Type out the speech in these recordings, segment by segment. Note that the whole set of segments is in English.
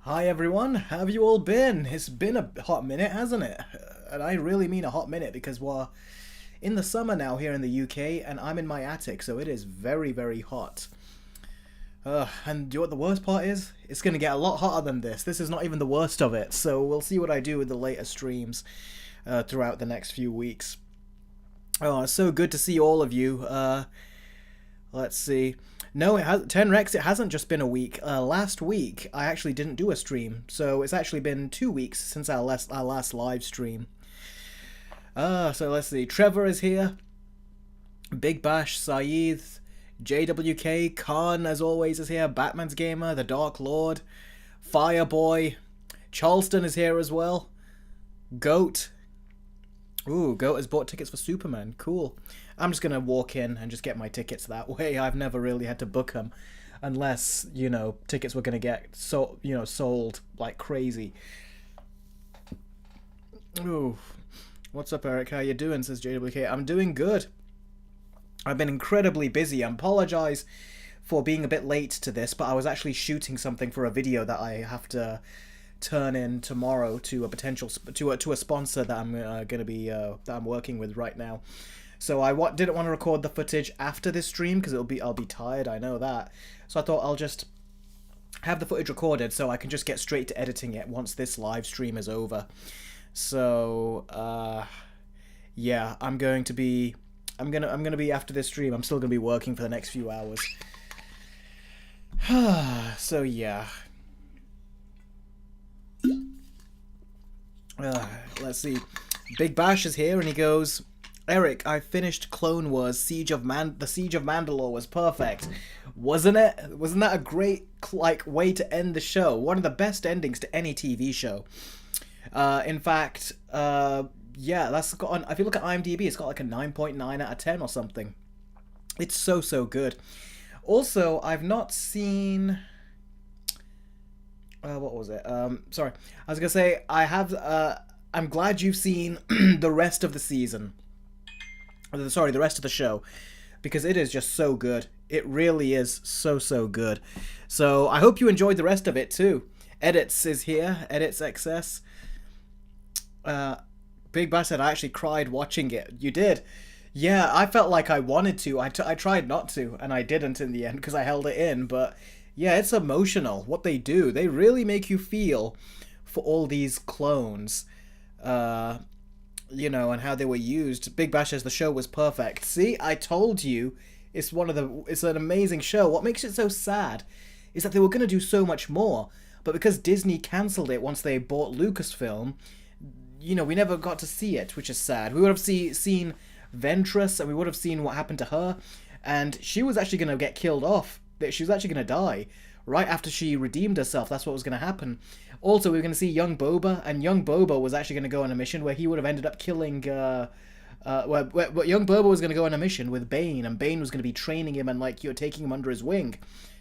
Hi everyone, how have you all been? It's been a hot minute, hasn't it? And I really mean a hot minute because we're in the summer now here in the UK and I'm in my attic, so it is very, very hot. And do you know what the worst part is? It's going to get a lot hotter than this. This is not even the worst of it, so we'll see what I do with the later streams throughout the next few weeks. Oh, it's so good to see all of you. Let's see. No, it has 10 Rex. It hasn't just been a week. Last week I actually didn't do a stream, so it's actually been 2 weeks since our last live stream. So let's see. Trevor is here. Big Bash, Saeed, JWK, Khan as always is here. Batman's Gamer, the Dark Lord, Fireboy, Charleston is here as well. Goat. Ooh, Goat has bought tickets for Superman. Cool. I'm just gonna walk in and just get my tickets that way. I've never really had to book them, unless tickets were gonna get sold like crazy. Ooh, what's up, Eric? How you doing? Says JWK. I'm doing good. I've been incredibly busy. I apologize for being a bit late to this, but I was actually shooting something for a video that I have to turn in tomorrow to a potential to a sponsor that I'm gonna be that I'm working with right now. So I didn't want to record the footage after this stream because I'll be tired. I know that. So I thought I'll just have the footage recorded so I can just get straight to editing it once this live stream is over. So yeah, I'm gonna be after this stream. I'm still gonna be working for the next few hours. So yeah. Let's see. Big Bash is here and he goes, Eric, I finished Clone Wars. The Siege of Mandalore was perfect, wasn't it? Wasn't that a great way to end the show? One of the best endings to any TV show. In fact, yeah, that's got on. If you look at IMDb, it's got like a 9.9 out of 10 or something. It's so good. Also, I've not seen. What was it? Sorry, I was gonna say I have. I'm glad you've seen the rest of the season. Sorry, the rest of the show, because it is just so good. It really is so good. So I hope you enjoyed the rest of it too. Edits is here. Edits XS. Big Bass said I actually cried watching it. You did. Yeah, I felt like I wanted to. I tried not to, and I didn't in the end because I held it in. But yeah, it's emotional. What they do, they really make you feel for all these clones. And how they were used. Big Bash says the show was perfect. See, I told you, it's an amazing show. What makes it so sad is that they were going to do so much more, but because Disney cancelled it once they bought Lucasfilm, we never got to see it, which is sad. We would have seen Ventress, and we would have seen what happened to her, and she was actually going to get killed off. She was actually going to die right after she redeemed herself. That's what was going to happen. Also, we were going to see young Boba, and young Boba was actually going to go on a mission where he would have ended up killing. Young Boba was going to go on a mission with Bane, and Bane was going to be training him and taking him under his wing.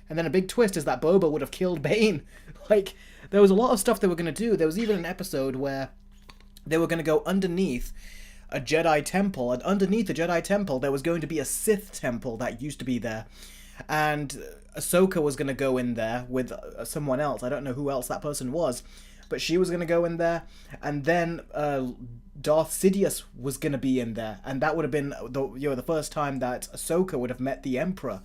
And then a big twist is that Boba would have killed Bane. There was a lot of stuff they were going to do. There was even an episode where they were going to go underneath a Jedi temple, and underneath the Jedi temple there was going to be a Sith temple that used to be there, and Ahsoka was going to go in there with someone else. I don't know who else that person was, but she was going to go in there, and then Darth Sidious was going to be in there, and that would have been the first time that Ahsoka would have met the Emperor.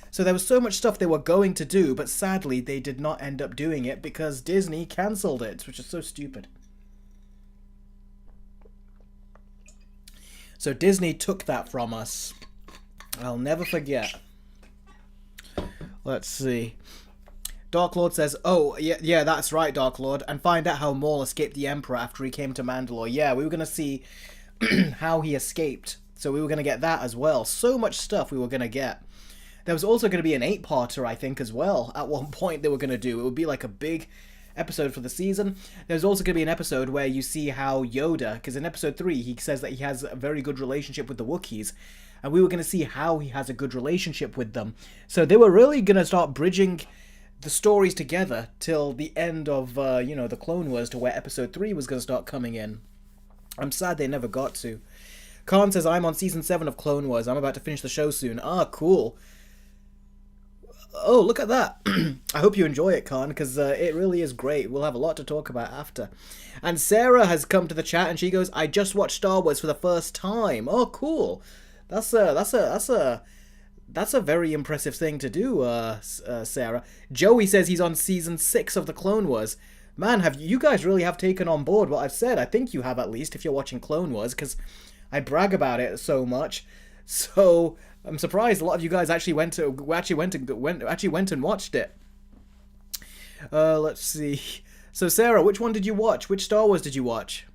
So there was so much stuff they were going to do, but sadly they did not end up doing it because Disney cancelled it, which is so stupid. So Disney took that from us. I'll never forget. Let's see. Dark Lord says, oh, yeah, that's right, Dark Lord. And find out how Maul escaped the Emperor after he came to Mandalore. Yeah, we were going to see how he escaped. So we were going to get that as well. So much stuff we were going to get. There was also going to be an 8-parter, I think, as well. At one point they were going to do. It would be like a big episode for the season. There's also going to be an episode where you see how Yoda, because in episode 3 he says that he has a very good relationship with the Wookiees, and we were going to see how he has a good relationship with them. So they were really going to start bridging the stories together till the end of the Clone Wars, to where episode 3 was going to start coming in. I'm sad they never got to. Khan says, I'm on season 7 of Clone Wars. I'm about to finish the show soon. Ah, cool. Oh, look at that. I hope you enjoy it, Khan, because it really is great. We'll have a lot to talk about after. And Sarah has come to the chat and she goes, I just watched Star Wars for the first time. Oh, cool. That's a very impressive thing to do, Sarah. Joey says he's on season 6 of the Clone Wars. Man, have you guys really have taken on board what I've said? I think you have, at least, if you're watching Clone Wars, because I brag about it so much. So I'm surprised a lot of you guys actually went and watched it. Let's see. So Sarah, which one did you watch? Which Star Wars did you watch?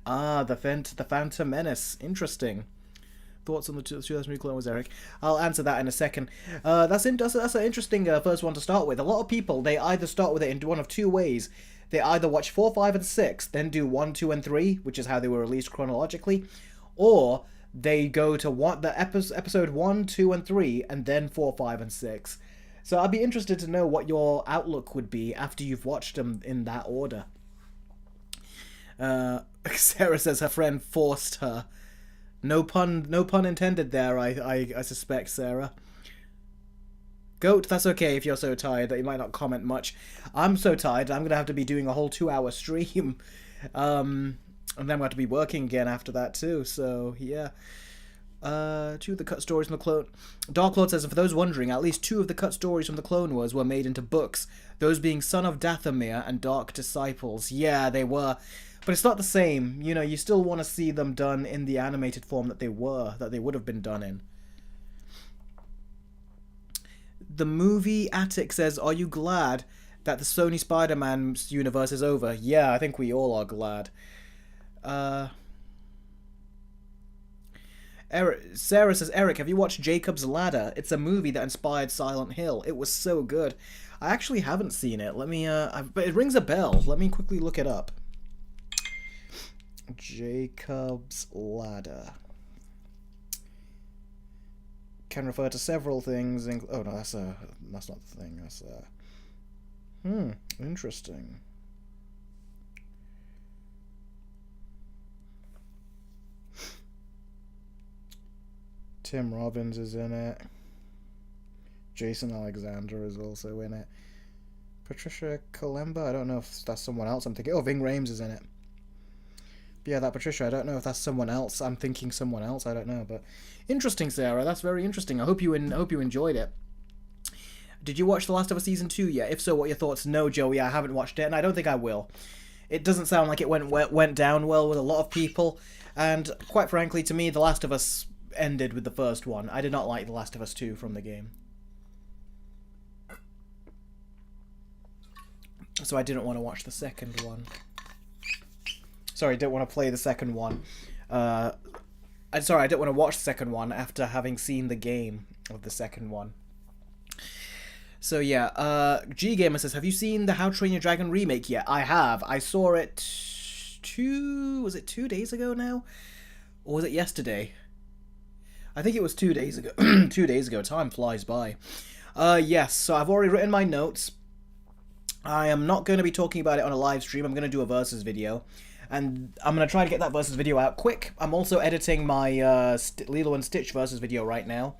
Ah, the Phantom Menace. Interesting. Thoughts on the 2003 Clone Wars, Eric? I'll answer that in a second. That's an interesting first one to start with. A lot of people, they either start with it in one of two ways. They either watch 4, 5, and 6, then do 1, 2, and 3, which is how they were released chronologically, or they go to episode 1, 2, and 3, and then 4, 5, and 6. So I'd be interested to know what your outlook would be after you've watched them in that order. Sarah says her friend forced her. No pun intended there, I suspect, Sarah. Goat, that's okay if you're so tired that you might not comment much. I'm so tired, I'm going to have to be doing a whole 2-hour stream. And then I'm going to have to be working again after that too, so yeah. 2 of the cut stories from the Clone... Dark Lord says, for those wondering, at least 2 of the cut stories from the Clone Wars were made into books. Those being Son of Dathomir and Dark Disciples. Yeah, they were. But it's not the same. You know, you still want to see them done in the animated form that they would have been done in. The movie Attic says, are you glad that the Sony Spider-Man universe is over? Yeah, I think we all are glad. Sarah says, Eric, have you watched Jacob's Ladder? It's a movie that inspired Silent Hill. It was so good. I actually haven't seen it. Let me, but it rings a bell. Let me quickly look it up. Jacob's Ladder can refer to several things. Oh no, that's not the thing. That's interesting. Tim Robbins is in it. Jason Alexander is also in it. Patricia Kalemba, I don't know if that's someone else I'm thinking. Oh, Ving Rhames is in it. Yeah, that Patricia, I don't know if that's someone else. I'm thinking someone else, I don't know. But interesting, Sarah. That's very interesting. I hope you enjoyed it. Did you watch The Last of Us Season 2 yet? If so, what are your thoughts? No, Joey, I haven't watched it, and I don't think I will. It doesn't sound like it went down well with a lot of people. And quite frankly, to me, The Last of Us ended with the first one. I did not like The Last of Us 2 from the game. So I didn't want to watch the second one. Sorry, I didn't want to play the second one. I didn't want to watch the second one after having seen the game of the second one. So yeah, G-Gamer says, have you seen the How to Train Your Dragon remake yet? I have. I saw it 2 days ago now? Or was it yesterday? I think it was 2 days ago. 2 days ago. Time flies by. Yes, so I've already written my notes. I am not going to be talking about it on a live stream. I'm going to do a versus video. And I'm going to try to get that versus video out quick. I'm also editing my Lilo and Stitch versus video right now.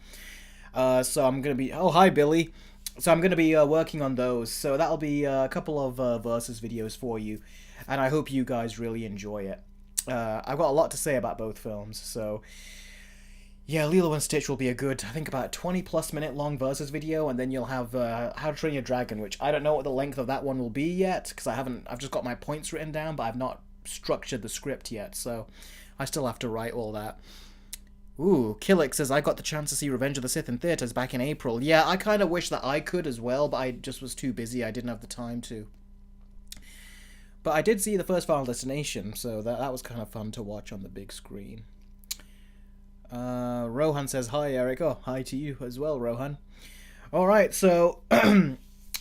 So I'm going to be... Oh, hi, Billy. So I'm going to be working on those. So that'll be a couple of versus videos for you. And I hope you guys really enjoy it. I've got a lot to say about both films. So yeah, Lilo and Stitch will be a good, I think, about 20+ minute long versus video. And then you'll have How to Train Your Dragon, which I don't know what the length of that one will be yet. Because I've just got my points written down, but I've not structured the script yet, so I still have to write all that. Ooh, Killick says, I got the chance to see Revenge of the Sith in theaters back in April. Yeah, I kind of wish that I could as well, but I just was too busy. I didn't have the time to. But I did see the first Final Destination, so that was kind of fun to watch on the big screen. Rohan says, hi, Eric. Oh, hi to you as well, Rohan. Alright, so in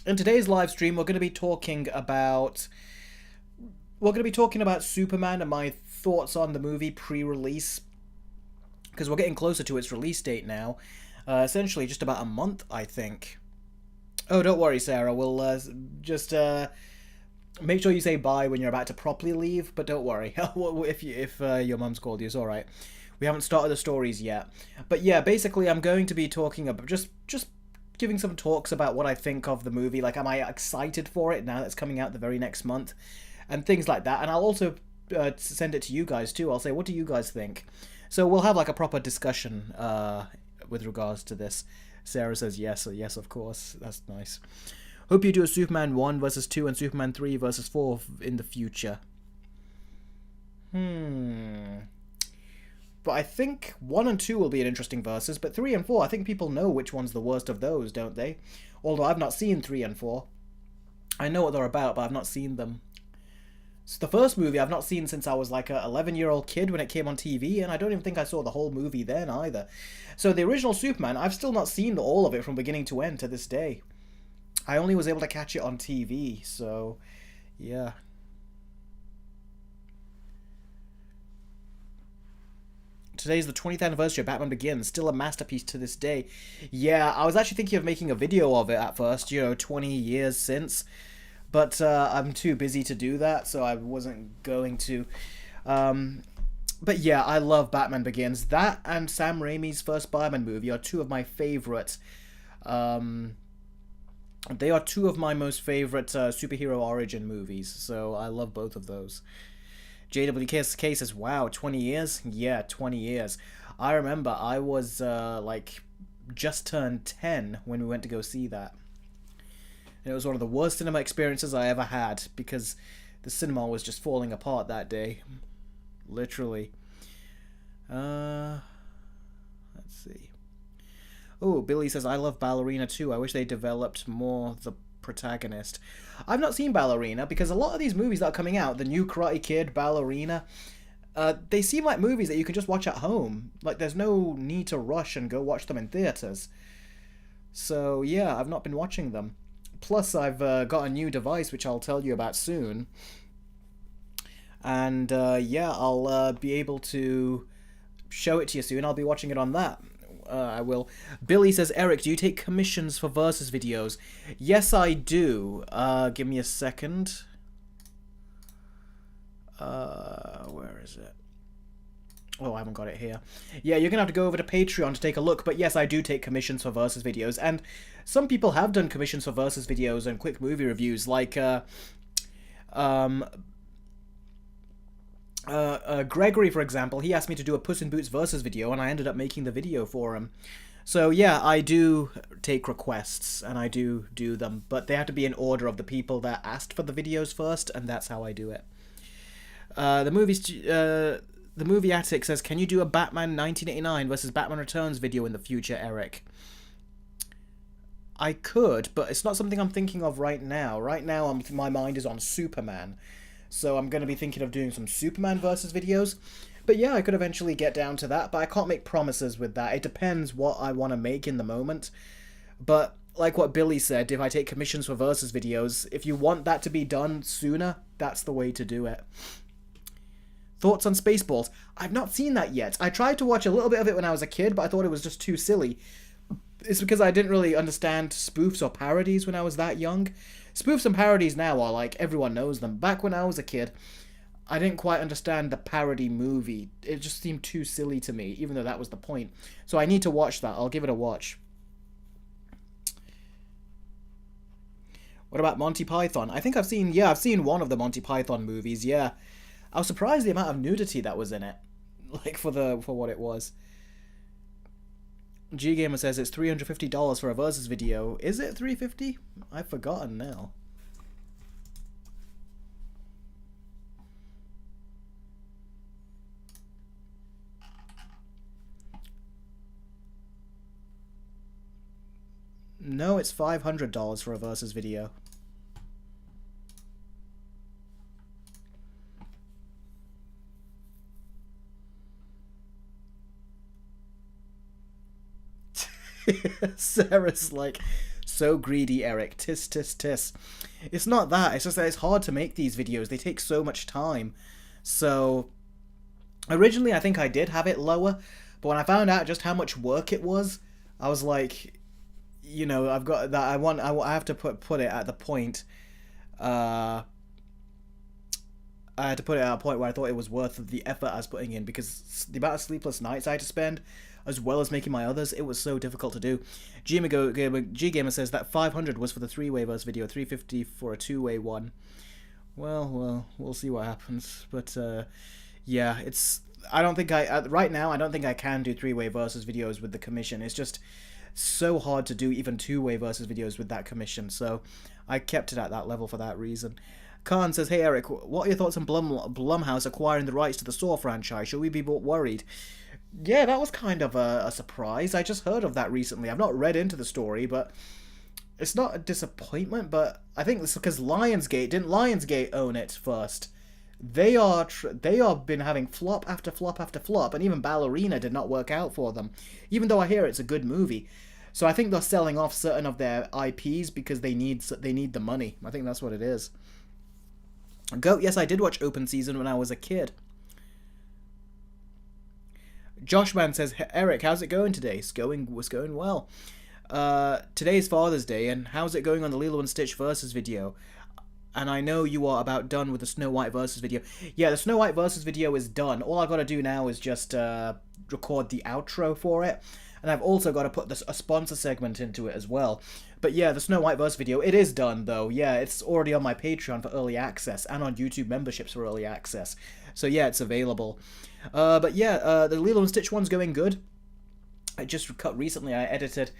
today's live stream, we're going to be talking about Superman and my thoughts on the movie pre-release, because we're getting closer to its release date now. Essentially just about a month, I think. Oh, don't worry, Sarah. We'll just Make sure you say bye when you're about to properly leave, but don't worry. If your mum's called you, it's all right. We haven't started the stories yet. But yeah, basically I'm going to be talking about just giving some talks about what I think of the movie. Like, am I excited for it now that's coming out the very next month? And things like that. And I'll also send it to you guys too. I'll say, what do you guys think? So we'll have like a proper discussion with regards to this. Sarah says yes, yes, of course. That's nice. Hope you do a Superman 1 versus 2 and Superman 3 versus 4 in the future. But I think 1 and 2 will be an interesting versus, but 3 and 4, I think people know which one's the worst of those, don't they? Although I've not seen 3 and 4. I know what they're about, but I've not seen them. So the first movie I've not seen since I was like a 11-year-old kid when it came on TV, and I don't even think I saw the whole movie then either. So the original Superman, I've still not seen all of it from beginning to end to this day. I only was able to catch it on TV, so yeah. Today's the 20th anniversary of Batman Begins, still a masterpiece to this day. Yeah, I was actually thinking of making a video of it at first, 20 years since. But I'm too busy to do that, so I wasn't going to. But yeah, I love Batman Begins. That and Sam Raimi's first Spider-Man movie are two of my favorites. They are two of my most favorite superhero origin movies, so I love both of those. JWK says, wow, 20 years? Yeah, 20 years. I remember I was, just turned 10 when we went to go see that. And it was one of the worst cinema experiences I ever had, because the cinema was just falling apart that day. Literally. Let's see. Oh, Billy says, I love Ballerina too. I wish they developed more the protagonist. I've not seen Ballerina because a lot of these movies that are coming out, the new Karate Kid, Ballerina, they seem like movies that you can just watch at home. Like, there's no need to rush and go watch them in theaters. So, yeah, I've not been watching them. Plus, I've got a new device, which I'll tell you about soon. And, yeah, I'll be able to show it to you soon. I'll be watching it on that. I will. Billy says, Eric, do you take commissions for Versus videos? Yes, I do. Give me a second. Where is it? Oh, I haven't got it here. Yeah, you're going to have to go over to Patreon to take a look. But yes, I do take commissions for Versus videos. And some people have done commissions for Versus videos and quick movie reviews. Like, Gregory, for example, he asked me to do a Puss in Boots Versus video, and I ended up making the video for him. So yeah, I do take requests, and I do them, but they have to be in order of the people that asked for the videos first, and that's how I do it. The Movie Attic says, can you do a Batman 1989 versus Batman Returns video in the future, Eric? I could, but it's not something I'm thinking of right now. Right now, my mind is on Superman. So I'm going to be thinking of doing some Superman versus videos. But yeah, I could eventually get down to that, but I can't make promises with that. It depends what I want to make in the moment. But like what Billy said, if I take commissions for versus videos, if you want that to be done sooner, that's the way to do it. Thoughts on Spaceballs? I've not seen that yet. I tried to watch a little bit of it when I was a kid, but I thought it was just too silly. It's because I didn't really understand spoofs or parodies when I was that young. Spoofs and parodies now are like, everyone knows them. Back when I was a kid, I didn't quite understand the parody movie. It just seemed too silly to me, even though that was the point. So I need to watch that. I'll give it a watch. What about Monty Python? I think I've seen one of the Monty Python movies, yeah. I was surprised the amount of nudity that was in it. Like, for what it was. G-Gamer says it's $350 for a Versus video. Is it $350? I've forgotten now. No, it's $500 for a Versus video. Sarah's like, so greedy, Eric. Tis, tis, tis. It's not that. It's just that it's hard to make these videos. They take so much time. So, originally I think I did have it lower, but when I found out just how much work it was, I was like, I've got that. I have to put it at the point, I had to put it at a point where I thought it was worth the effort I was putting in, because the amount of sleepless nights I had to spend, as well as making my others, it was so difficult to do. G-Gamer says that 500 was for the 3-way verse video, 350 for a 2-way one. Well, we'll see what happens. But, yeah, it's... I don't think right now, I don't think I can do 3-way versus videos with the commission. It's just so hard to do even 2-way versus videos with that commission, so I kept it at that level for that reason. Khan says, hey Eric, what are your thoughts on Blumhouse acquiring the rights to the Saw franchise? Should we be worried? Yeah, that was kind of a surprise. I just heard of that recently. I've not read into the story, but it's not a disappointment, but I think it's because didn't Lionsgate own it first? They are been having flop after flop after flop, and even Ballerina did not work out for them, even though I hear it's a good movie. So I think they're selling off certain of their IPs because they need the money. I think that's what it is. Goat, yes, I did watch Open Season when I was a kid. Joshman says, Eric, how's it going today? It's going well. Today's Father's Day, and how's it going on the Lilo and Stitch versus video? And I know you are about done with the Snow White versus video. Yeah, the Snow White versus video is done. All I've got to do now is just record the outro for it. And I've also got to put a sponsor segment into it as well. But yeah, the Snow White verse video, it is done though. Yeah, it's already on my Patreon for early access and on YouTube memberships for early access. So yeah, it's available. But yeah, the Lilo and Stitch one's going good. I just cut recently, I edited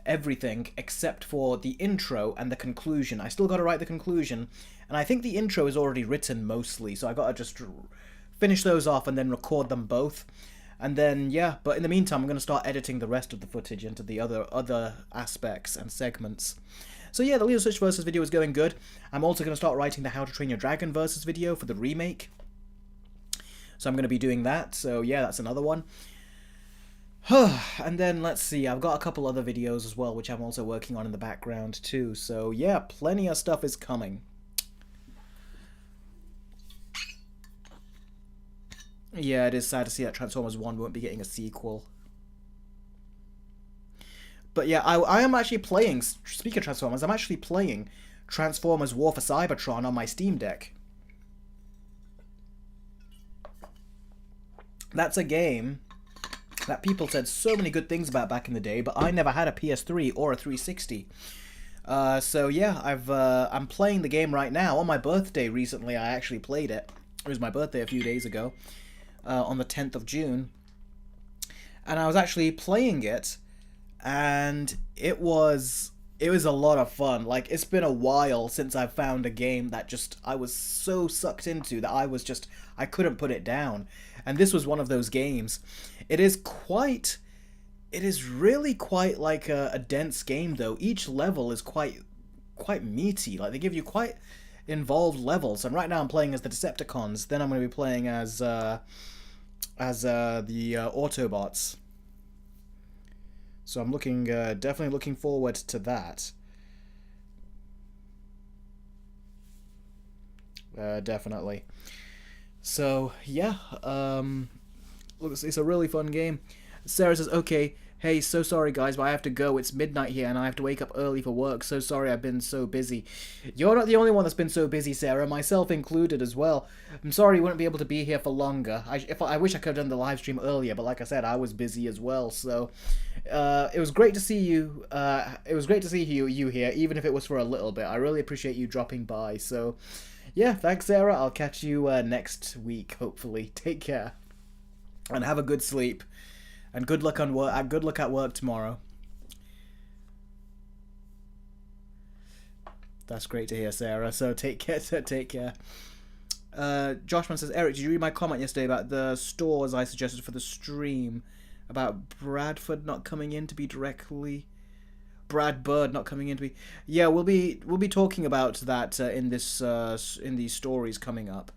everything except for the intro and the conclusion. I still got to write the conclusion, and I think the intro is already written mostly, so I got to just finish those off and then record them both. And then, yeah, but in the meantime, I'm going to start editing the rest of the footage into the other aspects and segments. So yeah, the Lilo Stitch versus video is going good. I'm also going to start writing the How to Train Your Dragon versus video for the remake. So I'm going to be doing that. So yeah, that's another one. And then, let's see, I've got a couple other videos as well, which I'm also working on in the background too. So yeah, plenty of stuff is coming. Yeah, it is sad to see that Transformers 1 won't be getting a sequel. But yeah, I am actually playing, speaking of Transformers, I'm actually playing Transformers War for Cybertron on my Steam Deck. That's a game that people said so many good things about back in the day, but I never had a PS3 or a 360. So yeah, I'm playing the game right now. On my birthday recently, I actually played it. It was my birthday a few days ago. On the 10th of June, and I was actually playing it, and it was a lot of fun. Like, it's been a while since I've found a game that just I was so sucked into that I couldn't put it down, and this was one of those games. It is really quite like a dense game though. Each level is quite meaty. Like, they give you quite involved levels, and right now I'm playing as the Decepticons. Then I'm going to be playing as the Autobots. So I'm definitely looking forward to that. Definitely. So yeah, it's a really fun game. Sarah says, okay, hey, so sorry guys, but I have to go. It's midnight here and I have to wake up early for work. So sorry I've been so busy. You're not the only one that's been so busy, Sarah, myself included as well. I'm sorry you wouldn't be able to be here for longer. I wish I could have done the live stream earlier, but like I said, I was busy as well. So it was great to see you. It was great to see you here, even if it was for a little bit. I really appreciate you dropping by. So yeah, thanks Sarah. I'll catch you next week, hopefully. Take care. And have a good sleep. And good luck on work. Good luck at work tomorrow. That's great to hear, Sarah. So take care. Take care. Joshman says, Eric, did you read my comment yesterday about the stores I suggested for the stream about Bradford not coming in to be directly? Brad Bird not coming in to be. Yeah, we'll be talking about that in these stories coming up.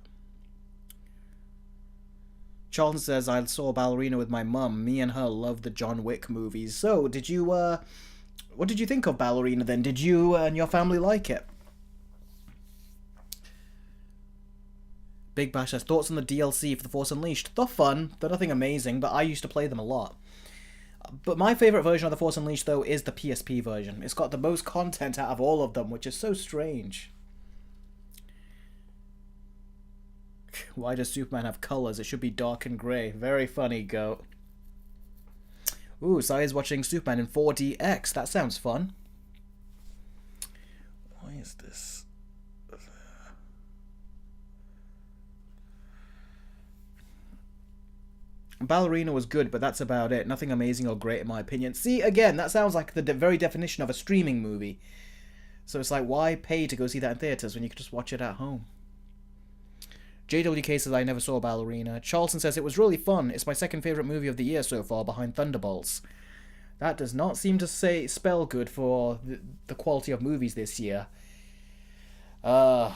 Charlton says, I saw Ballerina with my mum. Me and her love the John Wick movies. So, what did you think of Ballerina then? Did you and your family like it? Big Bash says, thoughts on the DLC for The Force Unleashed? They're fun. They're nothing amazing, but I used to play them a lot. But my favourite version of The Force Unleashed, though, is the PSP version. It's got the most content out of all of them, which is so strange. Wick. Why does Superman have colours? It should be dark and grey. Very funny, Goat. Ooh, Saya's watching Superman in 4DX. That sounds fun. Why is this? Ballerina was good, but that's about it. Nothing amazing or great in my opinion. See, again, that sounds like the very definition of a streaming movie. So it's like, why pay to go see that in theatres when you could just watch it at home? JWK says, I never saw Ballerina. Charlton says, it was really fun. It's my second favourite movie of the year so far, behind Thunderbolts. That does not seem to spell good for the quality of movies this year. Let's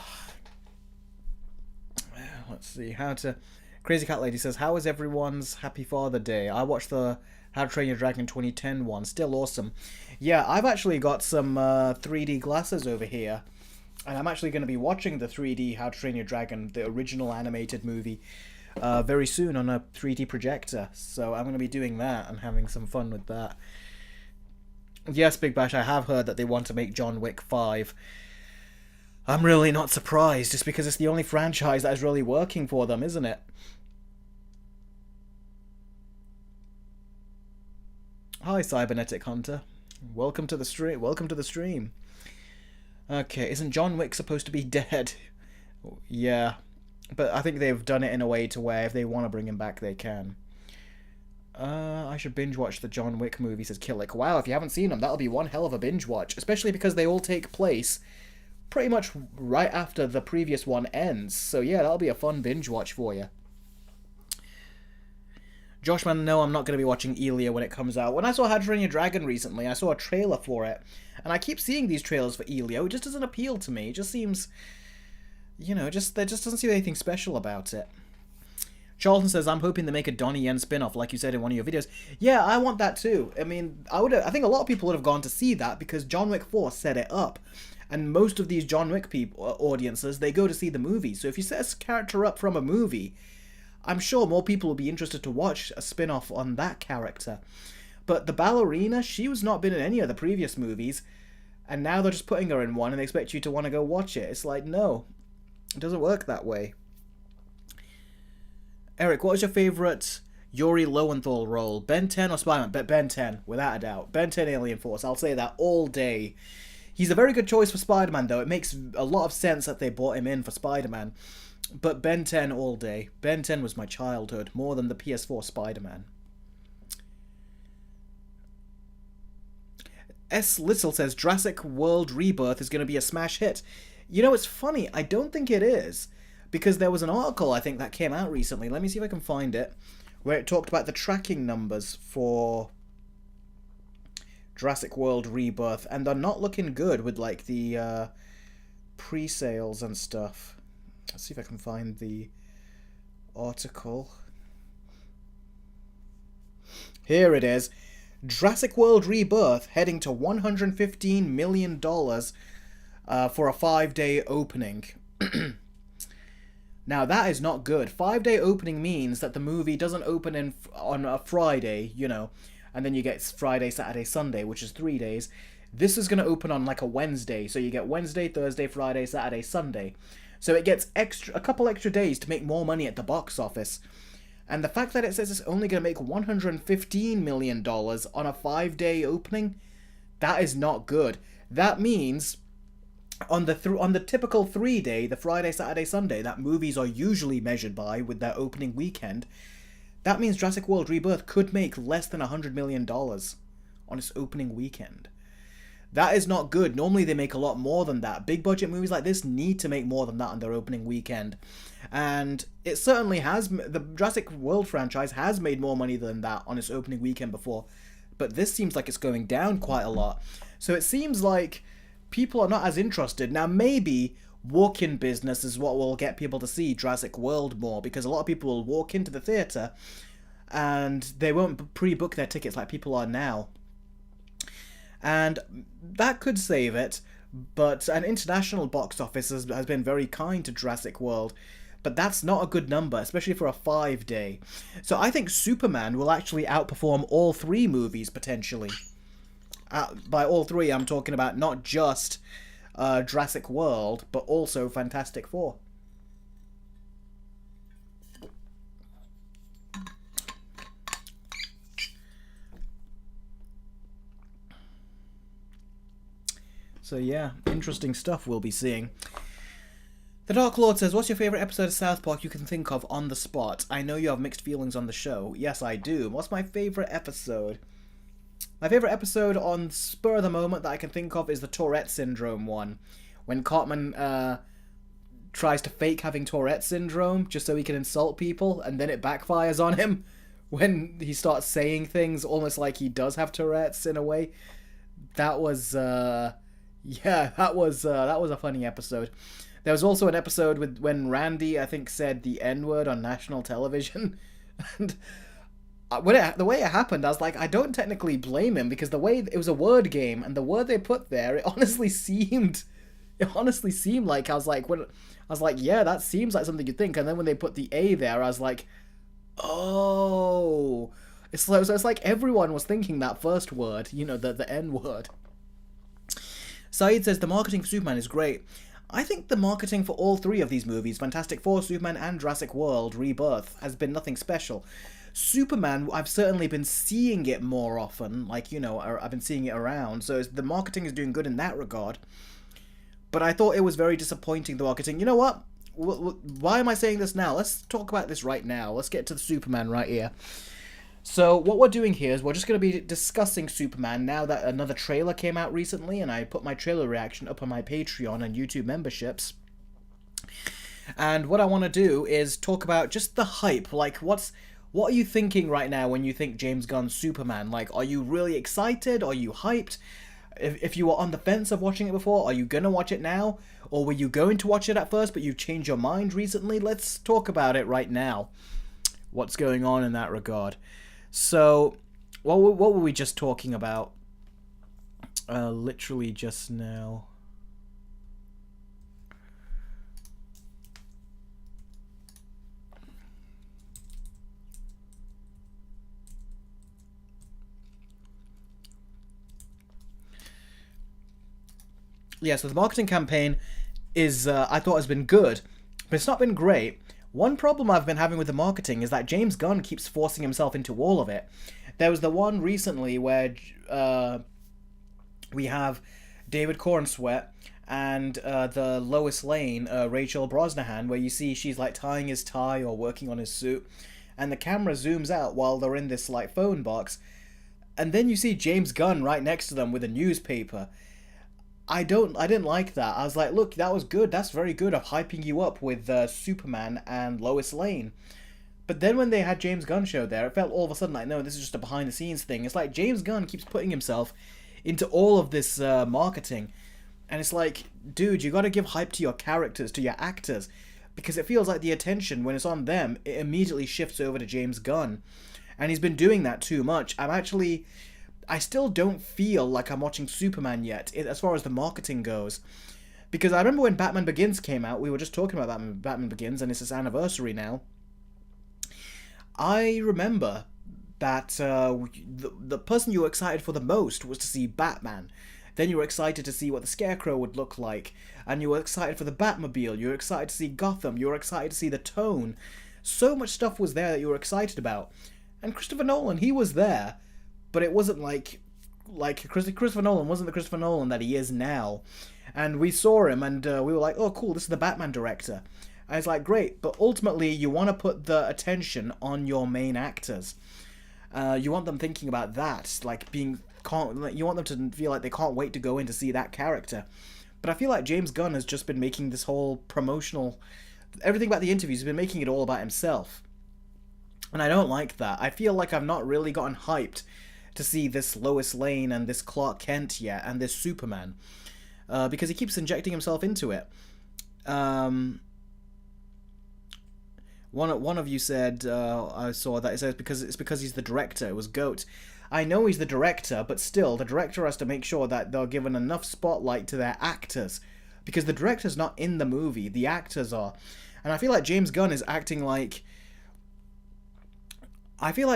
see, Crazy Cat Lady says, how is everyone's Happy Father Day? I watched the How to Train Your Dragon 2010 one. Still awesome. Yeah, I've actually got some 3D glasses over here. And I'm actually going to be watching the 3D How to Train Your Dragon, the original animated movie, very soon on a 3D projector. So I'm going to be doing that and having some fun with that. Yes, Big Bash, I have heard that they want to make John Wick 5. I'm really not surprised, just because it's the only franchise that is really working for them, isn't it? Hi, Cybernetic Hunter. Welcome to the stream. Welcome to the stream. Okay, isn't John Wick supposed to be dead? Yeah, but I think they've done it in a way to where if they want to bring him back, they can. I should binge watch the John Wick movie, says Killick. Wow, if you haven't seen them, that'll be one hell of a binge watch, especially because they all take place pretty much right after the previous one ends. So yeah, that'll be a fun binge watch for you. Joshman, no, I'm not going to be watching Elia when it comes out. When I saw How to Train Your Dragon recently, I saw a trailer for it. And I keep seeing these trailers for Elia. It just doesn't appeal to me. It just seems, you know, there just doesn't seem anything special about it. Charlton says, I'm hoping they make a Donnie Yen spin-off, like you said in one of your videos. Yeah, I want that too. I mean, I think a lot of people would have gone to see that because John Wick 4 set it up. And most of these John Wick audiences, they go to see the movie. So if you set a character up from a movie, I'm sure more people will be interested to watch a spin-off on that character. But the ballerina, she was not been in any of the previous movies, and now they're just putting her in one and they expect you to want to go watch it. It's like, no, it doesn't work that way. Eric, what was your favourite Yuri Lowenthal role? Ben 10 or Spider-Man? Ben 10, without a doubt. Ben 10 Alien Force, I'll say that all day. He's a very good choice for Spider-Man, though. It makes a lot of sense that they brought him in for Spider-Man. But Ben 10 all day. Ben 10 was my childhood, more than the PS4 Spider-Man. S. Little says, Jurassic World Rebirth is going to be a smash hit. You know, it's funny, I don't think it is. Because there was an article, I think, that came out recently. Let me see if I can find it. Where it talked about the tracking numbers for Jurassic World Rebirth. And they're not looking good with, like, the pre-sales and stuff. Let's see if I can find the article. Here it is. Jurassic World Rebirth heading to $115 million for a 5-day opening. Now, that is not good. 5-day opening means that the movie doesn't open on a Friday, you know, and then you get Friday, Saturday, Sunday, which is 3 days. This is going to open on like a Wednesday, so you get Wednesday, Thursday, Friday, Saturday, Sunday. So it gets a couple extra days to make more money at the box office. And the fact that it says it's only going to make $115 million on a 5-day opening, that is not good. That means on the typical 3-day, the Friday, Saturday, Sunday, that movies are usually measured by with their opening weekend, that means Jurassic World Rebirth could make less than $100 million on its opening weekend. That is not good. Normally they make a lot more than that. Big budget movies like this need to make more than that on their opening weekend. And it certainly has. The Jurassic World franchise has made more money than that on its opening weekend before. But this seems like it's going down quite a lot. So it seems like people are not as interested. Now maybe walk-in business is what will get people to see Jurassic World more. Because a lot of people will walk into the theatre and they won't pre-book their tickets like people are now. And that could save it, but an international box office has been very kind to Jurassic World, but that's not a good number, especially for a 5-day. So I think Superman will actually outperform all 3 movies, potentially. By all 3, I'm talking about not just Jurassic World, but also Fantastic Four. So yeah, interesting stuff we'll be seeing. The Dark Lord says, what's your favourite episode of South Park you can think of on the spot? I know you have mixed feelings on the show. Yes, I do. What's my favourite episode? My favourite episode on spur of the moment that I can think of is the Tourette Syndrome one. When Cartman tries to fake having Tourette Syndrome just so he can insult people, and then it backfires on him when he starts saying things almost like he does have Tourette's in a way. That was, that was a funny episode. There was also an episode with when Randy, I think, said the N-word on national television. And the way it happened, I was like, I don't technically blame him, because the way it was a word game, and the word they put there, it honestly seemed like, I was like, yeah, that seems like something you'd think. And then when they put the A there, I was like, oh, it's like everyone was thinking that first word, the N word. Saeed says the marketing for Superman is great. I think the marketing for all three of these movies, Fantastic Four, Superman, and Jurassic World Rebirth, has been nothing special. Superman, I've certainly been seeing it more often, I've been seeing it around, so the marketing is doing good in that regard. But I thought it was very disappointing, the marketing. You know what? Why am I saying this now? Let's talk about this right now. Let's get to the Superman right here. So what we're doing here is we're just going to be discussing Superman now that another trailer came out recently, and I put my trailer reaction up on my Patreon and YouTube memberships. And what I want to do is talk about just the hype. Like, what are you thinking right now when you think James Gunn's Superman? Like, are you really excited? Are you hyped? If you were on the fence of watching it before, are you going to watch it now? Or were you going to watch it at first, but you've changed your mind recently? Let's talk about it right now. What's going on in that regard? So, what were we just talking about? Literally just now. Yeah, so the marketing campaign is, I thought, has been good, but it's not been great. One problem I've been having with the marketing is that James Gunn keeps forcing himself into all of it. There was the one recently where we have David Cornsweet and the Lois Lane, Rachel Brosnahan, where you see she's like tying his tie or working on his suit, and the camera zooms out while they're in this like phone box, and then you see James Gunn right next to them with a newspaper. I didn't like that. I was like, look, that was good. That's very good of hyping you up with Superman and Lois Lane. But then when they had James Gunn show there, it felt all of a sudden like, no, this is just a behind-the-scenes thing. It's like James Gunn keeps putting himself into all of this marketing. And it's like, dude, you got to give hype to your characters, to your actors. Because it feels like the attention, when it's on them, it immediately shifts over to James Gunn. And he's been doing that too much. I still don't feel like I'm watching Superman yet, as far as the marketing goes. Because I remember when Batman Begins came out, we were just talking about Batman Begins, and it's its anniversary now. I remember that the person you were excited for the most was to see Batman. Then you were excited to see what the Scarecrow would look like. And you were excited for the Batmobile. You were excited to see Gotham. You were excited to see the tone. So much stuff was there that you were excited about. And Christopher Nolan, he was there. But it wasn't like Christopher Nolan wasn't the Christopher Nolan that he is now. And we saw him and we were like, oh cool, this is the Batman director. And it's like, great, but ultimately you want to put the attention on your main actors. You want them thinking about that, you want them to feel like they can't wait to go in to see that character. But I feel like James Gunn has just been making this whole promotional, everything about the interviews, he's been making it all about himself. And I don't like that. I feel like I've not really gotten hyped to see this Lois Lane and this Clark Kent yet, and this Superman, because he keeps injecting himself into it. One of you said, I saw that, it says because he's the director. It was Goat. I know he's the director, but still, the director has to make sure that they're given enough spotlight to their actors, because the director's not in the movie, the actors are. And I feel like James Gunn is acting like...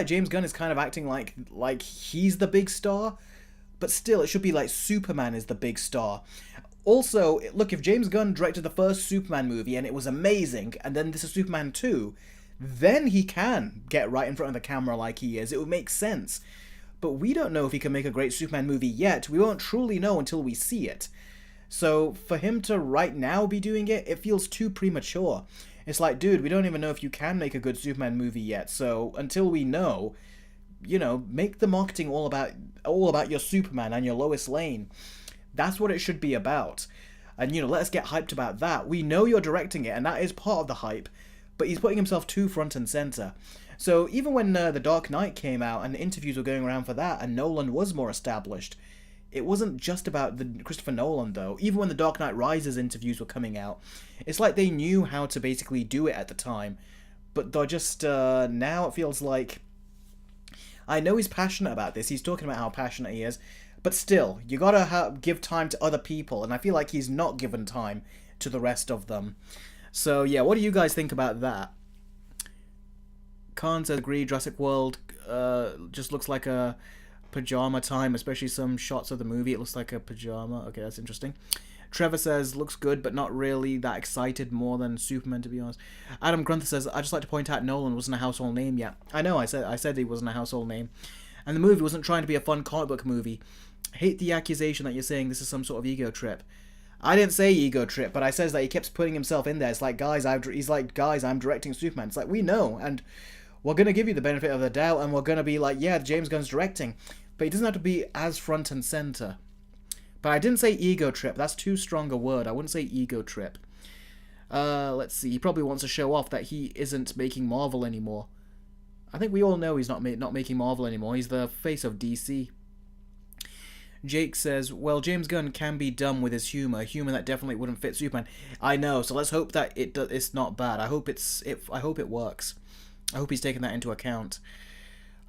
James Gunn is kind of acting like he's the big star, but still, it should be like Superman is the big star. Also, look, if James Gunn directed the first Superman movie and it was amazing, and then this is Superman 2, then he can get right in front of the camera like he is. It would make sense. But we don't know if he can make a great Superman movie yet. We won't truly know until we see it. So for him to right now be doing it, it feels too premature. It's like, dude, we don't even know if you can make a good Superman movie yet. So until we know, make the marketing all about your Superman and your Lois Lane. That's what it should be about. And let us get hyped about that. We know you're directing it, and that is part of the hype. But he's putting himself too front and center. So even when The Dark Knight came out and interviews were going around for that, and Nolan was more established, it wasn't just about the Christopher Nolan though. Even when The Dark Knight Rises interviews were coming out, it's like they knew how to basically do it at the time. But they're just now it feels like, I know he's passionate about this. He's talking about how passionate he is, but still, you gotta give time to other people, and I feel like he's not given time to the rest of them. So yeah, what do you guys think about that? Khan says, agree, Jurassic World just looks like a pajama time, especially some shots of the movie. It looks like a pajama. Okay, that's interesting. Trevor says, looks good, but not really that excited more than Superman, to be honest. Adam Grunther says, I'd just like to point out Nolan wasn't a household name yet. I know, I said he wasn't a household name. And the movie wasn't trying to be a fun comic book movie. Hate the accusation that you're saying this is some sort of ego trip. I didn't say ego trip, but I says that he keeps putting himself in there. It's like, guys, I'm directing Superman. It's like, we know, and we're going to give you the benefit of the doubt, and we're going to be like, yeah, James Gunn's directing. But he doesn't have to be as front and center. But I didn't say ego trip. That's too strong a word. I wouldn't say ego trip. Let's see. He probably wants to show off that he isn't making Marvel anymore. I think we all know he's not making Marvel anymore. He's the face of DC. Jake says, well, James Gunn can be dumb with his humor that definitely wouldn't fit Superman. I know, so let's hope that it's not bad. I hope it works. I hope he's taking that into account.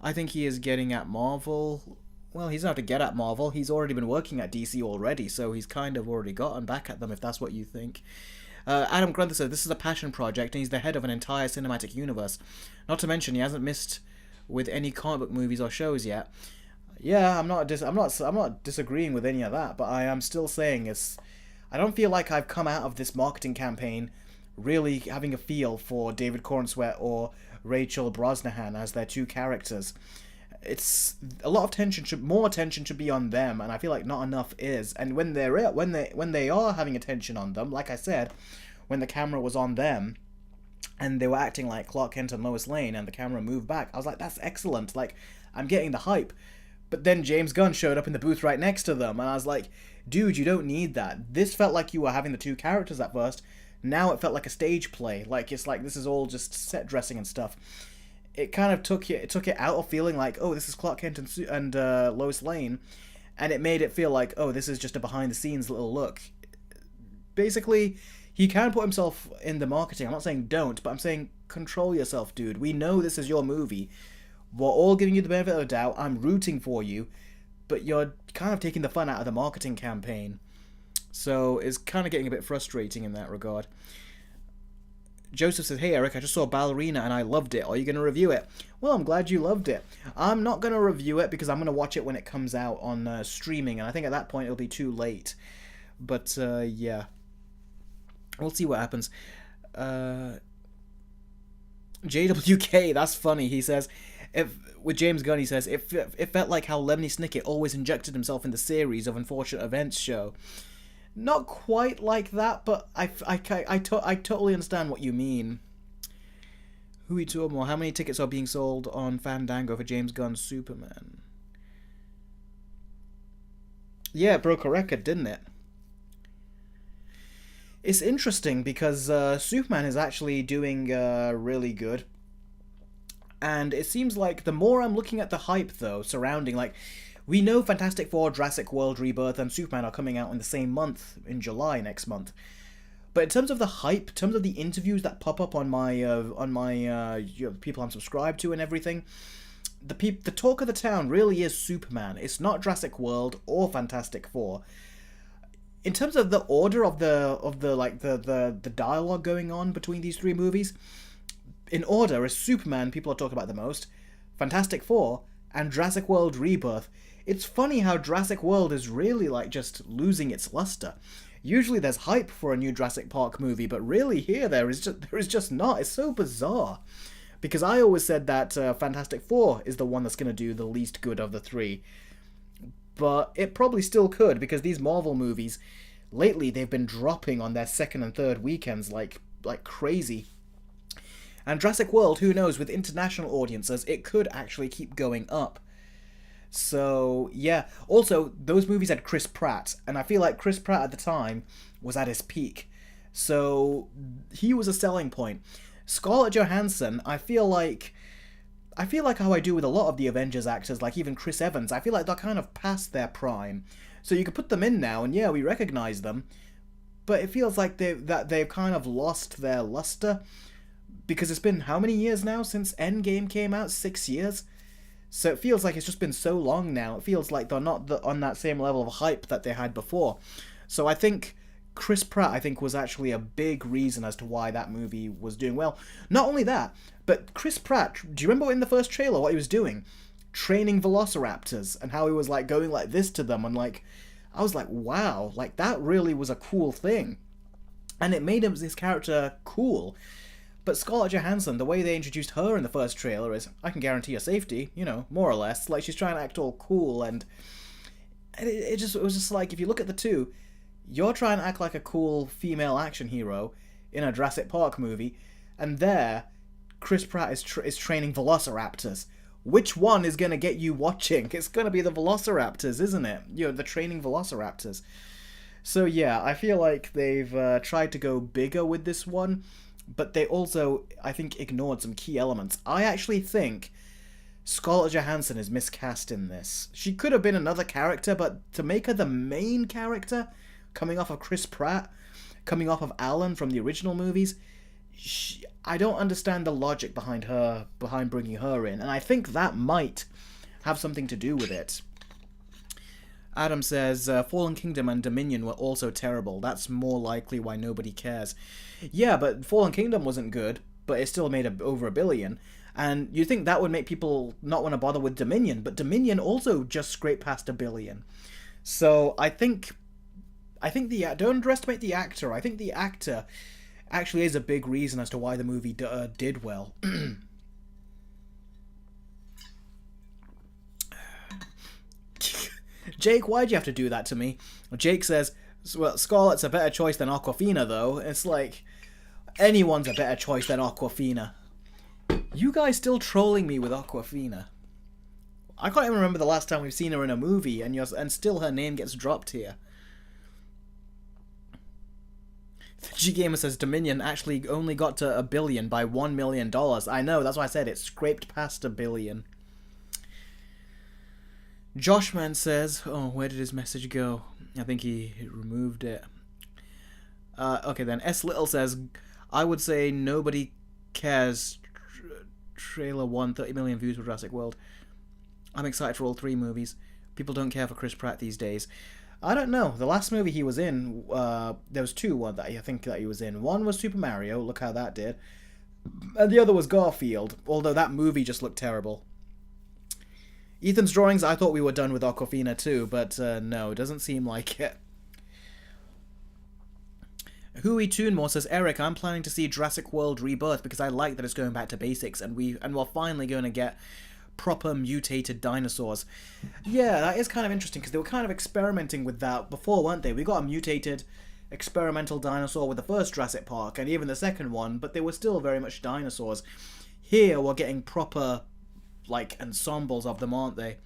I think he is getting at Marvel. Well, he doesn't have to get at Marvel. He's already been working at DC already, so he's kind of already gotten back at them, if that's what you think. Adam Grunther says, this is a passion project, and he's the head of an entire cinematic universe. Not to mention, he hasn't missed with any comic book movies or shows yet. Yeah, I'm not disagreeing with any of that, but I am still saying I don't feel like I've come out of this marketing campaign really having a feel for David Cornsweet or Rachel Brosnahan as their two characters. It's a lot of more attention should be on them, and I feel like not enough is. And when they are having attention on them, like I said, when the camera was on them, and they were acting like Clark Kent and Lois Lane, and the camera moved back, I was like, that's excellent. Like, I'm getting the hype. But then James Gunn showed up in the booth right next to them, and I was like, dude, you don't need that. This felt like you were having the two characters at first. Now it felt like a stage play. Like, it's like this is all just set dressing and stuff. It kind of took it out of feeling like, oh, this is Clark Kent and Lois Lane, and it made it feel like, oh, this is just a behind-the-scenes little look. Basically, he can put himself in the marketing. I'm not saying don't, but I'm saying control yourself, dude. We know this is your movie. We're all giving you the benefit of the doubt. I'm rooting for you, but you're kind of taking the fun out of the marketing campaign. So it's kind of getting a bit frustrating in that regard. Joseph says, hey Eric, I just saw Ballerina and I loved it. Are you going to review it? Well, I'm glad you loved it. I'm not going to review it because I'm going to watch it when it comes out on streaming, and I think at that point it'll be too late. But yeah, we'll see what happens. JWK, that's funny. He says, with James Gunn, he says, it felt like how Lemony Snicket always injected himself in the series of unfortunate events show. Not quite like that, but I totally understand what you mean. Who we talking about? How many tickets are being sold on Fandango for James Gunn's Superman? Yeah, it broke a record, didn't it? It's interesting because Superman is actually doing really good. And it seems like the more I'm looking at the hype, though, surrounding, like, we know Fantastic Four, Jurassic World, Rebirth, and Superman are coming out in the same month, in July next month. But in terms of the hype, in terms of the interviews that pop up on my people I'm subscribed to and everything, the talk of the town really is Superman. It's not Jurassic World or Fantastic Four. In terms of the order of the dialogue going on between these three movies, in order is Superman people are talking about the most, Fantastic Four, and Jurassic World Rebirth. It's funny how Jurassic World is really like just losing its luster. Usually there's hype for a new Jurassic Park movie, but really here there is just not. It's so bizarre. Because I always said that Fantastic Four is the one that's going to do the least good of the three. But it probably still could, because these Marvel movies, lately they've been dropping on their second and third weekends like crazy. And Jurassic World, who knows, with international audiences, it could actually keep going up. So, yeah. Also, those movies had Chris Pratt, and I feel like Chris Pratt at the time was at his peak. So, he was a selling point. Scarlett Johansson, I feel like how I do with a lot of the Avengers actors, like even Chris Evans, I feel like they're kind of past their prime. So you could put them in now, and yeah, we recognize them, but it feels like they've kind of lost their luster, because it's been how many years now since Endgame came out? 6 years? So it feels like it's just been so long now. It feels like they're not on that same level of hype that they had before. So I think Chris Pratt, was actually a big reason as to why that movie was doing well. Not only that, but Chris Pratt, do you remember in the first trailer what he was doing? Training velociraptors, and how he was like going like this to them, and like, I was like, wow, like that really was a cool thing. And it made his character cool. But Scarlett Johansson, the way they introduced her in the first trailer is, I can guarantee your safety, more or less. Like, she's trying to act all cool, and it was just like, if you look at the two, you're trying to act like a cool female action hero in a Jurassic Park movie, and there, Chris Pratt is training velociraptors. Which one is going to get you watching? It's going to be the velociraptors, isn't it? The training velociraptors. So yeah, I feel like they've tried to go bigger with this one, but they also, I think, ignored some key elements. I actually think Scarlett Johansson is miscast in this. She could have been another character, but to make her the main character, coming off of Chris Pratt, coming off of Alan from the original movies, I don't understand the logic behind bringing her in, and I think that might have something to do with it. Adam says, Fallen Kingdom and Dominion were also terrible. That's more likely why nobody cares. Yeah, but Fallen Kingdom wasn't good, but it still made over $1 billion. And you'd think that would make people not want to bother with Dominion, but Dominion also just scraped past $1 billion. So I think don't underestimate the actor. I think the actor actually is a big reason as to why the movie did well. Jake, why'd you have to do that to me? Jake says, well, Scarlett's a better choice than Awkwafina, though. It's like, anyone's a better choice than Awkwafina. You guys still trolling me with Awkwafina. I can't even remember the last time we've seen her in a movie, and still her name gets dropped here. G-Gamer says Dominion actually only got to $1 billion by $1 million. I know, that's why I said it scraped past $1 billion. Joshman says, oh, where did his message go? I think he removed it. Okay then, S. Little says, I would say nobody cares. Trailer won 30 million views for Jurassic World. I'm excited for all 3 movies. People don't care for Chris Pratt these days. I don't know. The last movie he was in, there was 2 that I think that he was in. One was Super Mario, look how that did. And the other was Garfield, although that movie just looked terrible. Ethan's drawings, I thought we were done with Awkwafina too, but no, it doesn't seem like it. Hui Toonmore says, Eric, I'm planning to see Jurassic World Rebirth because I like that it's going back to basics, and we're finally going to get proper mutated dinosaurs. Yeah, that is kind of interesting, because they were kind of experimenting with that before, weren't they? We got a mutated experimental dinosaur with the first Jurassic Park, and even the second one, but they were still very much dinosaurs. Here, we're getting proper, like, ensembles of them, aren't they?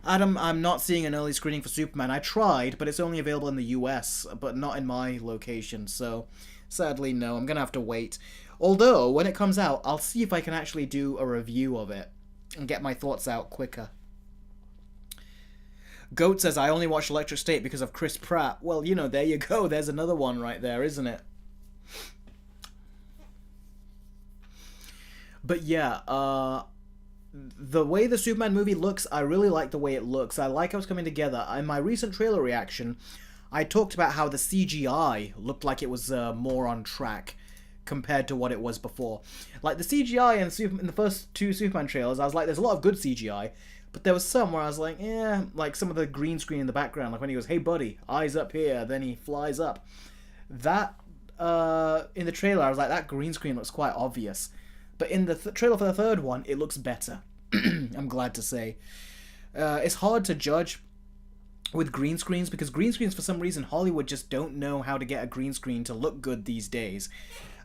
Adam, I'm not seeing an early screening for Superman. I tried, but it's only available in the US, but not in my location, so sadly, no, I'm gonna have to wait. Although, when it comes out, I'll see if I can actually do a review of it and get my thoughts out quicker. Goat says, I only watched Electric State because of Chris Pratt. Well, there you go. There's another one right there, isn't it? But yeah, the way the Superman movie looks, I really like the way it looks. I like how it's coming together. In my recent trailer reaction, I talked about how the CGI looked like it was more on track compared to what it was before. Like, the CGI in the first 2 Superman trailers, I was like, there's a lot of good CGI, but there was some where I was like, like some of the green screen in the background, like when he goes, hey buddy, eyes up here, then he flies up. That, in the trailer, I was like, that green screen looks quite obvious. But in the trailer for the third one, it looks better. I'm glad to say. It's hard to judge with green screens, because green screens, for some reason, Hollywood just don't know how to get a green screen to look good these days.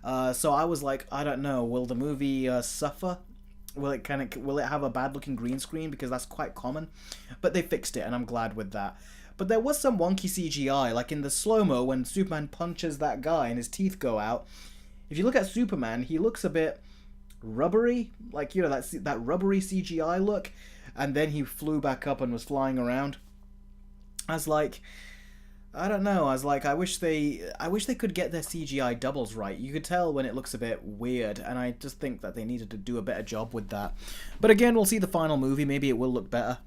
So I was like, I don't know, will the movie suffer? Will it have a bad looking green screen, because that's quite common? But they fixed it, and I'm glad with that. But there was some wonky CGI, like in the slow-mo when Superman punches that guy and his teeth go out. If you look at Superman, he looks a bit rubbery, like, you know, that rubbery CGI look, and then he flew back up and was flying around. I was like, I don't know. I was like, I wish they could get their CGI doubles right. You could tell when it looks a bit weird, and I just think that they needed to do a better job with that. But again, we'll see the final movie. Maybe it will look better.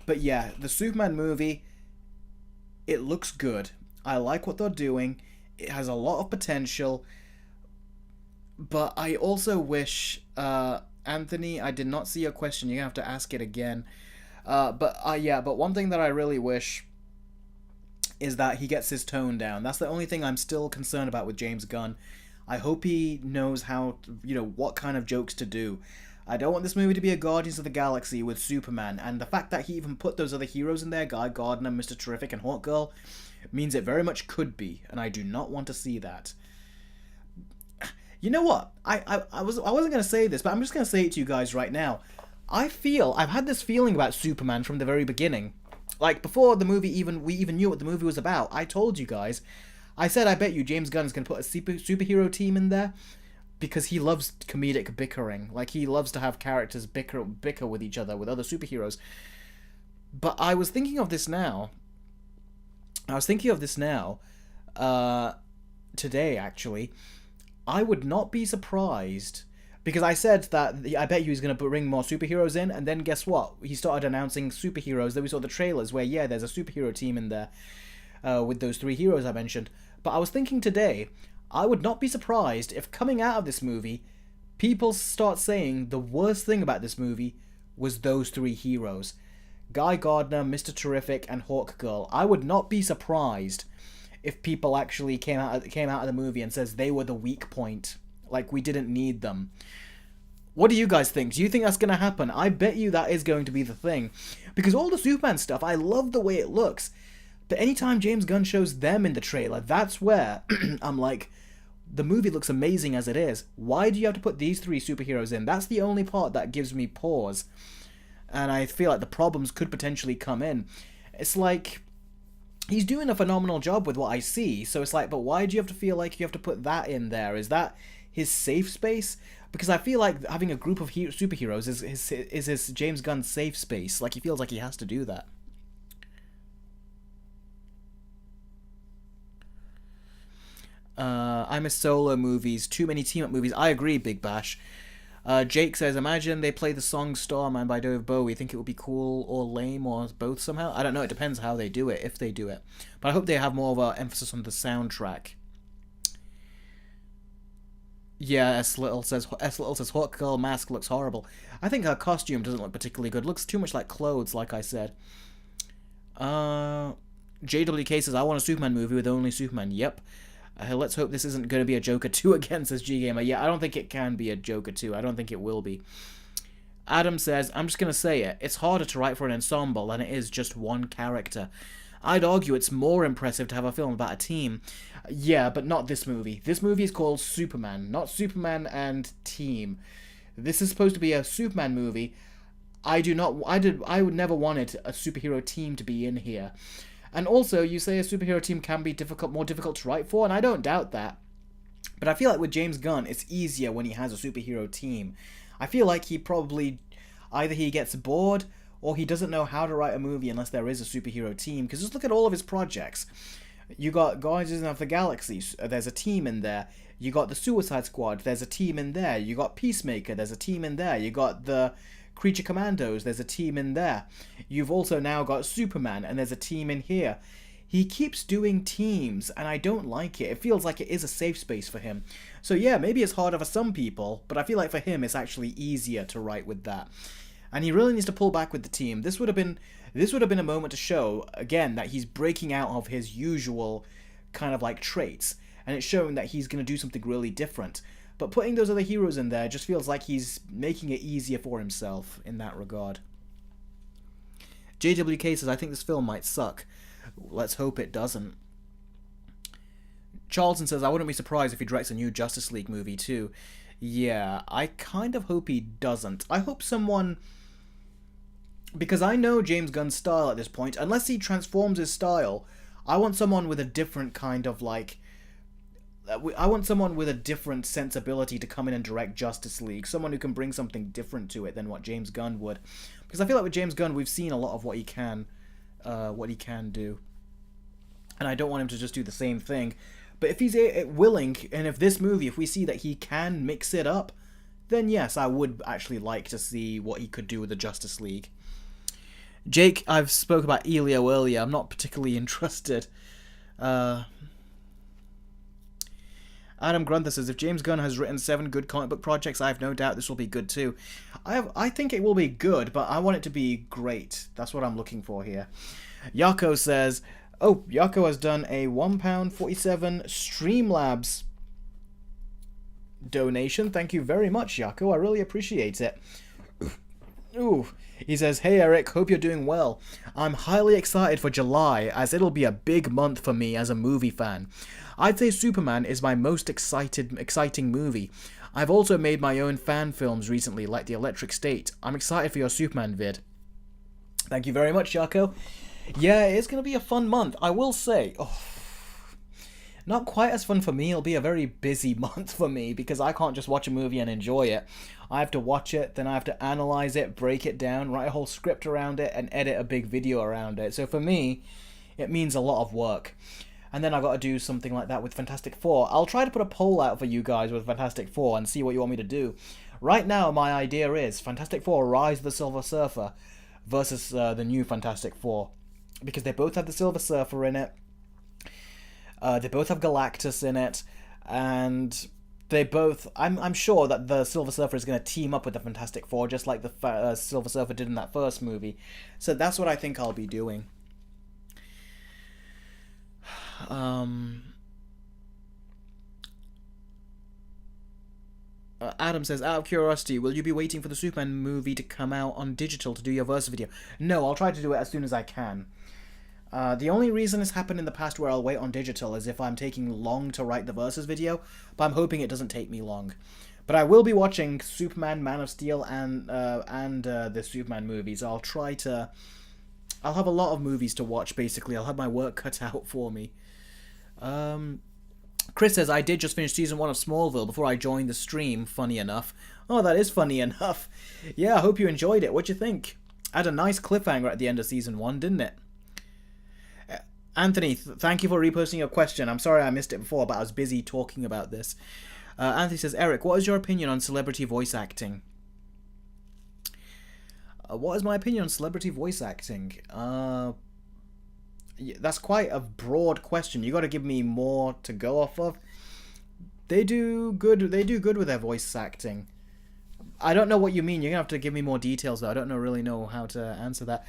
But yeah, the Superman movie, it looks good. I like what they're doing. It has a lot of potential. But I also wish, Anthony, I did not see your question. You're going to have to ask it again. But one thing that I really wish is that he gets his tone down. That's the only thing I'm still concerned about with James Gunn. I hope he knows how, what kind of jokes to do. I don't want this movie to be a Guardians of the Galaxy with Superman, and the fact that he even put those other heroes in there, Guy Gardner, Mr. Terrific, and Hawkgirl, means it very much could be, and I do not want to see that. You know what? I wasn't gonna say this, but I'm just gonna say it to you guys right now. I've had this feeling about Superman from the very beginning. Like, before the movie we even knew what the movie was about, I told you guys, I said I bet you James Gunn is gonna put a superhero team in there, because he loves comedic bickering. Like, he loves to have characters bicker with each other, with other superheroes. But I was thinking of this now. Today, actually. I would not be surprised, because I said that I bet you he's going to bring more superheroes in, and then guess what? He started announcing superheroes. Then we saw the trailers where, yeah, there's a superhero team in there with those 3 heroes I mentioned. But I was thinking today, I would not be surprised if coming out of this movie, people start saying the worst thing about this movie was those 3 heroes. Guy Gardner, Mr. Terrific, and Hawkgirl. I would not be surprised if people actually came out of the movie and says they were the weak point. Like, we didn't need them. What do you guys think? Do you think that's going to happen? I bet you that is going to be the thing. Because all the Superman stuff, I love the way it looks. But anytime James Gunn shows them in the trailer, that's where I'm like, the movie looks amazing as it is. Why do you have to put these 3 superheroes in? That's the only part that gives me pause. And I feel like the problems could potentially come in. It's like, he's doing a phenomenal job with what I see. So it's like, but why do you have to feel like you have to put that in there? Is that his safe space? Because I feel like having a group of superheroes is his James Gunn's safe space. Like, he feels like he has to do that. I miss solo movies. Too many team-up movies. I agree, Big Bash. Jake says, imagine they play the song Starman by David Bowie. Think it would be cool or lame or both somehow? I don't know. It depends how they do it, if they do it. But I hope they have more of an emphasis on the soundtrack. Yeah, S. Little says Hawkgirl mask looks horrible. I think her costume doesn't look particularly good. Looks too much like clothes, like I said. JWK says, I want a Superman movie with only Superman. Yep. Let's hope this isn't going to be a Joker 2 again, says G-Gamer. Yeah, I don't think it can be a Joker 2. I don't think it will be. Adam says, I'm just going to say it. It's harder to write for an ensemble than it is just one character. I'd argue it's more impressive to have a film about a team. Yeah, but not this movie. This movie is called Superman, not Superman and Team. This is supposed to be a Superman movie. I would never wanted a superhero team to be in here. And also, you say a superhero team can be more difficult to write for, and I don't doubt that. But I feel like with James Gunn, it's easier when he has a superhero team. I feel like he probably, either he gets bored, or he doesn't know how to write a movie unless there is a superhero team. Because just look at all of his projects. You got Guardians of the Galaxy, there's a team in there. You got the Suicide Squad, there's a team in there. You got Peacemaker, there's a team in there. You got the Creature Commandos, there's a team in there. You've also now got Superman, and there's a team in here. He keeps doing teams, and I don't like it. It feels like it is a safe space for him. So yeah, maybe it's harder for some people, but I feel like for him it's actually easier to write with that. And he really needs to pull back with the team. This would have been a moment to show, again, that he's breaking out of his usual kind of like traits, and it's showing that he's going to do something really different. But putting those other heroes in there just feels like he's making it easier for himself in that regard. JWK says, I think this film might suck. Let's hope it doesn't. Charlton says, I wouldn't be surprised if he directs a new Justice League movie too. Yeah, I kind of hope he doesn't. I hope someone... Because I know James Gunn's style at this point. Unless he transforms his style, I want someone with a different kind of, like... I want someone with a different sensibility to come in and direct Justice League. Someone who can bring something different to it than what James Gunn would. Because I feel like with James Gunn, we've seen a lot of what he can do. And I don't want him to just do the same thing. But if he's willing, and if this movie, if we see that he can mix it up, then yes, I would actually like to see what he could do with the Justice League. Jake, I've spoke about Elio earlier. I'm not particularly interested. Adam Grunther says, if James Gunn has written 7 good comic book projects, I have no doubt this will be good too. I think it will be good, but I want it to be great. That's what I'm looking for here. Yako says, oh, Yako has done a £1.47 Streamlabs donation. Thank you very much, Yako. I really appreciate it. Ooh. He says, hey Eric, hope you're doing well. I'm highly excited for July, as it'll be a big month for me as a movie fan. I'd say Superman is my most exciting movie. I've also made my own fan films recently, like The Electric State. I'm excited for your Superman vid. Thank you very much, Yako. Yeah, it's going to be a fun month. I will say, not quite as fun for me. It'll be a very busy month for me because I can't just watch a movie and enjoy it. I have to watch it, then I have to analyze it, break it down, write a whole script around it, and edit a big video around it. So for me, it means a lot of work. And then I've got to do something like that with Fantastic Four. I'll try to put a poll out for you guys with Fantastic Four and see what you want me to do. Right now, my idea is Fantastic Four Rise of the Silver Surfer versus the new Fantastic Four. Because they both have the Silver Surfer in it. They both have Galactus in it. And they both... I'm sure that the Silver Surfer is going to team up with the Fantastic Four, just like the Silver Surfer did in that first movie. So that's what I think I'll be doing. Adam says, out of curiosity, will you be waiting for the Superman movie to come out on digital to do your verse video? No, I'll try to do it as soon as I can. The only reason it's happened in the past where I'll wait on digital is if I'm taking long to write the versus video, but I'm hoping it doesn't take me long. But I will be watching Superman, Man of Steel, and the Superman movies. I'll have a lot of movies to watch, basically. I'll have my work cut out for me. Chris says, I did just finish season 1 of Smallville before I joined the stream, funny enough. Oh, that is funny enough. Yeah, I hope you enjoyed it. What'd you think? Had a nice cliffhanger at the end of season 1, didn't it? Anthony, thank you for reposting your question. I'm sorry I missed it before, but I was busy talking about this. Anthony says, Eric, what is your opinion on celebrity voice acting? What is my opinion on celebrity voice acting? That's quite a broad question. You got to give me more to go off of. They do good with their voice acting. I don't know what you mean. You're gonna have to give me more details though. I don't really know how to answer that.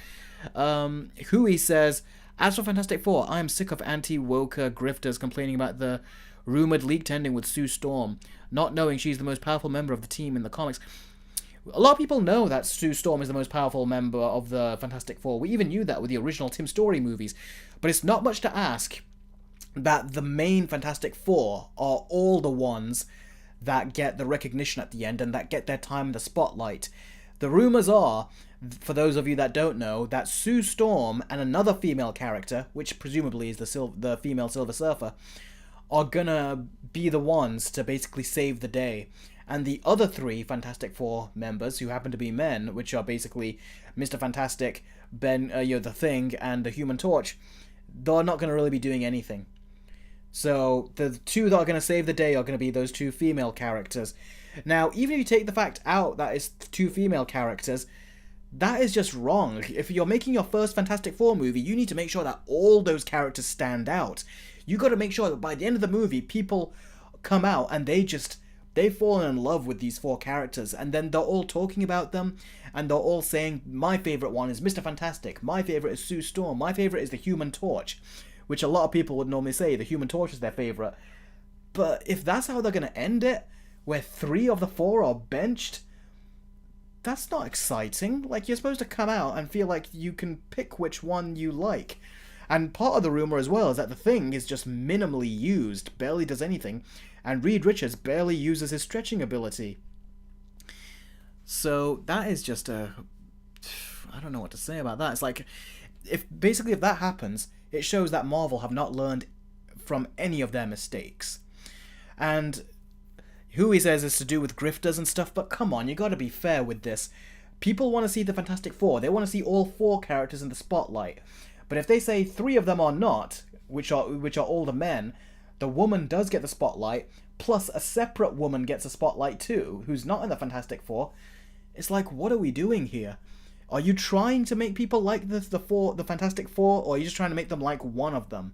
Hui says, as for Fantastic Four, I am sick of anti-woker grifters complaining about the rumored leaked ending with Sue Storm, not knowing she's the most powerful member of the team in the comics. A lot of people know that Sue Storm is the most powerful member of the Fantastic Four. We even knew that with the original Tim Story movies. But it's not much to ask that the main Fantastic Four are all the ones that get the recognition at the end and that get their time in the spotlight. The rumors are, for those of you that don't know, that Sue Storm and another female character, which presumably is the female Silver Surfer, are gonna be the ones to basically save the day. And the other 3 Fantastic Four members, who happen to be men, which are basically Mr. Fantastic, Ben, the Thing, and the Human Torch, they're not going to really be doing anything. So the 2 that are going to save the day are going to be those 2 female characters. Now, even if you take the fact out that it's 2 female characters, that is just wrong. If you're making your first Fantastic Four movie, you need to make sure that all those characters stand out. You got to make sure that by the end of the movie, people come out and they've fallen in love with these 4 characters, and then they're all talking about them, and they're all saying, my favourite one is Mr. Fantastic, my favourite is Sue Storm, my favourite is the Human Torch, which a lot of people would normally say the Human Torch is their favourite. But if that's how they're going to end it, where 3 of the 4 are benched. That's not exciting. Like, you're supposed to come out and feel like you can pick which one you like. And part of the rumor as well is that the Thing is just minimally used, barely does anything, and Reed Richards barely uses his stretching ability. So that is just I don't know what to say about that. It's like, if that happens, it shows that Marvel have not learned from any of their mistakes. And who he says is to do with grifters and stuff, but come on, you gotta be fair with this. People want to see the Fantastic Four. They want to see all 4 characters in the spotlight. But if they say 3 of them are not, which are all the men, the woman does get the spotlight, plus a separate woman gets a spotlight too, who's not in the Fantastic Four. It's like, what are we doing here? Are you trying to make people like the Fantastic Four, or are you just trying to make them like one of them?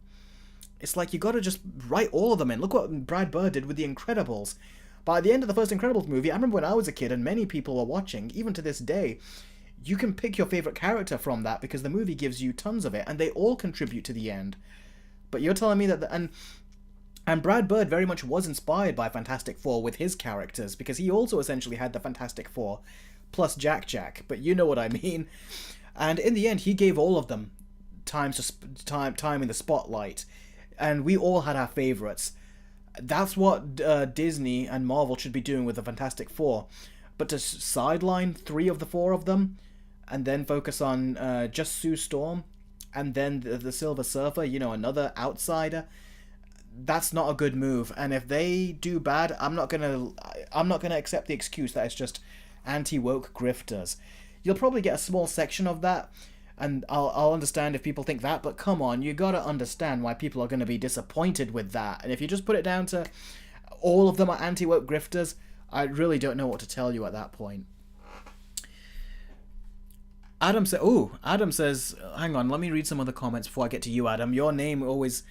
It's like, you gotta just write all of them in. Look what Brad Bird did with The Incredibles. By the end of the first Incredibles movie, I remember when I was a kid, and many people were watching, even to this day, you can pick your favorite character from that because the movie gives you tons of it, and they all contribute to the end. But you're telling me that and Brad Bird very much was inspired by Fantastic Four with his characters, because he also essentially had the Fantastic Four plus Jack, but you know what I mean. And in the end, he gave all of them time in the spotlight, and we all had our favorites. That's what Disney and Marvel should be doing with the Fantastic Four. But to sideline 3 of the 4 of them, and then focus on just Sue Storm, and then the Silver Surfer, another outsider, that's not a good move. And if they do bad, I'm not gonna accept the excuse that it's just anti-woke grifters. You'll probably get a small section of that, and I'll understand if people think that, but come on, you gotta understand why people are gonna be disappointed with that. And if you just put it down to all of them are anti-woke grifters, I really don't know what to tell you at that point. Adam says, hang on, let me read some other comments before I get to you, Adam. Your name always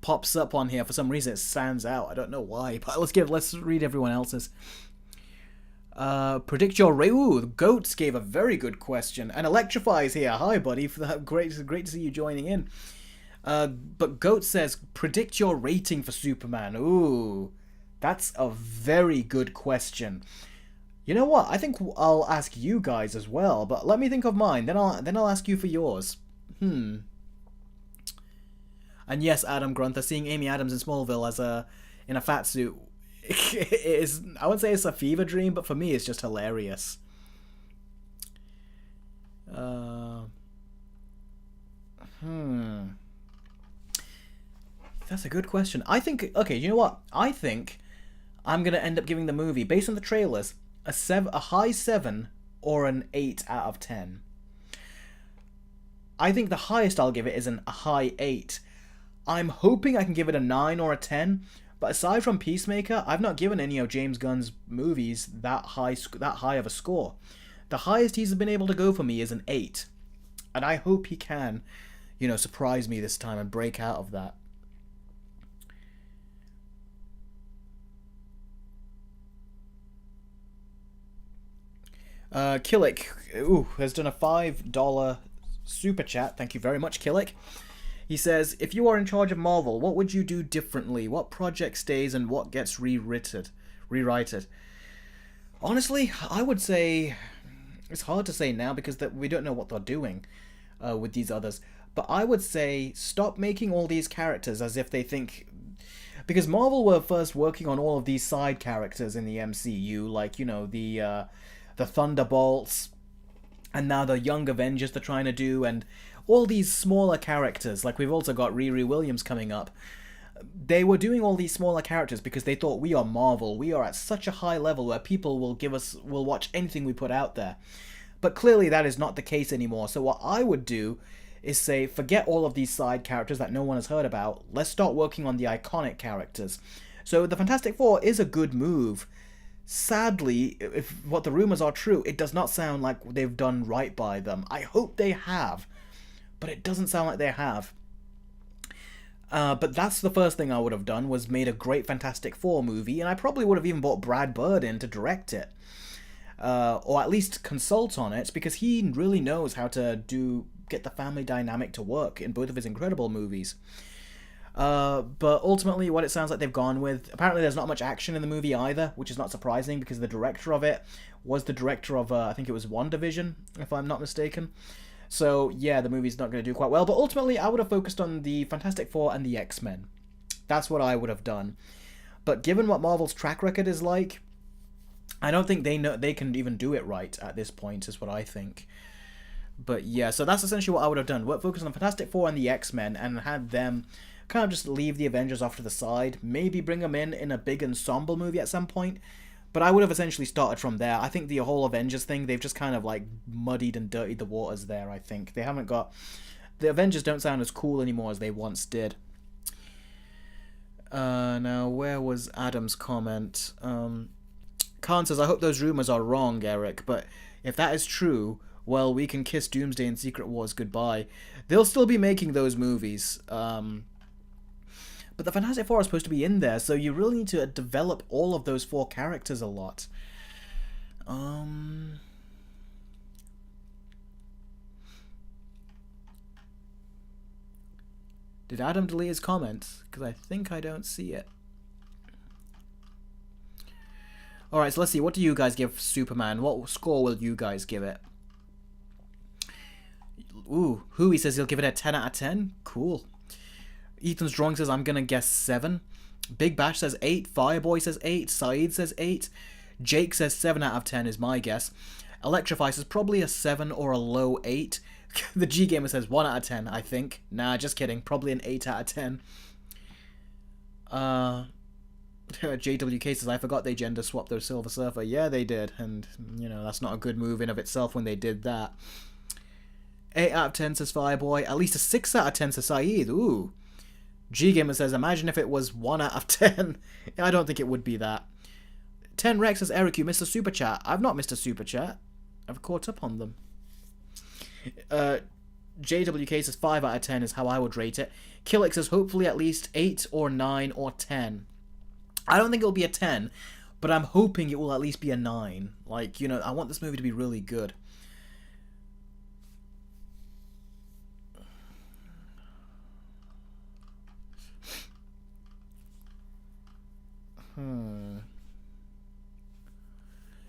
pops up on here. For some reason, it stands out. I don't know why, but let's read everyone else's. Predict your Goats gave a very good question. And Electrify is here. Hi, buddy. Great to see you joining in. But Goat says, predict your rating for Superman. Ooh, that's a very good question. You know what? I think I'll ask you guys as well, but let me think of mine. Then I'll ask you for yours. And yes, Adam Grunther, seeing Amy Adams in Smallville in a fat suit is, I wouldn't say it's a fever dream, but for me it's just hilarious. That's a good question. I think, okay, you know what? I think I'm going to end up giving the movie, based on the trailers, a high 7 or an 8 out of 10. I think the highest I'll give it is a high 8. I'm hoping I can give it a 9 or a 10, but aside from Peacemaker, I've not given any of James Gunn's movies that high of a score. The highest he's been able to go for me is an 8. And I hope he can, surprise me this time and break out of that. Killick, has done a $5 super chat. Thank you very much, Killick. He says, if you are in charge of Marvel, what would you do differently? What project stays and what gets rewritten? Honestly, I would say, it's hard to say now because we don't know what they're doing with these others. But I would say, stop making all these characters as if they think... Because Marvel were first working on all of these side characters in the MCU, like, the Thunderbolts, and now the Young Avengers they're trying to do, and all these smaller characters, like we've also got Riri Williams coming up. They were doing all these smaller characters because they thought, we are Marvel, we are at such a high level where people will watch anything we put out there. But clearly that is not the case anymore, so what I would do is say, forget all of these side characters that no one has heard about, let's start working on the iconic characters. So the Fantastic Four is a good move. Sadly, if what the rumors are true, it does not sound like they've done right by them. I hope they have, but it doesn't sound like they have. But that's the first thing I would have done, was made a great Fantastic Four movie, and I probably would have even brought Brad Bird in to direct it. Or at least consult on it, because he really knows how to get the family dynamic to work in both of his Incredible movies. But ultimately, what it sounds like they've gone with, apparently there's not much action in the movie either, which is not surprising because the director of it was the director of, I think it was WandaVision, if I'm not mistaken. So, yeah, the movie's not going to do quite well. But ultimately, I would have focused on the Fantastic Four and the X-Men. That's what I would have done. But given what Marvel's track record is like, I don't think they can even do it right at this point, is what I think. But yeah, so that's essentially what I would have done. Focus on the Fantastic Four and the X-Men and had them kind of just leave the Avengers off to the side. Maybe bring them in a big ensemble movie at some point. But I would have essentially started from there. I think the whole Avengers thing, they've just kind of like muddied and dirtied the waters there, I think. They haven't got... The Avengers don't sound as cool anymore as they once did. Now, where was Adam's comment? Khan says, I hope those rumors are wrong, Eric, but if that is true, well, we can kiss Doomsday and Secret Wars goodbye. They'll still be making those movies. But the Fantastic Four are supposed to be in there, so you really need to develop all of those four characters a lot. Did Adam delete his comments? Because I think I don't see it. Alright, so let's see. What do you guys give Superman? What score will you guys give it? Ooh, Hui says he'll give it a 10 out of 10. Cool. Ethan's Drawing says I'm going to guess 7. Big Bash says 8. Fireboy says 8. Saeed says 8. Jake says 7 out of 10 is my guess. Electrify says probably a 7 or a low 8. The G Gamer says 1 out of 10, I think. Nah, just kidding. Probably an 8 out of 10. JWK says, I forgot they gender swapped their Silver Surfer. Yeah, they did. And, you know, that's not a good move in of itself when they did that. 8 out of 10 says Fireboy. At least a 6 out of 10 says Saeed. Ooh. G-Gamer says, imagine if it was 1 out of 10. I don't think it would be that. 10 Rex says, Eric, you missed a super chat. I've not missed a super chat. I've caught up on them. JWK says 5 out of 10 is how I would rate it. Killick says, hopefully at least 8 or 9 or 10. I don't think it'll be a 10, but I'm hoping it will at least be a 9. Like, you know, I want this movie to be really good.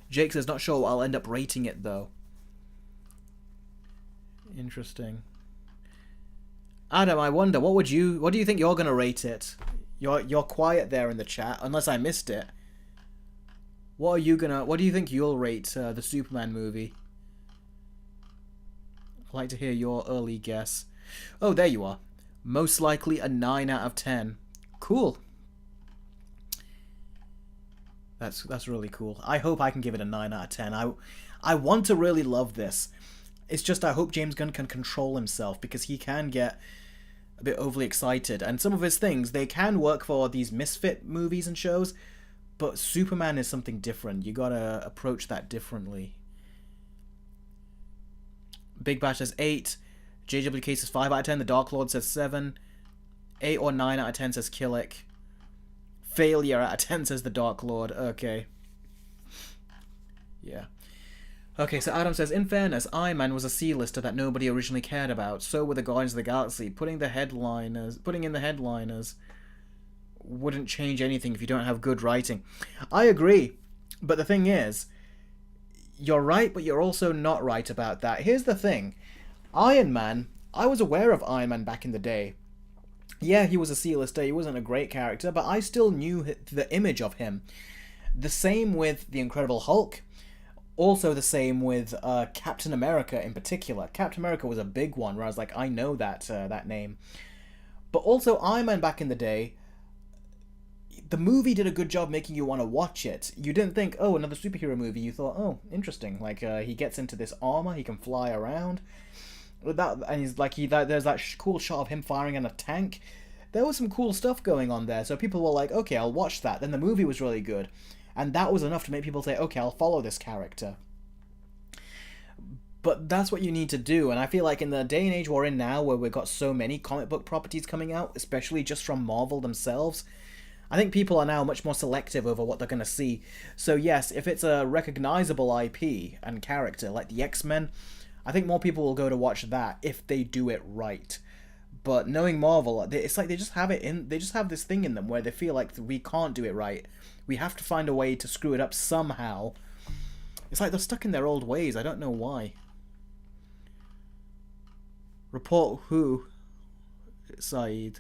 Jake says, not sure what I'll end up rating it, though. Interesting. Adam, I wonder, what do you think you're gonna rate it? You're quiet there in the chat, unless I missed it. What do you think you'll rate the Superman movie? I'd like to hear your early guess. Oh, there you are. Most likely a 9 out of 10. Cool. That's really cool. I hope I can give it a 9 out of 10. I want to really love this. It's just I hope James Gunn can control himself, because he can get a bit overly excited. And some of his things, they can work for these misfit movies and shows, but Superman is something different. You gotta approach that differently. Big Bash says 8. JWK says 5 out of 10. The Dark Lord says 7. 8 or 9 out of 10 says Killick. Failure out of 10 says the Dark Lord. Okay. Yeah. Okay, so Adam says, in fairness, Iron Man was a C-lister that nobody originally cared about. So were the Guardians of the Galaxy. Putting in the headliners wouldn't change anything if you don't have good writing. I agree. But the thing is, you're right, but you're also not right about that. Here's the thing. Iron Man, I was aware of Iron Man back in the day. Yeah, he was a C-lister, he wasn't a great character, but I still knew the image of him. The same with The Incredible Hulk. Also the same with Captain America in particular. Captain America was a big one, where I was like, I know that name. But also Iron Man back in the day, the movie did a good job making you want to watch it. You didn't think, oh, another superhero movie. You thought, oh, interesting. Like, he gets into this armor, he can fly around. There's that cool shot of him firing in a tank. There was some cool stuff going on there, so people were like, okay, I'll watch that. Then the movie was really good, and that was enough to make people say, okay, I'll follow this character. But that's what you need to do, and I feel like in the day and age we're in now, where we've got so many comic book properties coming out, especially just from Marvel themselves, I think people are now much more selective over what they're going to see. So yes, if it's a recognizable IP and character, like the X-Men, I think more people will go to watch that if they do it right. But knowing Marvel, it's like they just have it in. They just have this thing in them where they feel like we can't do it right. We have to find a way to screw it up somehow. It's like they're stuck in their old ways. I don't know why. Report who? Saeed.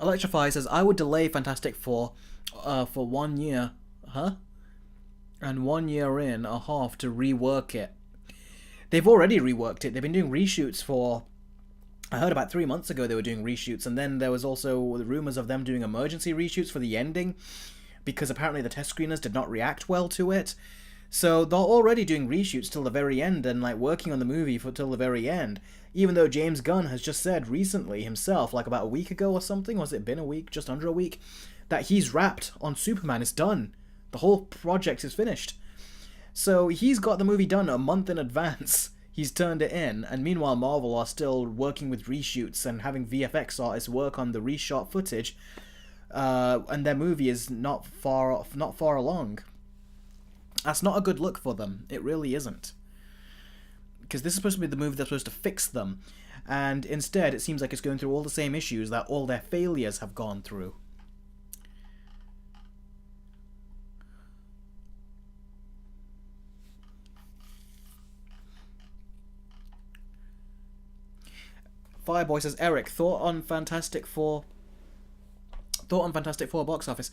Electrify says, I would delay Fantastic Four for 1 year. Huh? And 1 year in a half to rework it. They've already reworked it. They've been doing reshoots for... I heard about 3 months ago they were doing reshoots, and then there was also the rumours of them doing emergency reshoots for the ending, because apparently the test screeners did not react well to it. So they're already doing reshoots till the very end, and like working on the movie for till the very end. Even though James Gunn has just said recently himself, like about a week ago or something, was it been a week, just under a week, that he's wrapped on Superman, it's done. The whole project is finished. So he's got the movie done a month in advance. He's turned it in, and meanwhile Marvel are still working with reshoots and having VFX artists work on the reshot footage, and their movie is not far along. That's not a good look for them. It really isn't. Because this is supposed to be the movie that's supposed to fix them, and instead it seems like it's going through all the same issues that all their failures have gone through. Fireboy says, Eric, thought on Fantastic Four box office.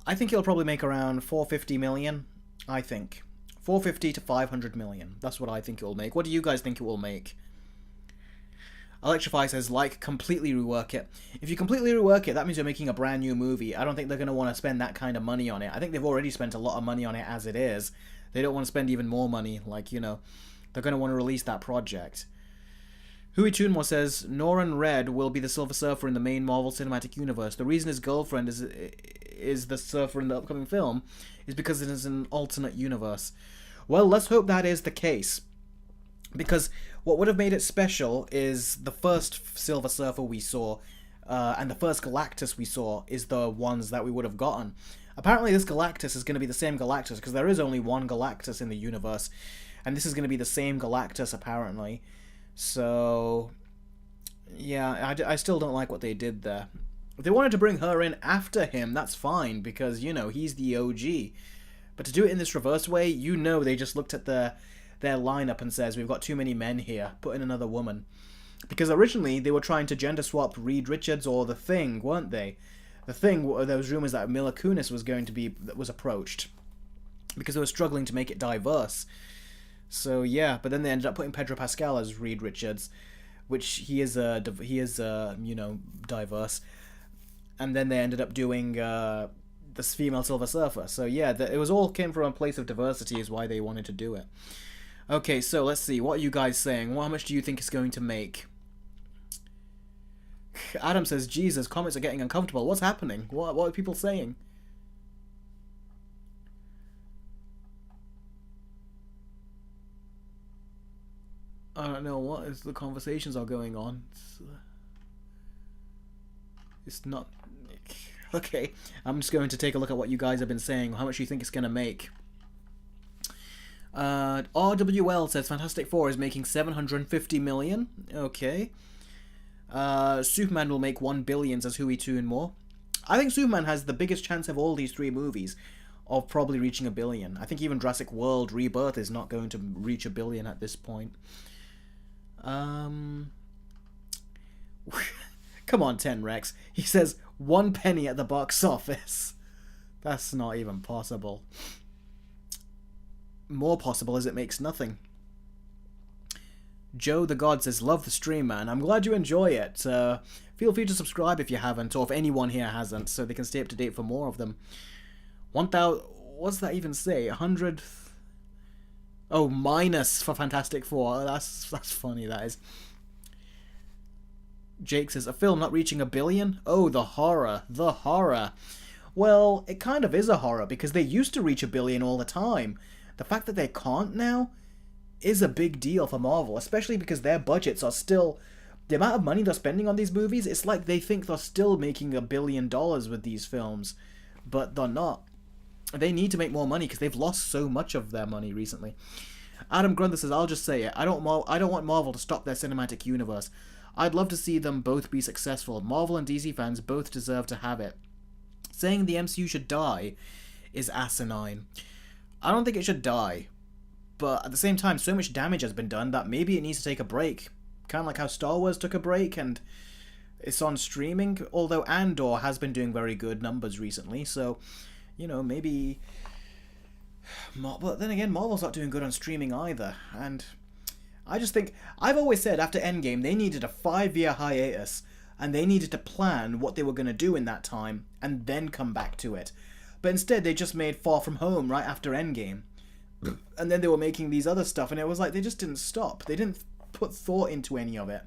I think it'll probably make around 450 million. I think 450 to 500 million. That's what I think it will make. What do you guys think it will make? Electrify says, like, completely rework it. If you completely rework it, that means you're making a brand new movie. I don't think they're going to want to spend that kind of money on it. I think they've already spent a lot of money on it as it is. They don't want to spend even more money. Like, you know, they're going to want to release that project. Hui Tunmore says, Norrin Red will be the Silver Surfer in the main Marvel Cinematic Universe. The reason his girlfriend is the Surfer in the upcoming film is because it is an alternate universe. Well, let's hope that is the case. Because what would have made it special is the first Silver Surfer we saw, and the first Galactus we saw is the ones that we would have gotten. Apparently this Galactus is going to be the same Galactus, because there is only one Galactus in the universe, and this is going to be the same Galactus apparently. So, yeah, I still don't like what they did there. If they wanted to bring her in after him, that's fine, because, you know, he's the OG. But to do it in this reverse way, you know they just looked at their lineup and says, we've got too many men here, put in another woman. Because originally, they were trying to gender swap Reed Richards or The Thing, weren't they? The Thing, there was rumours that Mila Kunis was approached. Because they were struggling to make it diverse. So yeah, but then they ended up putting Pedro Pascal as Reed Richards, which he is you know, diverse, and then they ended up doing this female Silver Surfer. So yeah, it was all came from a place of diversity is why they wanted to do it. Okay, so let's see, what are you guys saying? How much do you think it's going to make? Adam says, Jesus, comments are getting uncomfortable. What's happening? What are people saying? I don't know what is the conversations are going on. It's not... Okay, I'm just going to take a look at what you guys have been saying. How much do you think it's going to make? RWL says Fantastic Four is making 750 million. Okay. Superman will make 1 billion, says Hui Tunmore. I think Superman has the biggest chance of all these three movies of probably reaching 1 billion. I think even Jurassic World Rebirth is not going to reach 1 billion at this point. Come on, 10 Rex. He says 1 penny at the box office. That's not even possible. More possible is it makes nothing. Joe the God says, love the stream, man. I'm glad you enjoy it. Feel free to subscribe if you haven't, or if anyone here hasn't, so they can stay up to date for more of them. 1,000... What's that even say? 100... Oh, minus for Fantastic Four. That's funny, that is. Jake says, a film not reaching 1 billion? Oh, the horror. The horror. Well, it kind of is a horror, because they used to reach 1 billion all the time. The fact that they can't now is a big deal for Marvel, especially because their budgets are still The amount of money they're spending on these movies, it's like they think they're still making $1 billion with these films, but they're not. They need to make more money because they've lost so much of their money recently. Adam Grunther says, I'll just say it. I don't want Marvel to stop their cinematic universe. I'd love to see them both be successful. Marvel and DC fans both deserve to have it. Saying the MCU should die is asinine. I don't think it should die. But at the same time, so much damage has been done that maybe it needs to take a break. Kind of like how Star Wars took a break and it's on streaming. Although Andor has been doing very good numbers recently. So, maybe... But then again, Marvel's not doing good on streaming either. And I just think... I've always said after Endgame, they needed a 5-year hiatus. And they needed to plan what they were going to do in that time. And then come back to it. But instead, they just made Far From Home right after Endgame. And then they were making these other stuff. And it was like they just didn't stop. They didn't put thought into any of it.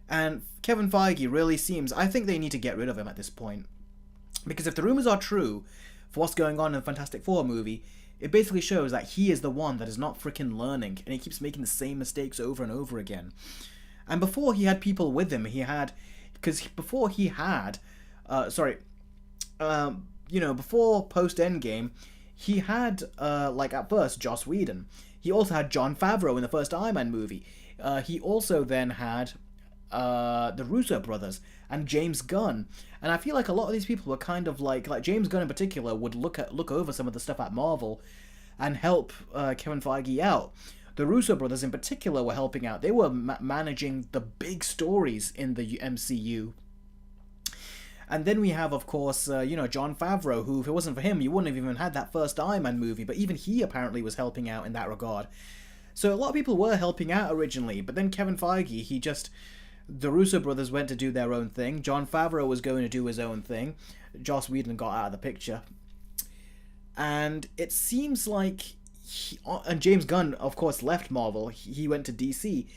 And Kevin Feige really seems... I think they need to get rid of him at this point. Because if the rumors are true for what's going on in the Fantastic Four movie, it basically shows that he is the one that is not freaking learning, and he keeps making the same mistakes over and over again. And before he had people with him, before post Endgame, he had at first Joss Whedon. He also had Jon Favreau in the first Iron Man movie. He also then had the Russo brothers and James Gunn. And I feel like a lot of these people were kind of like James Gunn in particular would look over some of the stuff at Marvel and help Kevin Feige out. The Russo brothers in particular were helping out. They were managing the big stories in the MCU. And then we have, of course, Jon Favreau, who, if it wasn't for him, you wouldn't have even had that first Iron Man movie. But even he apparently was helping out in that regard. So a lot of people were helping out originally. But then Kevin Feige, the Russo brothers went to do their own thing. Jon Favreau was going to do his own thing. Joss Whedon got out of the picture. And it seems like... and James Gunn, of course, left Marvel. He went to DC.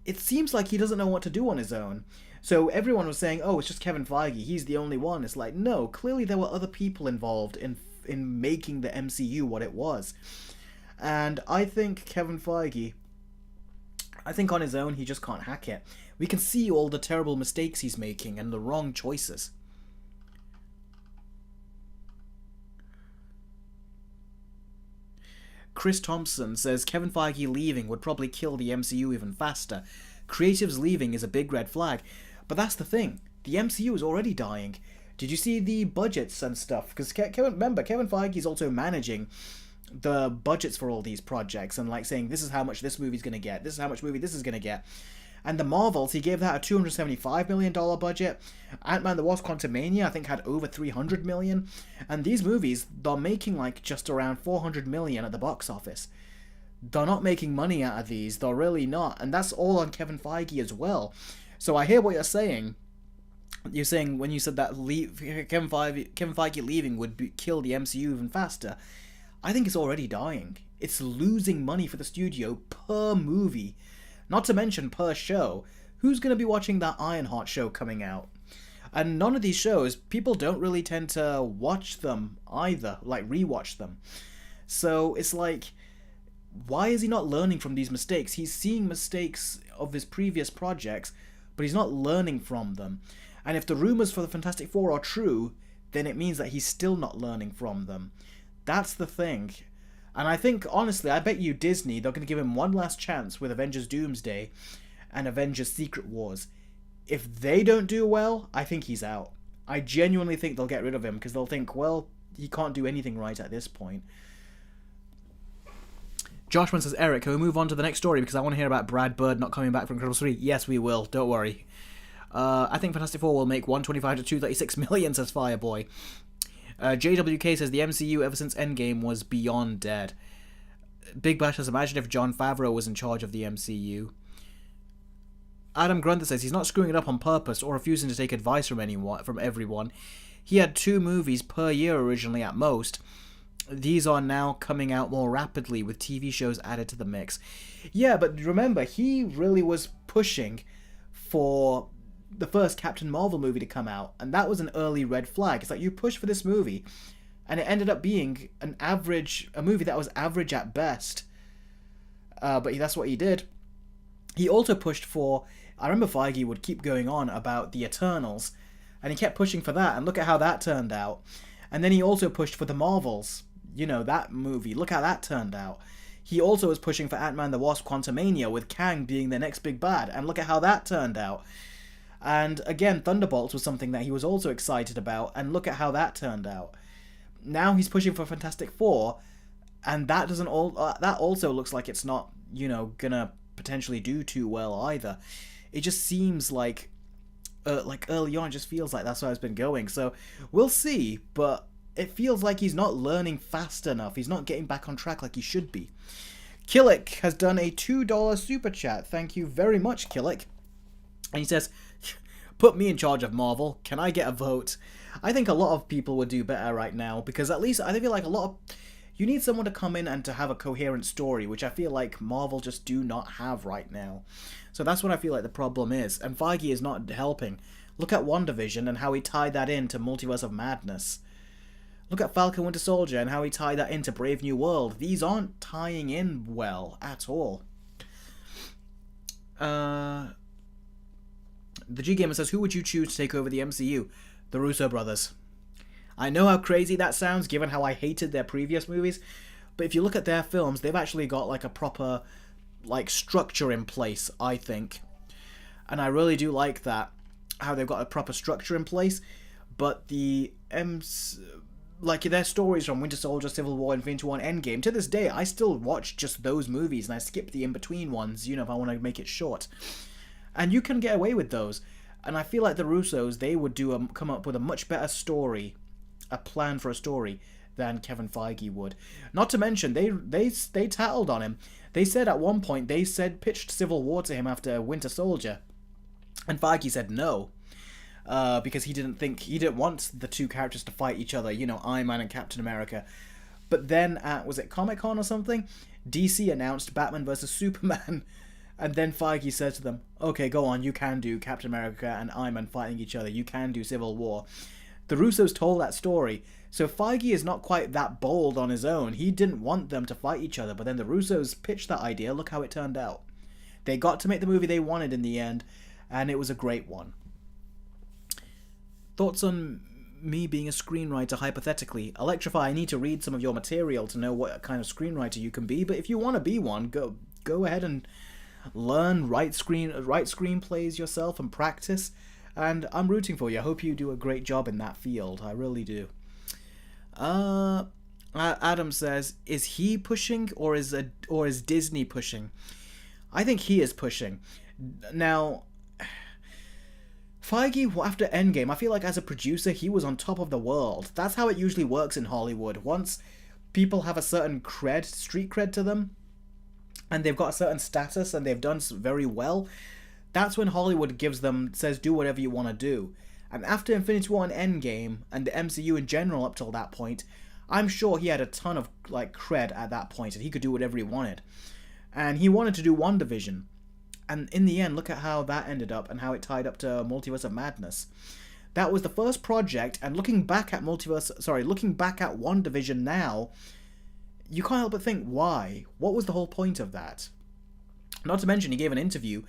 It seems like he doesn't know what to do on his own. So everyone was saying, oh, it's just Kevin Feige. He's the only one. It's like, no, clearly there were other people involved in making the MCU what it was. And I think Kevin Feige... on his own, he just can't hack it. We can see all the terrible mistakes he's making and the wrong choices. Chris Thompson says Kevin Feige leaving would probably kill the MCU even faster. Creatives leaving is a big red flag. But that's the thing. The MCU is already dying. Did you see the budgets and stuff? Because Kevin Feige is also managing the budgets for all these projects and saying this is how much this movie's going to get. This is how much movie this is going to get. And the Marvels, he gave that a $275 million budget. Ant-Man the Wasp Quantumania, I think, had over $300 million. And these movies, they're making just around $400 million at the box office. They're not making money out of these. They're really not. And that's all on Kevin Feige as well. So I hear what you're saying. You're saying when you said that Kevin Feige leaving would kill the MCU even faster. I think it's already dying. It's losing money for the studio per movie. Not to mention per show. Who's going to be watching that Ironheart show coming out? And none of these shows, people don't really tend to watch them either. Rewatch them. So it's why is he not learning from these mistakes? He's seeing mistakes of his previous projects, but he's not learning from them. And if the rumors for the Fantastic Four are true, then it means that he's still not learning from them. That's the thing. And I think, honestly, I bet you Disney, they're going to give him one last chance with Avengers Doomsday and Avengers Secret Wars. If they don't do well, I think he's out. I genuinely think they'll get rid of him because they'll think, well, he can't do anything right at this point. Joshman says, Eric, can we move on to the next story because I want to hear about Brad Bird not coming back from Incredibles 3? Yes, we will. Don't worry. I think Fantastic Four will make 125 to 236 million, says Fireboy. JWK says the MCU ever since Endgame was beyond dead. Big Bash says, imagine if Jon Favreau was in charge of the MCU. Adam Grunther says he's not screwing it up on purpose or refusing to take advice from everyone. He had 2 movies per year originally at most. These are now coming out more rapidly with TV shows added to the mix. Yeah, but remember, he really was pushing for the first Captain Marvel movie to come out, and that was an early red flag. It's you push for this movie, and it ended up being a movie that was average at best. But that's what he did. He also pushed for I remember Feige would keep going on about the Eternals, and he kept pushing for that, and look at how that turned out. And then he also pushed for the Marvels, that movie. Look how that turned out. He also was pushing for Ant-Man the Wasp Quantumania, with Kang being the next big bad, and look at how that turned out. And again, Thunderbolts was something that he was also excited about, and look at how that turned out. Now he's pushing for Fantastic Four, and that that also looks like it's not, gonna potentially do too well either. It just seems like early on, it just feels like that's how it's been going. So we'll see, but it feels like he's not learning fast enough. He's not getting back on track like he should be. Killick has done a $2 super chat. Thank you very much, Killick. And he says, put me in charge of Marvel. Can I get a vote? I think a lot of people would do better right now, because at least I feel like you need someone to come in and to have a coherent story, which I feel like Marvel just do not have right now. So that's what I feel like the problem is, and Feige is not helping. Look at WandaVision and how he tied that into Multiverse of Madness. Look at Falcon Winter Soldier and how he tied that into Brave New World. These aren't tying in well at all. The G-Gamer says, who would you choose to take over the MCU? The Russo brothers. I know how crazy that sounds, given how I hated their previous movies, but if you look at their films, they've actually got like a proper structure in place, I think. And I really do like that, how they've got a proper structure in place, but their stories from Winter Soldier, Civil War, Infinity War, and Endgame, to this day, I still watch just those movies, and I skip the in-between ones, if I want to make it short. And you can get away with those. And I feel like the Russos, they would come up with a much better story, a plan for a story, than Kevin Feige would. Not to mention, they tattled on him. They said at one point, pitched Civil War to him after Winter Soldier, and Feige said no, because he didn't want the two characters to fight each other, Iron Man and Captain America. But then at, was it Comic-Con or something, DC announced Batman vs. Superman, and then Feige said to them, okay, go on, you can do Captain America and Iron Man fighting each other, you can do Civil War. The Russos told that story, so Feige is not quite that bold on his own. He didn't want them to fight each other, but then the Russos pitched that idea. Look how it turned out. They got to make the movie they wanted in the end, and it was a great one. Thoughts on me being a screenwriter, hypothetically? Electrify, I need to read some of your material to know what kind of screenwriter you can be, but if you want to be one, go ahead and learn, write screenplays yourself and practice. And I'm rooting for you. I hope you do a great job in that field. I really do. Adam says, is he pushing or is Disney pushing? I think he is pushing. Now, Feige, after Endgame, I feel like as a producer, he was on top of the world. That's how it usually works in Hollywood. Once people have a certain street cred to them, and they've got a certain status and they've done very well, that's when Hollywood says do whatever you want to do. And after Infinity War and Endgame, and the MCU in general up till that point, I'm sure he had a ton of cred at that point, and he could do whatever he wanted. And he wanted to do WandaVision. And in the end, look at how that ended up and how it tied up to Multiverse of Madness. That was the first project, and looking back at WandaVision now, you can't help but think, why? What was the whole point of that? Not to mention, he gave an interview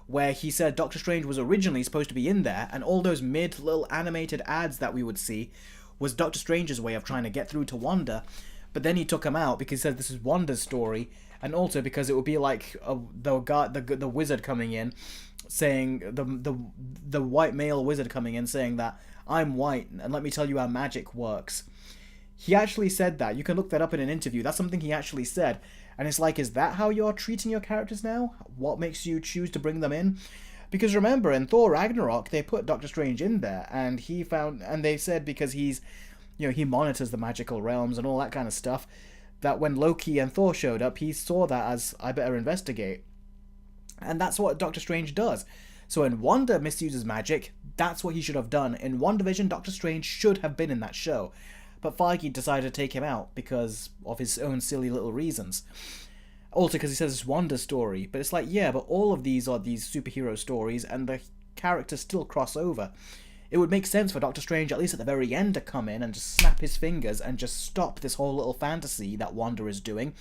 where he said Doctor Strange was originally supposed to be in there, and all those little animated ads that we would see was Doctor Strange's way of trying to get through to Wanda, but then he took him out because he said this is Wanda's story, and also because it would be like the wizard coming in, saying, the white male wizard coming in saying that, I'm white, and let me tell you how magic works. He actually said that. You can look that up in an interview. That's something he actually said. And it's like, is that how you're treating your characters now? What makes you choose to bring them in? Because remember, in Thor Ragnarok, they put Doctor Strange in there, and they said because he's, he monitors the magical realms and all that kind of stuff, that when Loki and Thor showed up, he saw that as, I better investigate. And that's what Doctor Strange does. So when Wanda misuses magic, that's what he should have done. In WandaVision, Doctor Strange should have been in that show. But Feige decided to take him out because of his own silly little reasons. Also because he says it's Wanda's story. But it's like, yeah, but all of these are these superhero stories, and the characters still cross over. It would make sense for Doctor Strange, at least at the very end, to come in and just snap his fingers and just stop this whole little fantasy that Wanda is doing.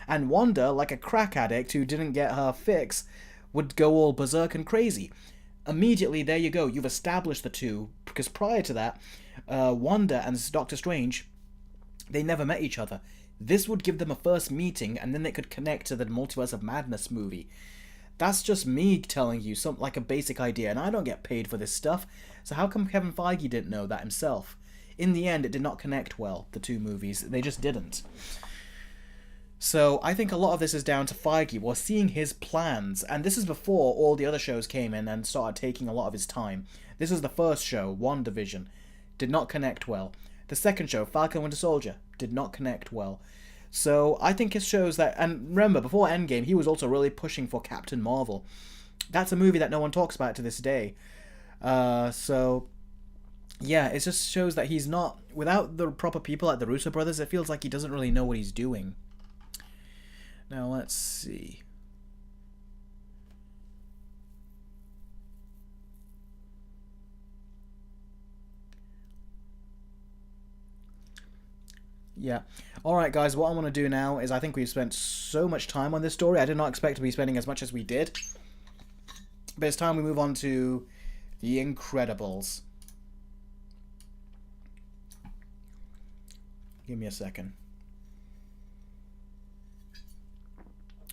And Wanda, like a crack addict who didn't get her fix, would go all berserk and crazy. Immediately, there you go. You've established the two, because prior to that, Wanda and Doctor Strange, they never met each other. This would give them a first meeting, and then they could connect to the Multiverse of Madness movie. That's just me telling you something like a basic idea, and I don't get paid for this stuff, so how come Kevin Feige didn't know that himself? In the end, it did not connect well, the two movies. They just didn't. So I think a lot of this is down to Feige. We're seeing his plans, and this is before all the other shows came in and started taking a lot of his time. This is the first show, WandaVision. Did not connect well. The second show, Falcon Winter Soldier, did not connect well. So I think it shows that, and remember, before Endgame, he was also really pushing for Captain Marvel. That's a movie that no one talks about to this day. So yeah, it just shows that he's not, without the proper people like the Russo brothers, it feels like he doesn't really know what he's doing. Now, let's see. Yeah. Alright, guys, what I want to do now is I think we've spent so much time on this story. I did not expect to be spending as much as we did. But it's time we move on to The Incredibles. Give me a second.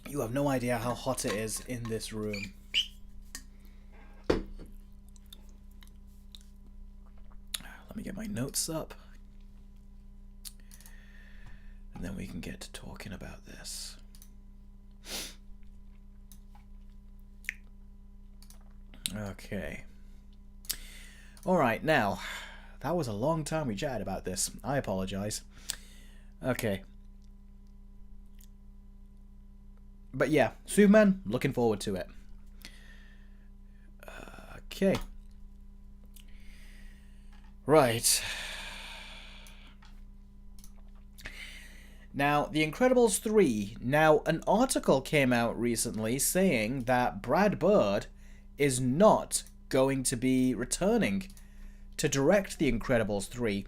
You have no idea how hot it is in this room. Let me get my notes up. And then we can get to talking about this. Okay. Alright, now, that was a long time we chatted about this. I apologize. Okay. But yeah, Superman, looking forward to it. Okay. Right. Now, The Incredibles 3. Now, an article came out recently saying that Brad Bird is not going to be returning to direct The Incredibles 3.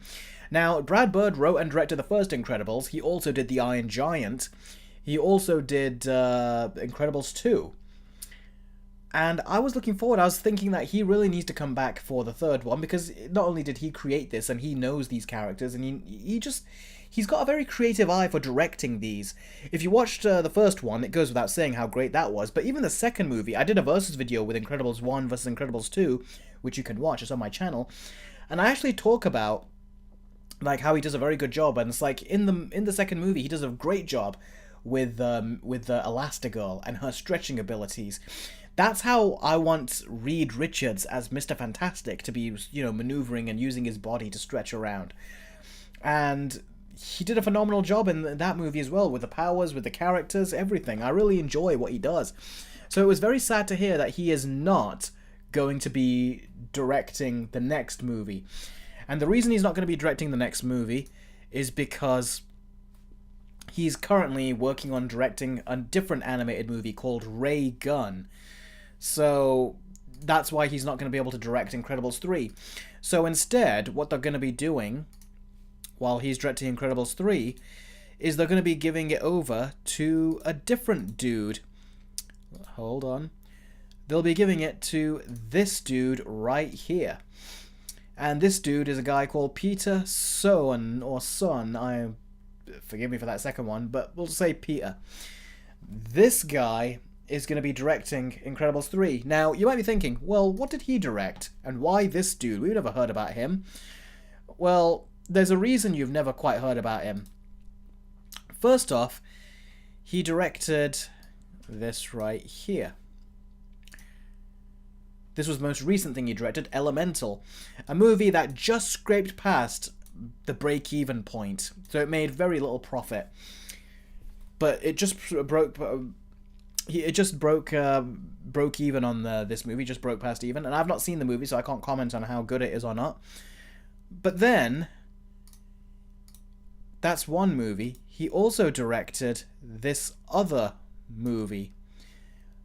Now, Brad Bird wrote and directed the first Incredibles. He also did The Iron Giant. He also did Incredibles 2. And I was looking forward. I was thinking that he really needs to come back for the third one, because not only did he create this and he knows these characters, and he's got a very creative eye for directing these. If you watched the first one, it goes without saying how great that was. But even the second movie, I did a versus video with Incredibles 1 versus Incredibles 2, which you can watch. It's on my channel. And I actually talk about like how he does a very good job. And it's like in the second movie, he does a great job with Elastigirl and her stretching abilities. That's how I want Reed Richards as Mr. Fantastic to be, maneuvering and using his body to stretch around. And he did a phenomenal job in that movie as well, with the powers, with the characters, everything. I really enjoy what he does. So it was very sad to hear that he is not going to be directing the next movie. And the reason he's not going to be directing the next movie is because he's currently working on directing a different animated movie called Ray Gun. So that's why he's not going to be able to direct Incredibles 3. So instead, what they're going to be doing while he's directing Incredibles 3 is they're going to be giving it over to a different dude. Hold on. They'll be giving it to this dude right here. And this dude is a guy called Peter Sohn, or Son. Forgive me for that second one, but we'll say Peter. This guy is going to be directing Incredibles 3. Now, you might be thinking, well, what did he direct? And why this dude? We've never heard about him. Well, there's a reason you've never quite heard about him. First off, he directed this right here. This was the most recent thing he directed, Elemental, a movie that just scraped past the break-even point, so it made very little profit. But it just broke even on this movie, just broke past even. And I've not seen the movie, so I can't comment on how good it is or not. But then, that's one movie. He also directed this other movie.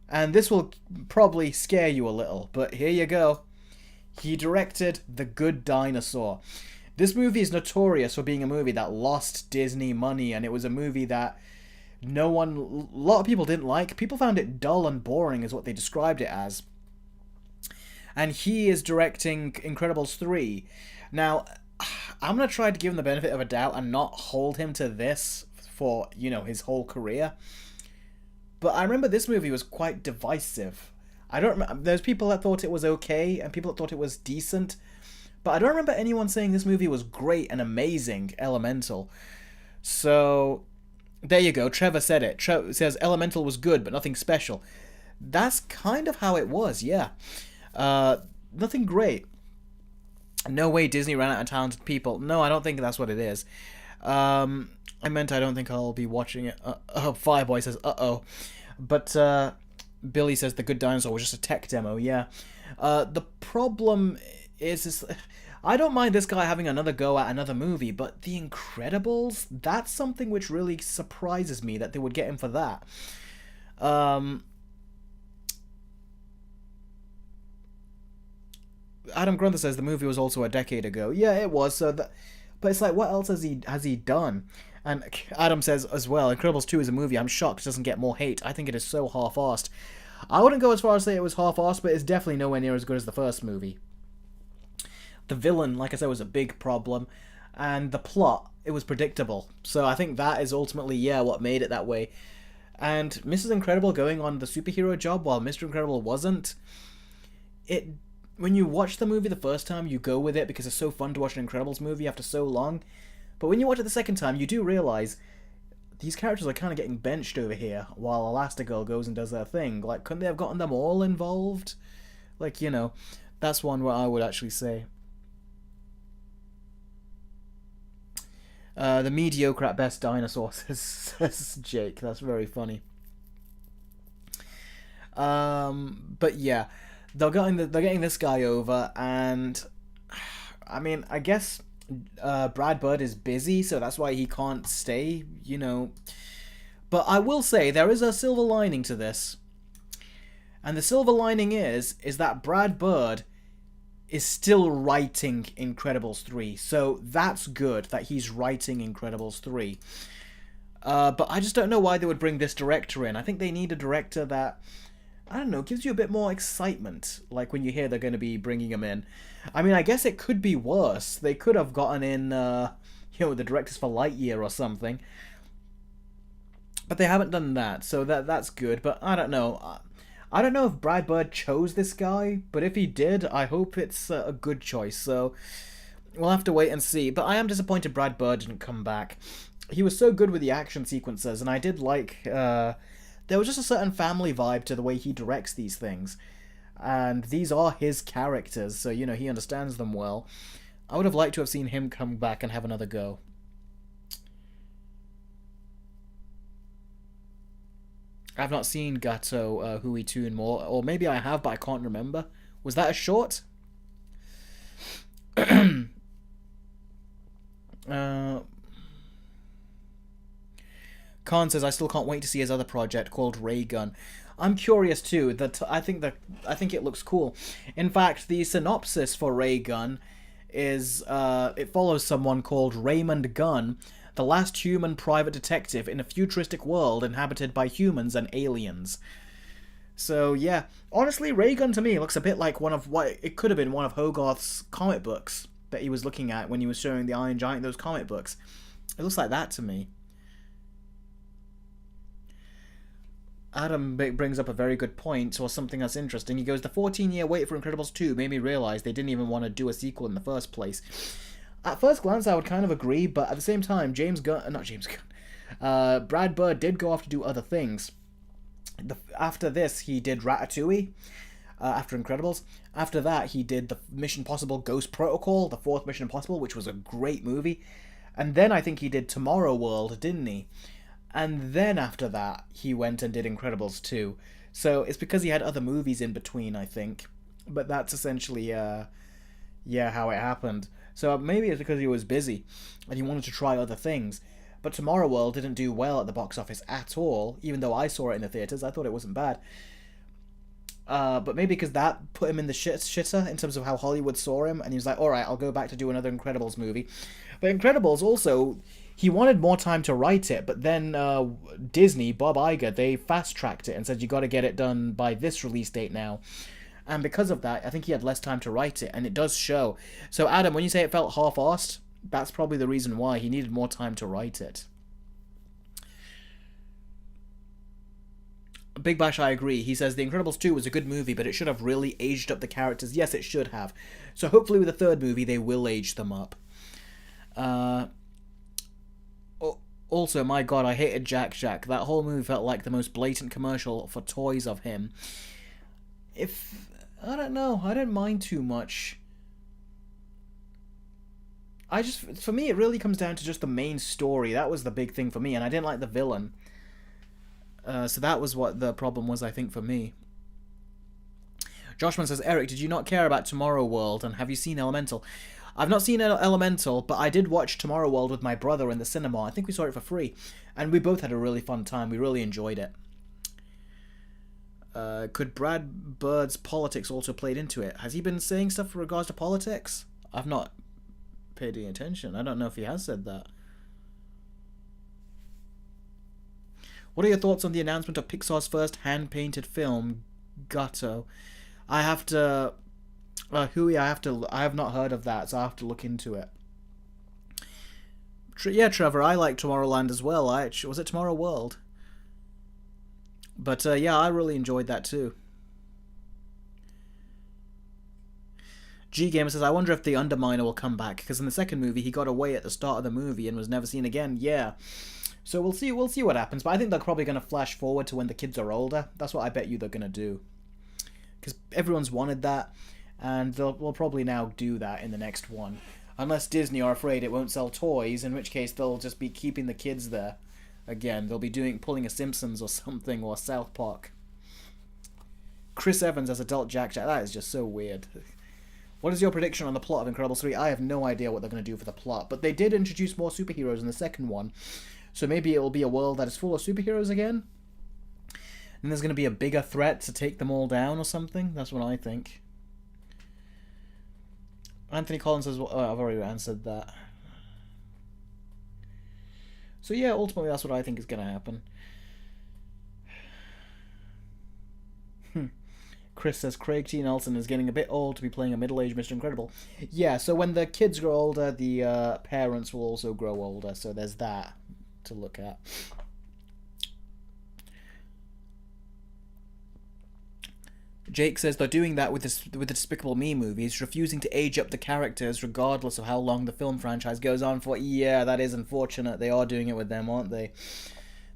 And this will probably scare you a little, but here you go. He directed The Good Dinosaur. This movie is notorious for being a movie that lost Disney money, and it was a movie that A lot of people didn't like. People found it dull and boring, is what they described it as. And he is directing Incredibles 3. Now, I'm going to try to give him the benefit of a doubt and not hold him to this for, his whole career. But I remember this movie was quite divisive. I don't remember. There's people that thought it was okay and people that thought it was decent. But I don't remember anyone saying this movie was great and amazing, Elemental. So, there you go. Trevor said it. Trevor says Elemental was good, but nothing special. That's kind of how it was, yeah. Nothing great. No way Disney ran out of talented people. No, I don't think that's what it is. I meant I don't think I'll be watching it. Fireboy says, uh-oh. But, Billy says The Good Dinosaur was just a tech demo, yeah. The problem is I don't mind this guy having another go at another movie, but The Incredibles, that's something which really surprises me that they would get him for that. Adam Grunther says the movie was also a decade ago. Yeah, it was. But it's like, what else has he done? And Adam says as well, Incredibles 2 is a movie I'm shocked it doesn't get more hate. I think it is so half-arsed. I wouldn't go as far as say it was half-arsed, but it's definitely nowhere near as good as the first movie. The villain, like I said, was a big problem. And the plot, it was predictable. So I think that is ultimately, what made it that way. And Mrs. Incredible going on the superhero job while Mr. Incredible wasn't, when you watch the movie the first time, you go with it because it's so fun to watch an Incredibles movie after so long. But when you watch it the second time, you do realize these characters are kind of getting benched over here while Elastigirl goes and does their thing. Like, couldn't they have gotten them all involved? Like, that's one where I would actually say. The mediocre at best dinosaur, says Jake. That's very funny. But yeah, they're getting this guy over, and I mean, I guess Brad Bird is busy, so that's why he can't stay, But I will say there is a silver lining to this, and the silver lining is that Brad Bird is still writing Incredibles 3, so that's good that he's writing Incredibles 3. But I just don't know why they would bring this director in. I think they need a director that, I don't know, gives you a bit more excitement, like when you hear they're going to be bringing him in. I mean, I guess it could be worse. They could have gotten in, the directors for Lightyear or something. But they haven't done that, so that's good. But I don't know. I don't know if Brad Bird chose this guy, but if he did, I hope it's a good choice. So we'll have to wait and see. But I am disappointed Brad Bird didn't come back. He was so good with the action sequences, and I did like... there was just a certain family vibe to the way he directs these things. And these are his characters, so, he understands them well. I would have liked to have seen him come back and have another go. I've not seen Gato Hui Toon more, or maybe I have, but I can't remember. Was that a short? Khan says, I still can't wait to see his other project called Ray Gun. I'm curious too. I think it looks cool. In fact, the synopsis for Ray Gun is it follows someone called Raymond Gunn, the last human private detective in a futuristic world inhabited by humans and aliens. So yeah, honestly, Ray Gun to me looks a bit like one of what it could have been one of Hogarth's comic books that he was looking at when he was showing the Iron Giant those comic books. It looks like that to me. Adam brings up a very good point, or something that's interesting. He goes, the 14-year wait for Incredibles 2 made me realise they didn't even want to do a sequel in the first place. At first glance, I would kind of agree, but at the same time, Brad Bird did go off to do other things. After this, he did Ratatouille, after Incredibles. After that, he did the Mission Impossible Ghost Protocol, the fourth Mission Impossible, which was a great movie. And then I think he did Tomorrow World, didn't he? And then after that, he went and did Incredibles 2. So it's because he had other movies in between, I think. But that's essentially, how it happened. So maybe it's because he was busy and he wanted to try other things. But Tomorrow World didn't do well at the box office at all, even though I saw it in the theatres. I thought it wasn't bad. But maybe because that put him in the shitter in terms of how Hollywood saw him, and he was like, alright, I'll go back to do another Incredibles movie. But Incredibles also, he wanted more time to write it, but then Disney, Bob Iger, they fast-tracked it and said, you got to get it done by this release date now. And because of that, I think he had less time to write it, and it does show. So, Adam, when you say it felt half-assed, that's probably the reason why. He needed more time to write it. Big Bash, I agree. He says The Incredibles 2 was a good movie, but it should have really aged up the characters. Yes, it should have. So hopefully with the third movie, they will age them up. Also, my god, I hated Jack Jack. That whole movie felt like the most blatant commercial for toys of him. I don't know, I didn't mind too much. For me, it really comes down to just the main story. That was the big thing for me, and I didn't like the villain. So that was what the problem was, I think, for me. Joshman says, Eric, did you not care about Tomorrow World, and have you seen Elemental? I've not seen Elemental, but I did watch Tomorrow World with my brother in the cinema. I think we saw it for free, and we both had a really fun time. We really enjoyed it. Could Brad Bird's politics also played into it? Has he been saying stuff with regards to politics? I've not paid any attention. I don't know if he has said that. What are your thoughts on the announcement of Pixar's first hand-painted film, Gato? I have to... Hui, I have not heard of that, so I have to look into it. Yeah, Trevor, I like Tomorrowland as well. Was it Tomorrow World? But yeah, I really enjoyed that too. G-Gamer says, I wonder if the Underminer will come back, because in the second movie he got away at the start of the movie and was never seen again. Yeah. So we'll see what happens, but I think they're probably going to flash forward to when the kids are older. That's what I bet you they're going to do. Because everyone's wanted that, and we'll probably now do that in the next one. Unless Disney are afraid it won't sell toys, in which case they'll just be keeping the kids there. Again, they'll be pulling a Simpsons or something, or South Park. Chris Evans as adult Jack Jack, that is just so weird. What is your prediction on the plot of Incredibles 3? I have no idea what they're going to do for the plot, but they did introduce more superheroes in the second one, so maybe it will be a world that is full of superheroes again? And there's going to be a bigger threat to take them all down or something? That's what I think. Anthony Collins says, well, I've already answered that. So yeah, ultimately that's what I think is going to happen. Chris says, Craig T. Nelson is getting a bit old to be playing a middle-aged Mr. Incredible. Yeah, so when the kids grow older, the parents will also grow older, so there's that to look at. Jake says they're doing that with the Despicable Me movies, refusing to age up the characters regardless of how long the film franchise goes on for. Yeah, that is unfortunate. They are doing it with them, aren't they?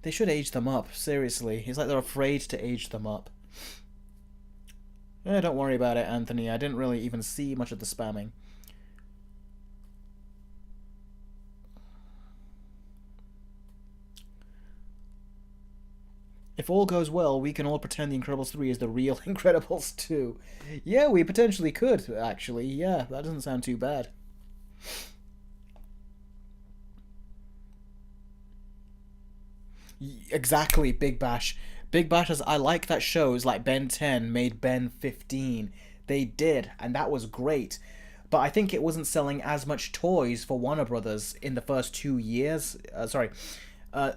They should age them up, seriously. It's like they're afraid to age them up. Don't worry about it, Anthony. I didn't really even see much of the spamming. If all goes well, we can all pretend The Incredibles 3 is the real Incredibles 2. Yeah, we potentially could, actually. Yeah, that doesn't sound too bad. Exactly, Big Bash. Big Bash says, I like that shows like Ben 10 made Ben 15. They did, and that was great. But I think it wasn't selling as much toys for Warner Brothers in the first 2 years.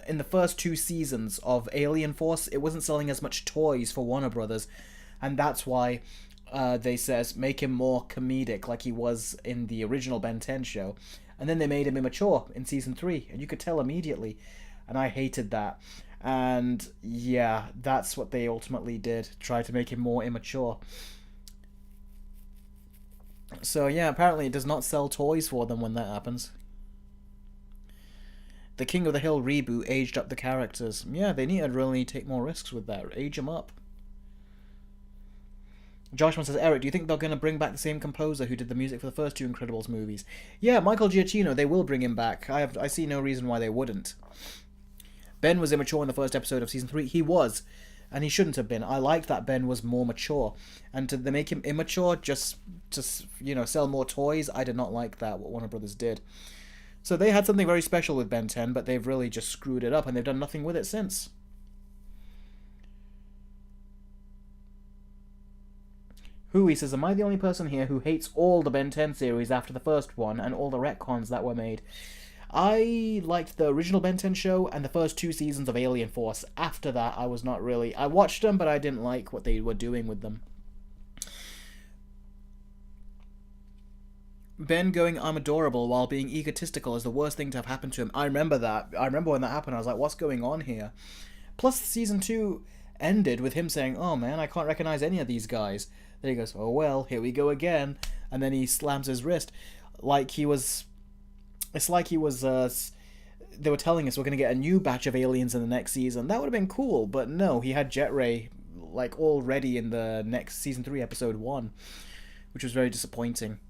In the first 2 seasons of Alien Force, it wasn't selling as much toys for Warner Brothers, and that's why they says make him more comedic like he was in the original Ben 10 show. And then they made him immature in season 3, and you could tell immediately, and I hated that. And yeah, that's what they ultimately did, try to make him more immature. So yeah, apparently it does not sell toys for them when that happens. The King of the Hill reboot aged up the characters. Yeah, they need to really take more risks with that. Age them up. Joshua says, Eric, do you think they're going to bring back the same composer who did the music for the first 2 Incredibles movies? Yeah, Michael Giacchino, they will bring him back. I see no reason why they wouldn't. Ben was immature in the first episode of season 3. He was, and he shouldn't have been. I liked that Ben was more mature. And to make him immature just to, sell more toys, I did not like that, what Warner Brothers did. So they had something very special with Ben 10, but they've really just screwed it up, and they've done nothing with it since. Hui says, am I the only person here who hates all the Ben 10 series after the first one, and all the retcons that were made? I liked the original Ben 10 show and the first 2 seasons of Alien Force. After that, I was not really... I watched them, but I didn't like what they were doing with them. Ben going, "I'm adorable," while being egotistical is the worst thing to have happened to him. I remember that. I remember when that happened. I was like, what's going on here? Plus, season 2 ended with him saying, "Oh man, I can't recognize any of these guys." Then he goes, "Oh well, here we go again." And then he slams his wrist. Like he was... It's like he was... they were telling us we're going to get a new batch of aliens in the next season. That would have been cool, but no, he had Jet Ray like already in the next season 3 episode 1, which was very disappointing.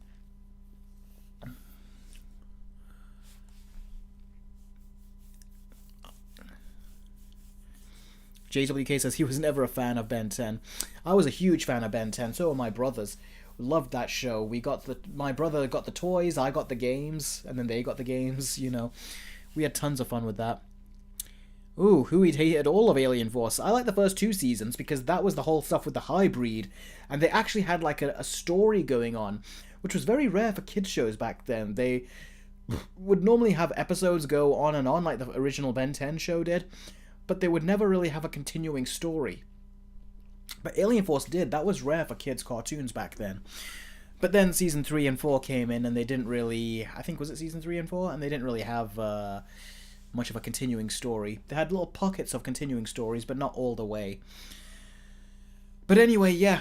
JWK says he was never a fan of Ben 10. I was a huge fan of Ben 10. So were my brothers. We loved that show. My brother got the toys, I got the games, and then they got the games. You know, we had tons of fun with that. Ooh, who hated all of Alien Force? I like the first 2 seasons because that was the whole stuff with the hybrid, and they actually had like a story going on, which was very rare for kids shows back then. They would normally have episodes go on and on like the original Ben 10 show did, but they would never really have a continuing story. But Alien Force did. That was rare for kids' cartoons back then. But then season 3 and 4 came in, and they didn't really... I think, was it season 3 and 4? And they didn't really have much of a continuing story. They had little pockets of continuing stories, but not all the way. But anyway, yeah.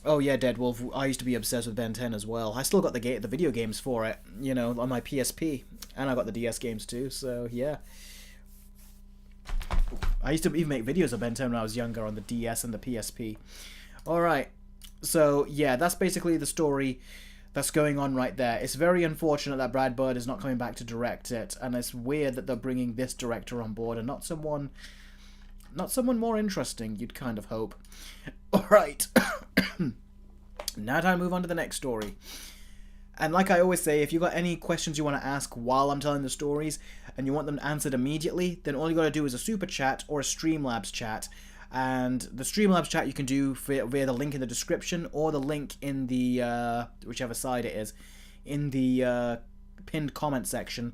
Oh yeah, Deadwolf. I used to be obsessed with Ben 10 as well. I still got the video games for it, you know, on my PSP. And I got the DS games too, so yeah. I used to even make videos of Ben 10 when I was younger on the DS and the PSP. Alright, so yeah, that's basically the story that's going on right there. It's very unfortunate that Brad Bird is not coming back to direct it, and it's weird that they're bringing this director on board and not someone more interesting, you'd kind of hope. Alright, now time to move on to the next story. And like I always say, if you've got any questions you want to ask while I'm telling the stories, and you want them answered immediately, then all you got to do is a super chat or a Streamlabs chat. And the Streamlabs chat you can do via the link in the description, or the link in the, whichever side it is, in the pinned comment section.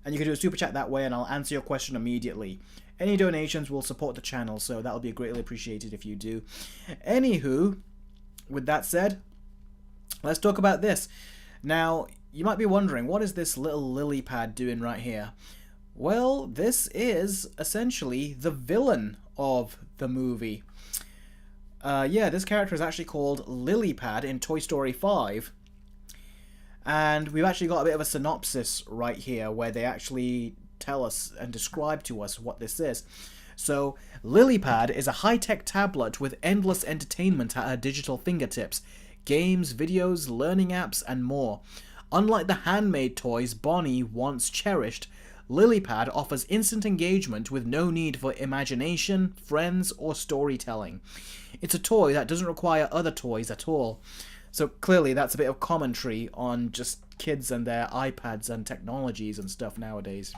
And you can do a super chat that way, and I'll answer your question immediately. Any donations will support the channel, so that'll be greatly appreciated if you do. Anywho, with that said, let's talk about this. Now, you might be wondering, what is this little lily pad doing right here? Well, this is essentially the villain of the movie. Yeah, this character is actually called Lilypad in Toy Story 5. And we've actually got a bit of a synopsis right here where they actually tell us and describe to us what this is. So, Lilypad is a high-tech tablet with endless entertainment at her digital fingertips. Games, videos, learning apps, and more. Unlike the handmade toys Bonnie once cherished, Lilypad offers instant engagement with no need for imagination, friends, or storytelling. It's a toy that doesn't require other toys at all. So clearly that's a bit of commentary on just kids and their iPads and technologies and stuff nowadays.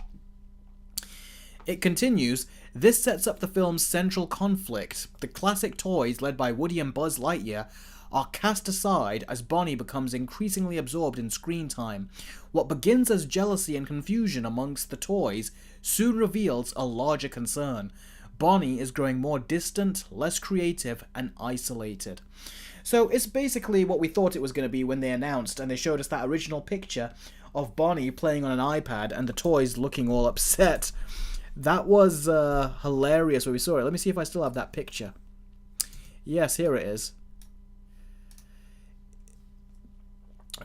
It continues, this sets up the film's central conflict. The classic toys led by Woody and Buzz Lightyear are cast aside as Bonnie becomes increasingly absorbed in screen time. What begins as jealousy and confusion amongst the toys soon reveals a larger concern. Bonnie is growing more distant, less creative, and isolated. So it's basically what we thought it was going to be when they announced, and they showed us that original picture of Bonnie playing on an iPad and the toys looking all upset. That was hilarious when we saw it. Let me see if I still have that picture. Yes, here it is.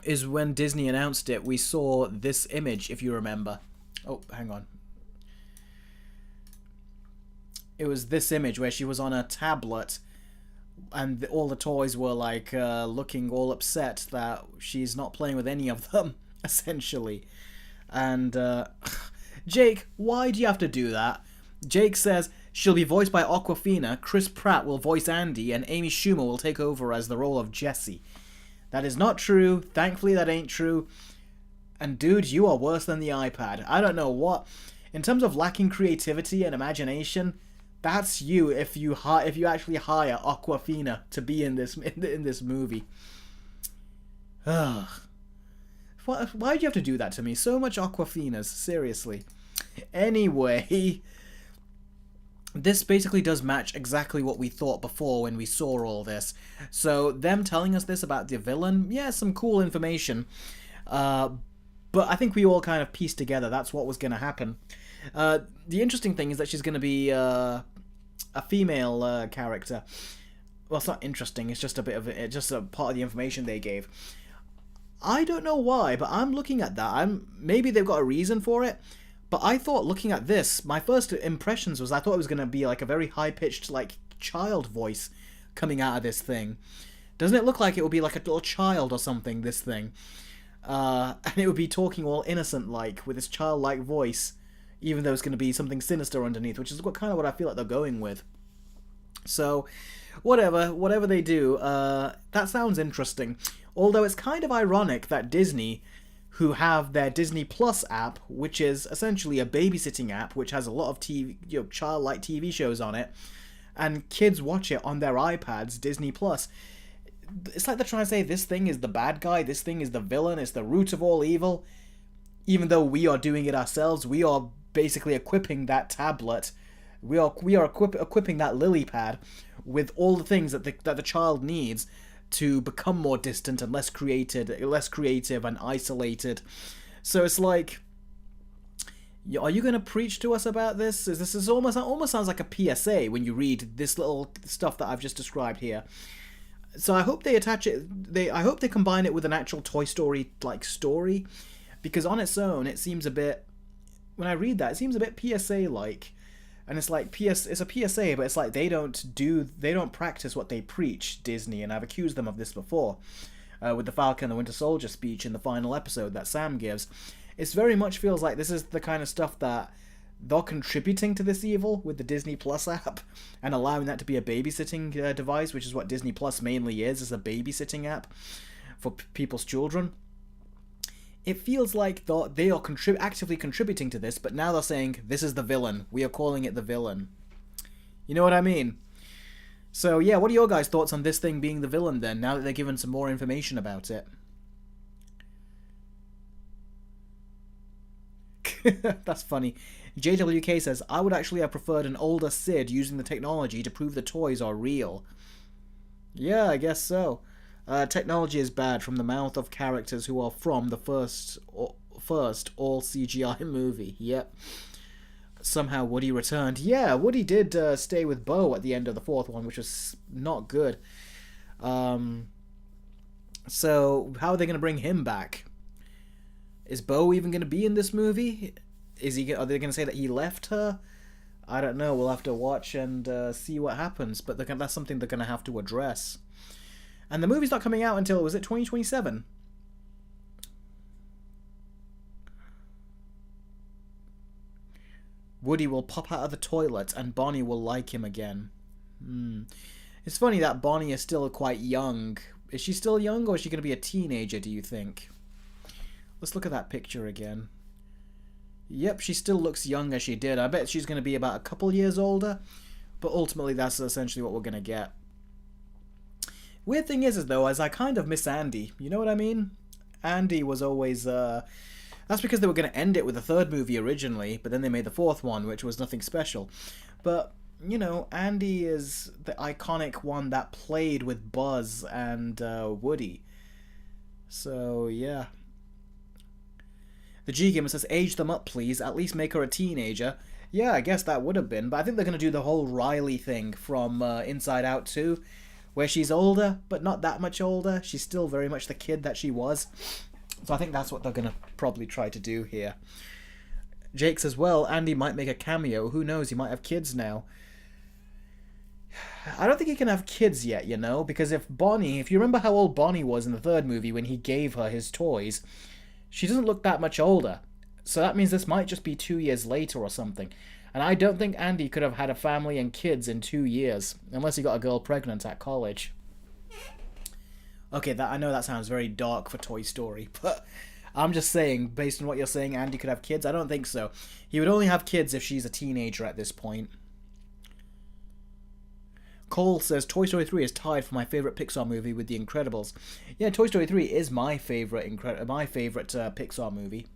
Is when Disney announced it, we saw this image, if you remember. Oh, hang on. It was this image where she was on a tablet and all the toys were like looking all upset that she's not playing with any of them, essentially. And Jake, why do you have to do that? Jake says she'll be voiced by Awkwafina, Chris Pratt will voice Andy, and Amy Schumer will take over as the role of Jessie. That is not true. Thankfully, that ain't true. And dude, you are worse than the iPad. I don't know what. In terms of lacking creativity and imagination, that's you if you actually hire Awkwafina to be in this movie. Ugh. Why'd you have to do that to me? So much Aquafinas, seriously. Anyway, this basically does match exactly what we thought before when we saw all this. So them telling us this about the villain, yeah, some cool information. But I think we all kind of pieced together that's what was going to happen. The interesting thing is that she's going to be a female character. Well, it's not interesting. It's just a bit of just a part of the information they gave. I don't know why, but I'm looking at that. Maybe they've got a reason for it. But I thought, looking at this, my first impressions was I thought it was going to be like a very high-pitched, like, child voice coming out of this thing. Doesn't it look like it would be like a little child or something, this thing? And it would be talking all innocent-like, with this childlike voice, even though it's going to be something sinister underneath, which is kind of what I feel like they're going with. So, whatever they do, that sounds interesting. Although it's kind of ironic that Disney, who have their Disney Plus app, which is essentially a babysitting app, which has a lot of TV, childlike TV shows on it, and kids watch it on their iPads, Disney Plus. It's like they're trying to say this thing is the bad guy, this thing is the villain, it's the root of all evil. Even though we are doing it ourselves, we are basically equipping that tablet, we are equipping that lily pad with all the things that the child needs to become more distant and less creative and isolated. So it's like, are you going to preach to us about this? This is almost sounds like a PSA when you read this little stuff that I've just described here. So I hope they attach it. I hope they combine it with an actual Toy Story like story, because on its own it seems a bit. When I read that, it seems a bit PSA like. And it's like it's a PSA, but it's like they don't practice what they preach, Disney, and I've accused them of this before, with the Falcon and the Winter Soldier speech in the final episode that Sam gives. It very much feels like this is the kind of stuff that they're contributing to this evil with the Disney Plus app, and allowing that to be a babysitting device, which is what Disney Plus mainly is a babysitting app for people's children. It feels like they are actively contributing to this, but now they're saying, this is the villain. We are calling it the villain. You know what I mean? So, yeah, what are your guys' thoughts on this thing being the villain, then, now that they're given some more information about it? That's funny. JWK says, I would actually have preferred an older Sid using the technology to prove the toys are real. Yeah, I guess so. Technology is bad from the mouth of characters who are from the first all CGI movie. Yep. Somehow Woody returned. Yeah, Woody did stay with Bo at the end of the fourth one, which was not good. So how are they going to bring him back? Is Bo even going to be in this movie? Are they going to say that he left her? I don't know. We'll have to watch and see what happens. But that's something they're going to have to address. And the movie's not coming out until, was it 2027? Woody will pop out of the toilet and Bonnie will like him again. It's funny that Bonnie is still quite young. Is she still young, or is she going to be a teenager, do you think? Let's look at that picture again. Yep, she still looks young as she did. I bet she's going to be about a couple years older. But ultimately, that's essentially what we're going to get. Weird thing is though, I kind of miss Andy. You know what I mean? Andy was always, that's because they were going to end it with a third movie originally, but then they made the fourth one, which was nothing special. But, you know, Andy is the iconic one that played with Buzz and Woody. So, yeah. The G-Gamer says, age them up, please. At least make her a teenager. Yeah, I guess that would have been, but I think they're going to do the whole Riley thing from Inside Out 2. Where she's older, but not that much older. She's still very much the kid that she was. So I think that's what they're going to probably try to do here. Jake says, well, Andy might make a cameo. Who knows? He might have kids now. I don't think he can have kids yet, you know? Because if you remember how old Bonnie was in the third movie when he gave her his toys, she doesn't look that much older. So that means this might just be 2 years later or something. And I don't think Andy could have had a family and kids in 2 years, unless he got a girl pregnant at college. Okay, I know that sounds very dark for Toy Story, but I'm just saying, based on what you're saying, Andy could have kids? I don't think so. He would only have kids if she's a teenager at this point. Cole says Toy Story 3 is tied for my favorite Pixar movie with The Incredibles. Yeah, Toy Story 3 is my favorite Pixar movie.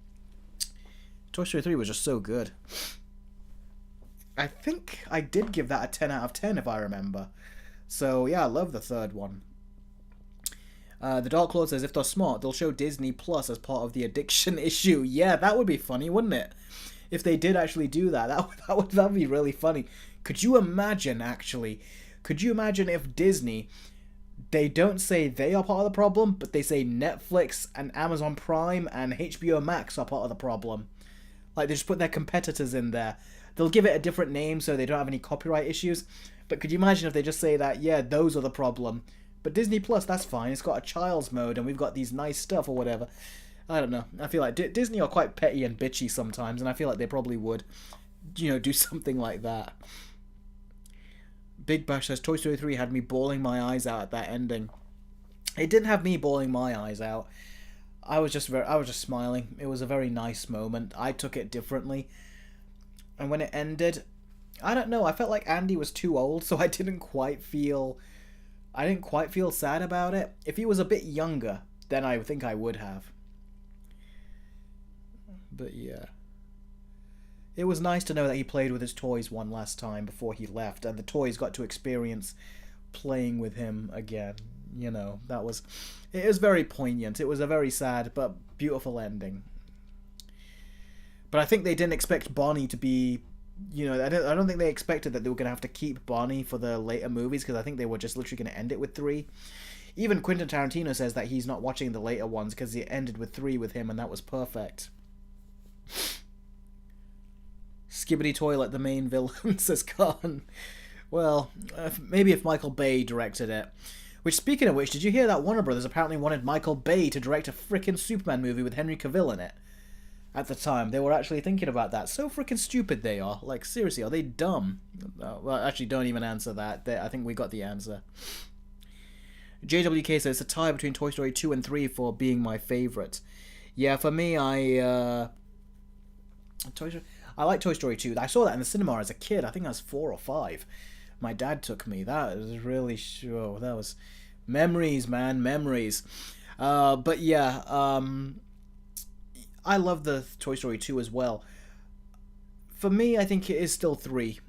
Toy Story 3 was just so good. I think I did give that a 10 out of 10 if I remember. So yeah, I love the third one. The Dark Lord says if they're smart, they'll show Disney Plus as part of the addiction issue. Yeah, that would be funny, wouldn't it? If they did actually do that, that'd be really funny. Could you imagine, actually? Could you imagine if Disney, they don't say they are part of the problem, but they say Netflix and Amazon Prime and HBO Max are part of the problem? Like, they just put their competitors in there. They'll give it a different name so they don't have any copyright issues. But could you imagine if they just say that, yeah, those are the problem. But Disney Plus, that's fine. It's got a child's mode and we've got these nice stuff or whatever. I don't know. I feel like Disney are quite petty and bitchy sometimes, and I feel like they probably would, do something like that. Big Bash says Toy Story 3 had me bawling my eyes out at that ending. It didn't have me bawling my eyes out. I was just smiling. It was a very nice moment. I took it differently. And when it ended, I don't know, I felt like Andy was too old, so I didn't quite feel sad about it. If he was a bit younger, then I think I would have. But yeah. It was nice to know that he played with his toys one last time before he left, and the toys got to experience playing with him again. It was very poignant. It was a very sad but beautiful ending. But I think they didn't expect Bonnie to be, I don't think they expected that they were going to have to keep Bonnie for the later movies, because I think they were just literally going to end it with 3. Even Quentin Tarantino says that he's not watching the later ones because it ended with 3 with him, and that was perfect. Skibbity Toilet, the main villain, says Khan. Well, maybe if Michael Bay directed it. Which, speaking of which, did you hear that Warner Brothers apparently wanted Michael Bay to direct a frickin' Superman movie with Henry Cavill in it? At the time, they were actually thinking about that. So frickin' stupid they are. Like, seriously, are they dumb? Well, actually, don't even answer that. I think we got the answer. JWK says it's a tie between Toy Story 2 and 3 for being my favourite. Yeah, for me, I like Toy Story 2. I saw that in the cinema as a kid. I think I was 4 or 5. My dad took me. That was really sure. That was memories, man, memories. But yeah, I love the Toy Story 2 as well. For me, I think it is still 3.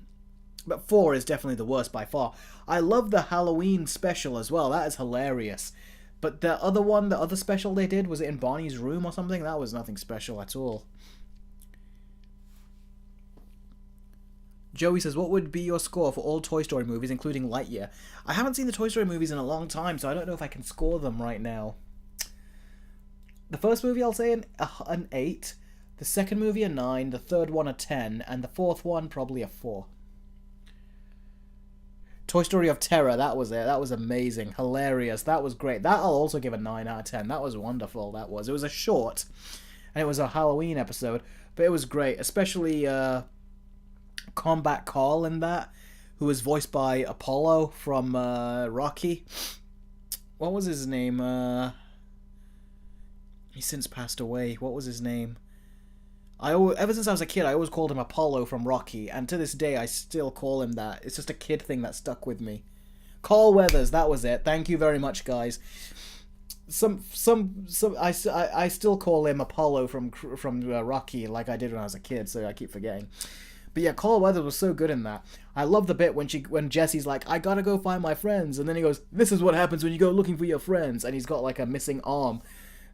But 4 is definitely the worst by far. I love the Halloween special as well. That is hilarious. But the other one, the other special they did, was it in Barney's room or something? That was nothing special at all. Joey says, what would be your score for all Toy Story movies, including Lightyear? I haven't seen the Toy Story movies in a long time, so I don't know if I can score them right now. The first movie, I'll say an 8. The second movie, a 9. The third one, a 10. And the fourth one, probably a 4. Toy Story of Terror, that was it. That was amazing. Hilarious. That was great. That I'll also give a 9 out of 10. That was wonderful, that was. It was a short, and it was a Halloween episode, but it was great. Especially Combat Carl in that, who was voiced by Apollo from Rocky. What was his name? He's since passed away. What was his name? Ever since I was a kid, I always called him Apollo from Rocky, and to this day, I still call him that. It's just a kid thing that stuck with me. Carl Weathers, that was it. Thank you very much, guys. I still call him Apollo from Rocky, like I did when I was a kid, so I keep forgetting. But yeah, Carl Weathers was so good in that. I love the bit when Jesse's like, I gotta go find my friends, and then he goes, this is what happens when you go looking for your friends, and he's got like a missing arm.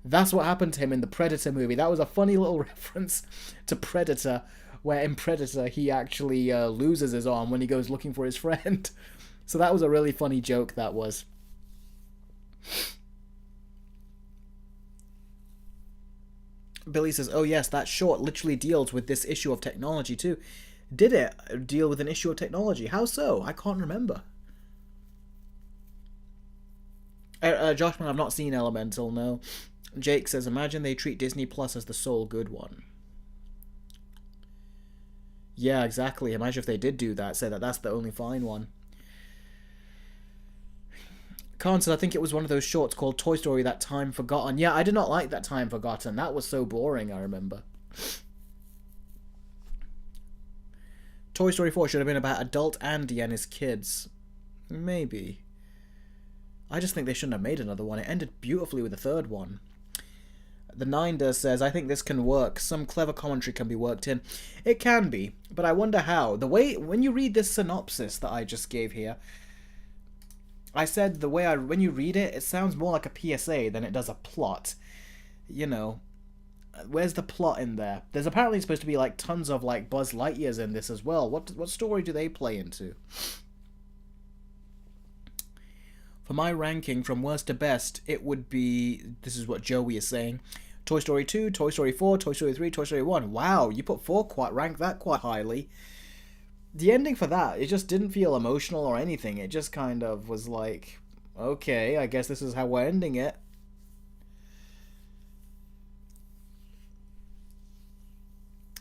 That's what happened to him in the Predator movie. That was a funny little reference to Predator, where in Predator he actually loses his arm when he goes looking for his friend. So that was a really funny joke, that was. Billy says, oh yes, that short literally deals with this issue of technology too. Did it deal with an issue of technology? How so? I can't remember. Joshman, I've not seen Elemental, no. Jake says, imagine they treat Disney Plus as the sole good one. Yeah, exactly. Imagine if they did do that, say that that's the only fine one. Khan said, I think it was one of those shorts called Toy Story That Time Forgotten. Yeah, I did not like That Time Forgotten. That was so boring, I remember. Toy Story 4 should have been about adult Andy and his kids. Maybe. I just think they shouldn't have made another one. It ended beautifully with the third one. The Ninder says, I think this can work. Some clever commentary can be worked in. It can be, but I wonder how. The way, when you read this synopsis that I just gave here, I said the way when you read it, it sounds more like a PSA than it does a plot. You know, where's the plot in there? There's apparently supposed to be like tons of like Buzz Lightyears in this as well. What story do they play into? For my ranking from worst to best, it would be, this is what Joey is saying, Toy Story 2, Toy Story 4, Toy Story 3, Toy Story 1. Wow, you put 4 rank that quite highly. The ending for that, it just didn't feel emotional or anything. It just kind of was like, okay, I guess this is how we're ending it.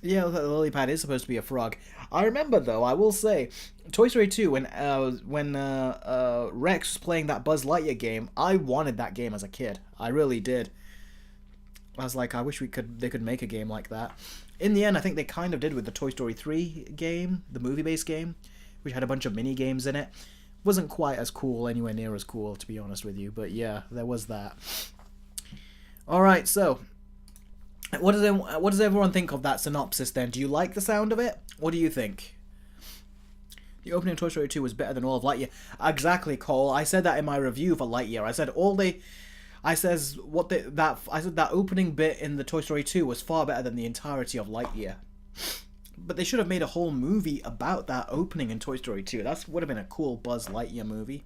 Yeah, the lily pad is supposed to be a frog. I remember, though, I will say, Toy Story 2, when Rex was playing that Buzz Lightyear game, I wanted that game as a kid. I really did. I was like, I wish they could make a game like that. In the end, I think they kind of did with the Toy Story 3 game, the movie-based game, which had a bunch of mini-games in it. Wasn't quite as cool, anywhere near as cool, to be honest with you, but yeah, there was that. Alright, so... What does everyone think of that synopsis then? Do you like the sound of it? What do you think? The opening of Toy Story 2 was better than all of Lightyear. Exactly, Cole. I said that in my review for Lightyear. I said that opening bit in the Toy Story 2 was far better than the entirety of Lightyear. But they should have made a whole movie about that opening in Toy Story 2. That would have been a cool Buzz Lightyear movie.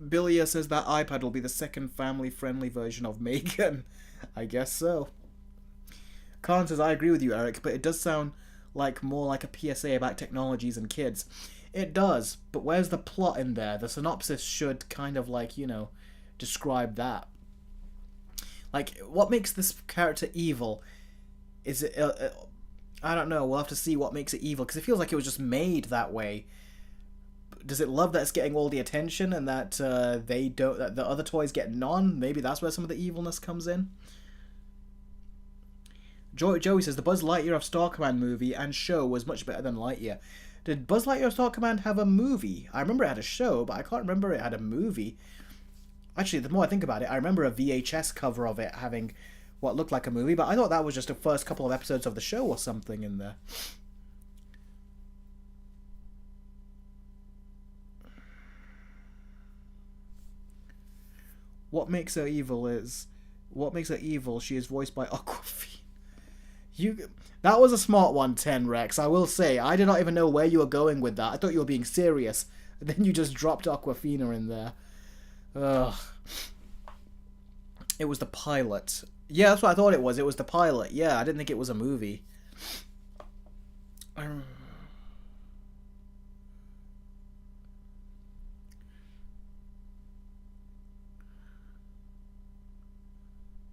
Billia says that iPad will be the second family-friendly version of Megan. I guess so. Khan says, I agree with you, Eric, but it does sound like more like a PSA about technologies and kids. It does, but where's the plot in there? The synopsis should kind of like, you know, describe that. Like, what makes this character evil? Is it... I don't know, we'll have to see what makes it evil, because it feels like it was just made that way. Does it love that it's getting all the attention and that that the other toys get none? Maybe that's where some of the evilness comes in. Joey says, the Buzz Lightyear of Star Command movie and show was much better than Lightyear. Did Buzz Lightyear of Star Command have a movie? I remember it had a show, but I can't remember it had a movie. Actually, the more I think about it, I remember a VHS cover of it having what looked like a movie, but I thought that was just the first couple of episodes of the show or something in there. What makes her evil, she is voiced by Aquafina. That was a smart one, 10 Rex, I will say. I did not even know where you were going with that. I thought you were being serious. And then you just dropped Aquafina in there. Ugh. It was the pilot. Yeah, that's what I thought it was. It was the pilot. Yeah, I didn't think it was a movie.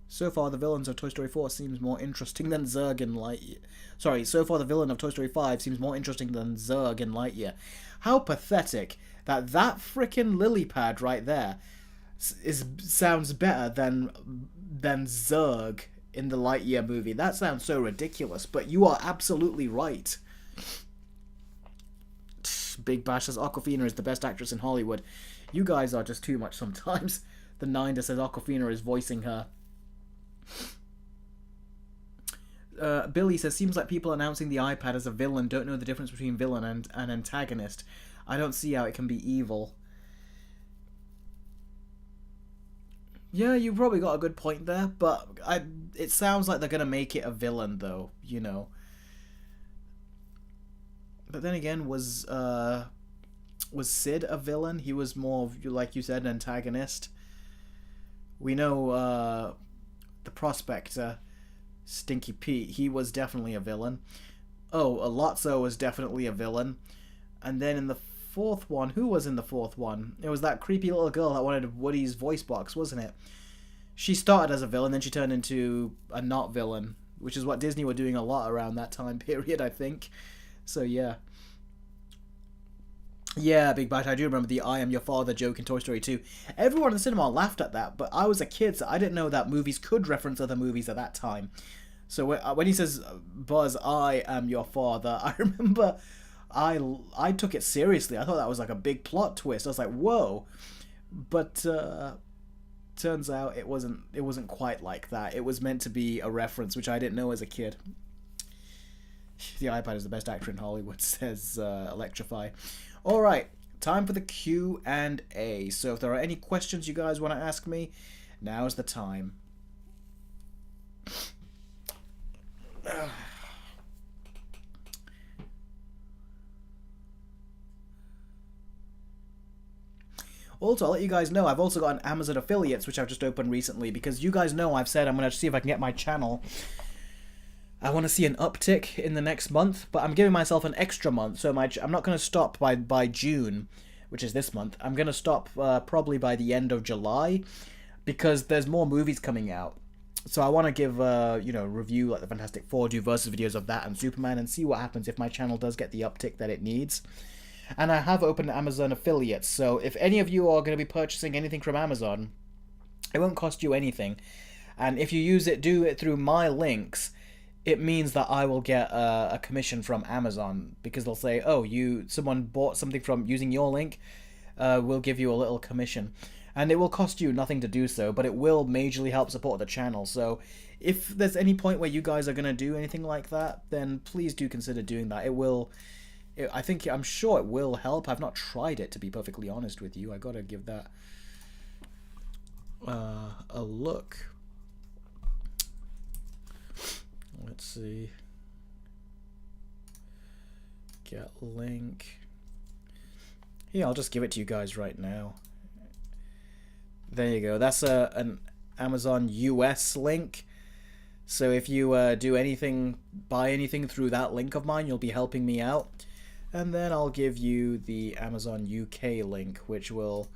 So far, the villains of Toy Story 4 seems more interesting than Zurg in Lightyear. Sorry, so far the villain of Toy Story 5 seems more interesting than Zurg in Lightyear. How pathetic that frickin' lily pad right there sounds better than Zurg in the Lightyear movie. That sounds so ridiculous, but you are absolutely right. Big Bash says Aquafina is the best actress in Hollywood. You guys are just too much sometimes. The Ninder says Aquafina is voicing her. Billy says, seems like people announcing the iPad as a villain don't know the difference between villain and an antagonist. I don't see how it can be evil. Yeah, you probably got a good point there, but it sounds like they're going to make it a villain, though, you know. But then again, was Sid a villain? He was more, like you said, an antagonist. We know the prospector, Stinky Pete, he was definitely a villain. Oh, Lotso was definitely a villain. And then in the fourth one, who was in the fourth one? It was that creepy little girl that wanted Woody's voice box, wasn't it? She started as a villain, then she turned into a not villain, which is what Disney were doing a lot around that time period, I think. So, yeah. Yeah, Big Bash, I do remember the I am your father joke in Toy Story 2. Everyone in the cinema laughed at that, but I was a kid, so I didn't know that movies could reference other movies at that time. So when he says, Buzz, I am your father, I remember I took it seriously. I thought that was like a big plot twist. I was like, whoa. But turns out it wasn't quite like that. It was meant to be a reference, which I didn't know as a kid. The iPad is the best actor in Hollywood, says Electrify. All right, time for the Q&A. So if there are any questions you guys want to ask me, now's the time. Also, I'll let you guys know, I've also got an Amazon affiliates, which I've just opened recently, because you guys know I've said I'm going to see if I can get my channel. I want to see an uptick in the next month, but I'm giving myself an extra month, so I'm not going to stop by June, which is this month. I'm going to stop probably by the end of July, because there's more movies coming out. So I want to give, review like the Fantastic Four, do versus videos of that and Superman, and see what happens if my channel does get the uptick that it needs. And I have opened Amazon affiliates, so if any of you are going to be purchasing anything from Amazon, it won't cost you anything. And if you do it through my links, it means that I will get a commission from Amazon, because they'll say, oh, someone bought something from using your link, we'll give you a little commission. And it will cost you nothing to do so, but it will majorly help support the channel. So if there's any point where you guys are going to do anything like that, then please do consider doing that. I'm sure it will help. I've not tried it, to be perfectly honest with you. I gotta give that a look. Let's see. Get link. Yeah, I'll just give it to you guys right now. There you go. That's an Amazon US link. So if you buy anything through that link of mine, you'll be helping me out. And then I'll give you the Amazon UK link, which will,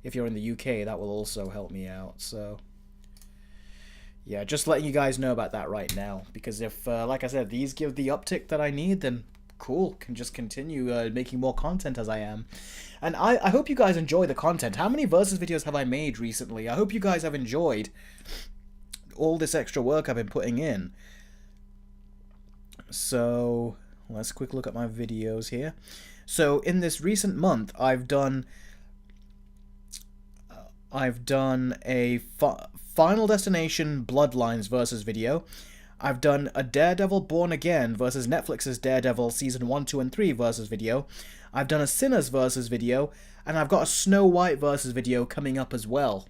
if you're in the UK, that will also help me out. So yeah, just letting you guys know about that right now, because if, like I said, these give the uptick that I need, then cool, can just continue making more content as I am. And I hope you guys enjoy the content. How many versus videos have I made recently? I hope you guys have enjoyed all this extra work I've been putting in. So let's quick look at my videos here. So in this recent month, I've done a Final Destination Bloodlines versus video. I've done a Daredevil Born Again versus Netflix's Daredevil Season 1, 2, and 3 versus video. I've done a Sinners versus video, and I've got a Snow White versus video coming up as well.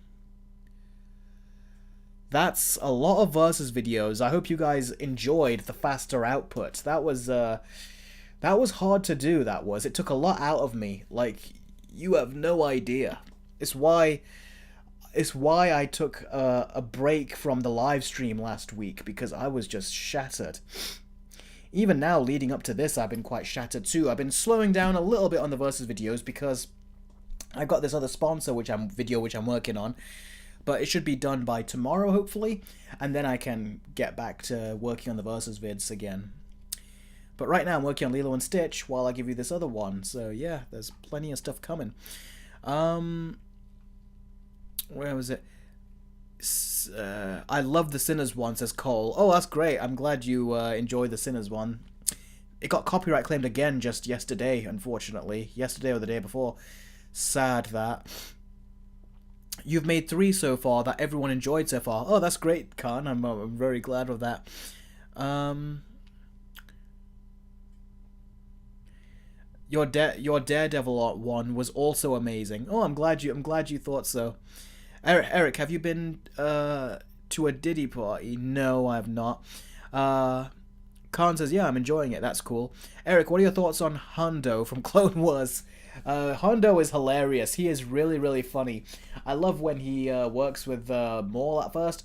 That's a lot of versus videos. I hope you guys enjoyed the faster output. That was hard to do, that was. It took a lot out of me. Like, you have no idea. It's why I took a break from the live stream last week, because I was just shattered. Even now, leading up to this, I've been quite shattered too. I've been slowing down a little bit on the versus videos because I've got this other sponsor which I'm working on, but it should be done by tomorrow, hopefully, and then I can get back to working on the versus vids again. But right now I'm working on Lilo and Stitch while I give you this other one, so yeah, there's plenty of stuff coming. Where was it? I love the Sinners one, says Cole. Oh, that's great. I'm glad you enjoyed the Sinners one. It got copyright claimed again just yesterday, unfortunately. Yesterday or the day before. Sad that. You've made 3 so far that everyone enjoyed so far. Oh, that's great, Khan. I'm very glad of that. Your Daredevil one was also amazing. Oh, I'm glad you thought so. Eric, have you been to a Diddy party? No, I have not. Khan says, yeah, I'm enjoying it. That's cool. Eric, what are your thoughts on Hondo from Clone Wars? Hondo is hilarious. He is really, really funny. I love when he works with Maul at first,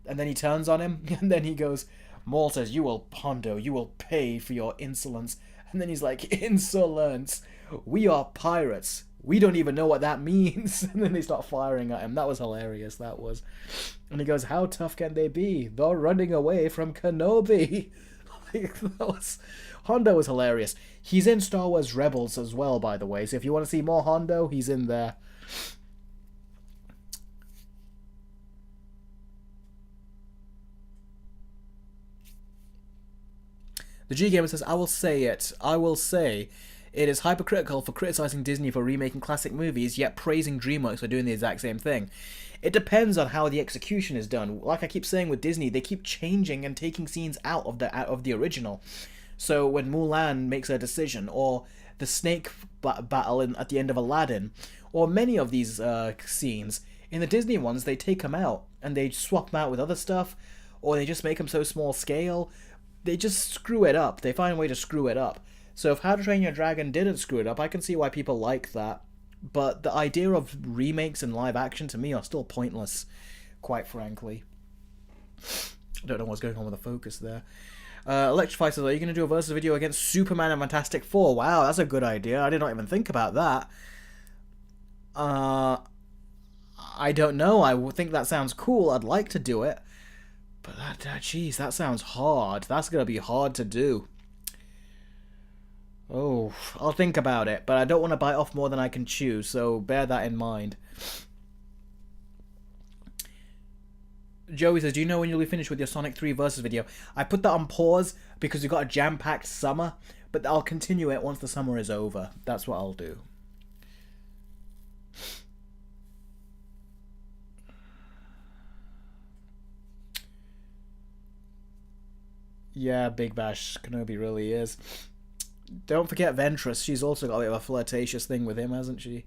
and then he turns on him, and then he goes, Maul says, Hondo, you will pay for your insolence. And then he's like, insolence? We are pirates. We don't even know what that means. And then they start firing at him. That was hilarious, that was. And he goes, how tough can they be? They're running away from Kenobi. Hondo was hilarious. He's in Star Wars Rebels as well, by the way. So if you want to see more Hondo, he's in there. The G Gamer says, I will say it. I will say it is hypercritical for criticizing Disney for remaking classic movies, yet praising DreamWorks for doing the exact same thing. It depends on how the execution is done. Like I keep saying with Disney, they keep changing and taking scenes out of the original. So when Mulan makes a decision, or the snake battle at the end of Aladdin, or many of these scenes, in the Disney ones, they take them out and they swap them out with other stuff, or they just make them so small scale. They just screw it up. They find a way to screw it up. So if How to Train Your Dragon didn't screw it up, I can see why people like that. But the idea of remakes and live action to me are still pointless, quite frankly. I don't know what's going on with the focus there. Electrify says, are you going to do a versus video against Superman and Fantastic Four? Wow, that's a good idea. I did not even think about that. I don't know. I think that sounds cool. I'd like to do it. But jeez, that sounds hard. That's going to be hard to do. Oh, I'll think about it, but I don't want to bite off more than I can chew, so bear that in mind. Joey says, do you know when you'll be finished with your Sonic 3 versus video? I put that on pause because we've got a jam-packed summer, but I'll continue it once the summer is over. That's what I'll do. Yeah, Big Bash Kenobi really is. Don't forget Ventress. She's also got a bit of a flirtatious thing with him, hasn't she?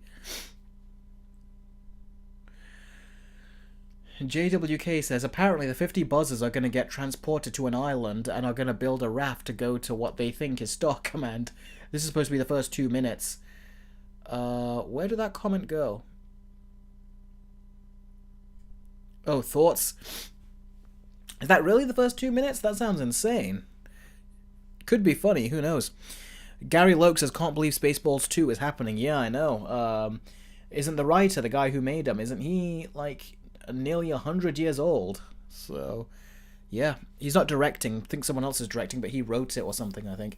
JWK says, apparently the 50 buzzers are going to get transported to an island and are going to build a raft to go to what they think is Star Command. This is supposed to be the first 2 minutes. Where did that comment go? Oh, thoughts? Is that really the first 2 minutes? That sounds insane. Could be funny, who knows? Gary Loke says, can't believe Spaceballs 2 is happening. Yeah, I know. Isn't the writer, the guy who made them, isn't he, like, nearly 100 years old? So, yeah. He's not directing. I think someone else is directing, but he wrote it or something, I think.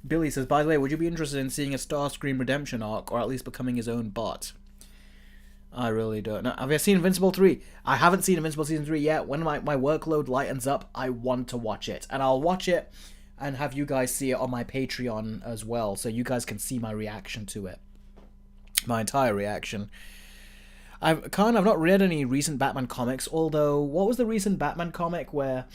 Billy says, by the way, would you be interested in seeing a Starscream redemption arc, or at least becoming his own bot? I really don't know. Have you seen Invincible 3? I haven't seen Invincible Season 3 yet. When my workload lightens up, I want to watch it. And I'll watch it and have you guys see it on my Patreon as well, so you guys can see my reaction to it. My entire reaction. I've not read any recent Batman comics, although, what was the recent Batman comic where...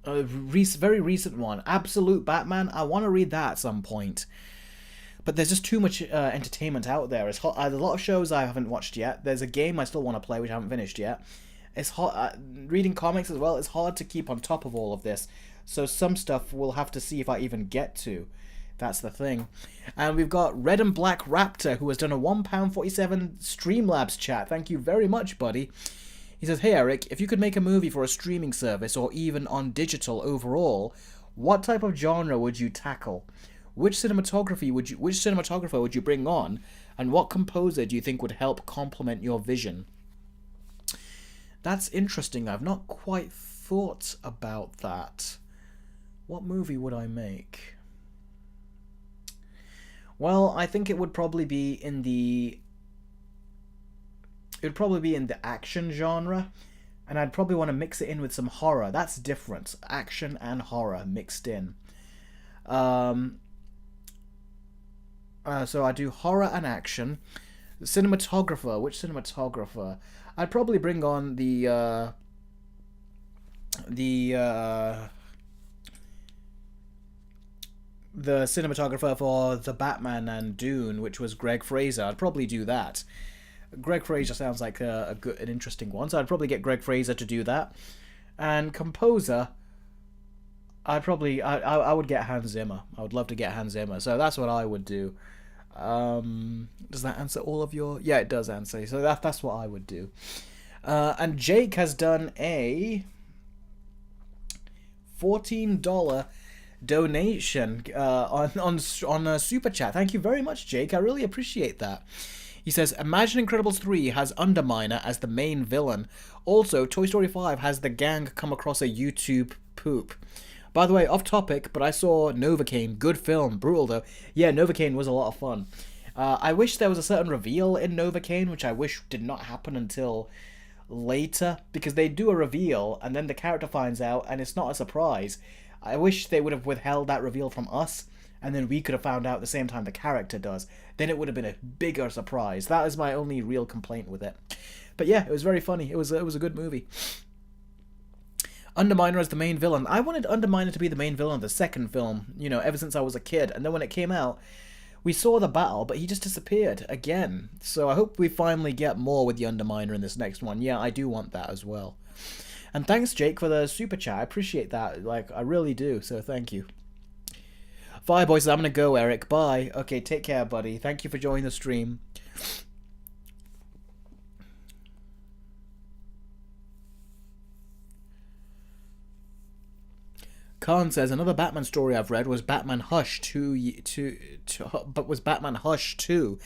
A very recent one, Absolute Batman. I want to read that at some point, but there's just too much entertainment out there. There's a lot of shows I haven't watched yet. There's a game I still want to play which I haven't finished yet. It's hard reading comics as well. It's hard to keep on top of all of this, so some stuff we'll have to see if I even get to. That's the thing. And we've got Red and Black Raptor, who has done a £1.47 Streamlabs chat. Thank you very much, buddy. He says, hey Eric, if you could make a movie for a streaming service or even on digital overall, what type of genre would you tackle? Which cinematographer would you bring on, and what composer do you think would help complement your vision? That's interesting. I've not quite thought about that. What movie would I make? Well, I think it would probably be in the action genre, and I'd probably want to mix it in with some horror. That's different. Action and horror mixed in. So I do horror and action. Cinematographer. Which cinematographer? I'd probably bring on the cinematographer for The Batman and Dune, which was Greg Fraser. I'd probably do that. Greg Fraser sounds like an interesting one, so I'd probably get Greg Fraser to do that. And composer, I would get Hans Zimmer. I would love to get Hans Zimmer, so that's what I would do. Does that answer all of your? Yeah, it does answer. So that's what I would do. And Jake has done a $14 donation on a super chat. Thank you very much, Jake. I really appreciate that. He says, Imagine Incredibles 3 has Underminer as the main villain. Also, Toy Story 5 has the gang come across a YouTube poop. By the way, off topic, but I saw Novocaine. Good film. Brutal, though. Yeah, Novocaine was a lot of fun. I wish there was a certain reveal in Novocaine, which I wish did not happen until later, because they do a reveal, and then the character finds out, and it's not a surprise. I wish they would have withheld that reveal from us, and then we could have found out at the same time the character does. Then it would have been a bigger surprise. That is my only real complaint with it. But yeah, it was very funny. It was a good movie. Underminer as the main villain. I wanted Underminer to be the main villain of the second film, you know, ever since I was a kid. And then when it came out, we saw the battle, but he just disappeared again. So I hope we finally get more with the Underminer in this next one. Yeah, I do want that as well. And thanks, Jake, for the super chat. I appreciate that. Like, I really do. So thank you. Fireboy says, I'm going to go, Eric. Bye. Okay, take care, buddy. Thank you for joining the stream. Khan says, another Batman story I've read was Batman Hush 2. But was Batman Hush 2.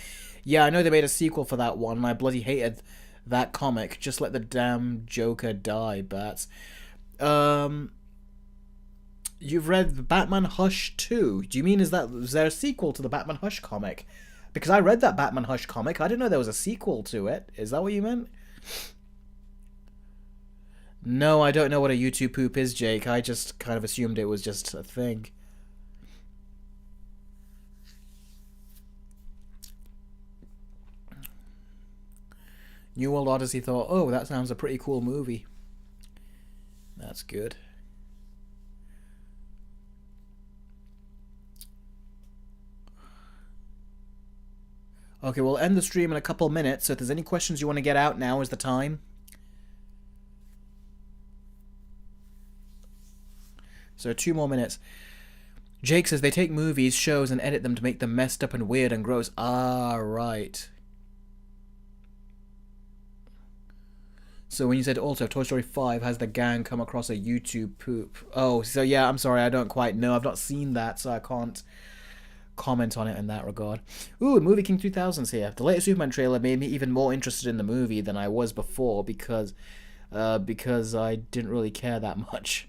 Yeah, I know they made a sequel for that one, and I bloody hated that comic. Just let the damn Joker die, Bats. You've read Batman Hush 2. Do you mean is there a sequel to the Batman Hush comic? Because I read that Batman Hush comic. I didn't know there was a sequel to it. Is that what you meant? No, I don't know what a YouTube poop is, Jake. I just kind of assumed it was just a thing. New World Odyssey thought, oh, that sounds a pretty cool movie. That's good. Okay, we'll end the stream in a couple minutes, so if there's any questions you want to get out, now is the time. So 2 more minutes. Jake says they take movies, shows, and edit them to make them messed up and weird and gross. Ah, right. So when you said also Toy Story 5 has the gang come across a YouTube poop. Oh, so yeah, I'm sorry, I don't quite know. I've not seen that, so I can't comment on it in that regard. Ooh, Movie King 2000's here. The latest Superman trailer made me even more interested in the movie than I was before because I didn't really care that much.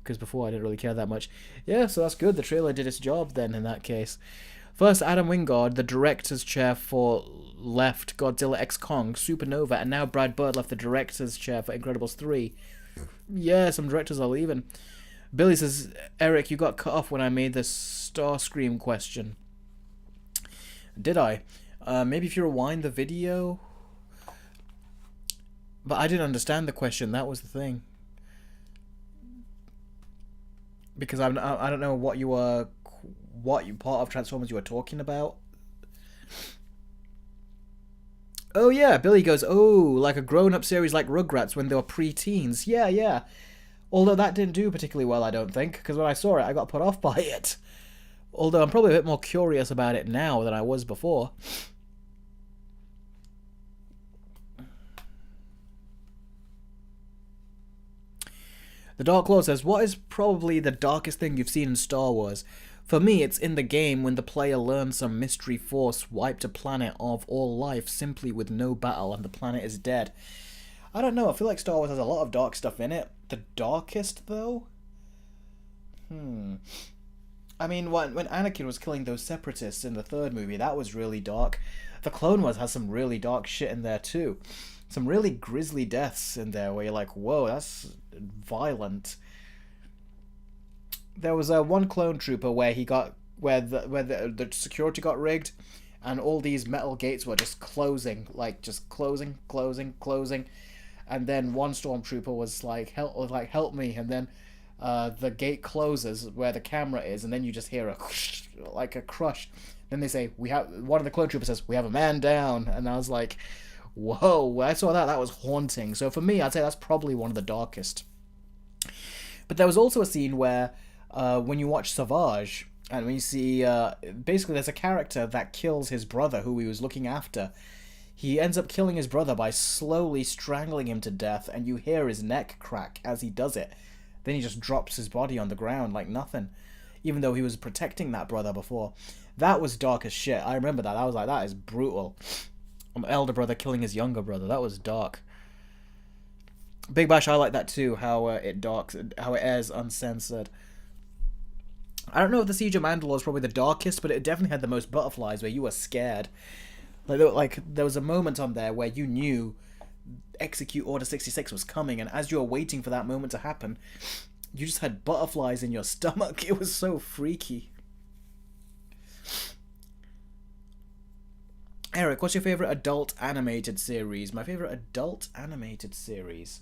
Because before I didn't really care that much. Yeah, so that's good. The trailer did its job then in that case. First, Adam Wingard, the director's chair for left Godzilla x Kong, Supernova, and now Brad Bird left the director's chair for Incredibles 3. Yeah, some directors are leaving. Billy says, Eric, you got cut off when I made the Starscream question. Did I? Maybe if you rewind the video? But I didn't understand the question, that was the thing. Because I don't know what part of Transformers you were talking about. Oh yeah, Billy goes, oh, like a grown-up series like Rugrats when they were pre-teens. Yeah, yeah. Although that didn't do particularly well, I don't think, because when I saw it, I got put off by it. Although I'm probably a bit more curious about it now than I was before. The Dark Lord says, what is probably the darkest thing you've seen in Star Wars? For me, it's in the game when the player learns some mystery force wiped a planet of all life simply with no battle and the planet is dead. I don't know, I feel like Star Wars has a lot of dark stuff in it. The darkest, though? I mean, when Anakin was killing those separatists in the third movie, that was really dark. The Clone Wars has some really dark shit in there, too. Some really grisly deaths in there where you're like, whoa, that's violent. There was one clone trooper where the security got rigged, and all these metal gates were just closing, closing, and then one stormtrooper was like, help me, and then the gate closes where the camera is, and then you just hear a crush. Then they say, one of the clone troopers says, we have a man down, and I was like, whoa, when I saw that was haunting. So for me, I'd say that's probably one of the darkest. But there was also a scene where when you watch Savage, And we see, basically, there's a character that kills his brother who he was looking after. He ends up killing his brother by slowly strangling him to death, and you hear his neck crack as he does it. Then he just drops his body on the ground like nothing, even though he was protecting that brother before. That was dark as shit. I remember that. I was like, that is brutal. An elder brother killing his younger brother. That was dark. Big Bash, I like that too, how how it airs uncensored. I don't know if the Siege of Mandalore is probably the darkest, but it definitely had the most butterflies where you were scared. Like there was a moment on there where you knew Execute Order 66 was coming, and as you were waiting for that moment to happen, you just had butterflies in your stomach. It was so freaky. Eric, what's your favorite adult animated series? My favorite adult animated series?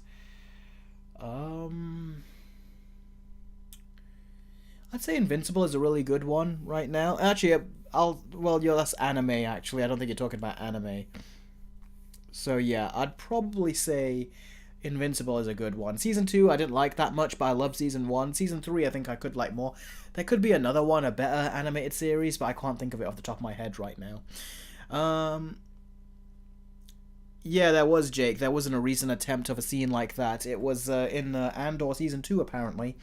I'd say Invincible is a really good one right now. Actually, that's anime, actually. I don't think you're talking about anime. So, yeah, I'd probably say Invincible is a good one. Season 2, I didn't like that much, but I love Season 1. Season 3, I think I could like more. There could be another one, a better animated series, but I can't think of it off the top of my head right now. Yeah, there was, Jake. There wasn't a recent attempt of a scene like that. It was in Andor Season 2, apparently.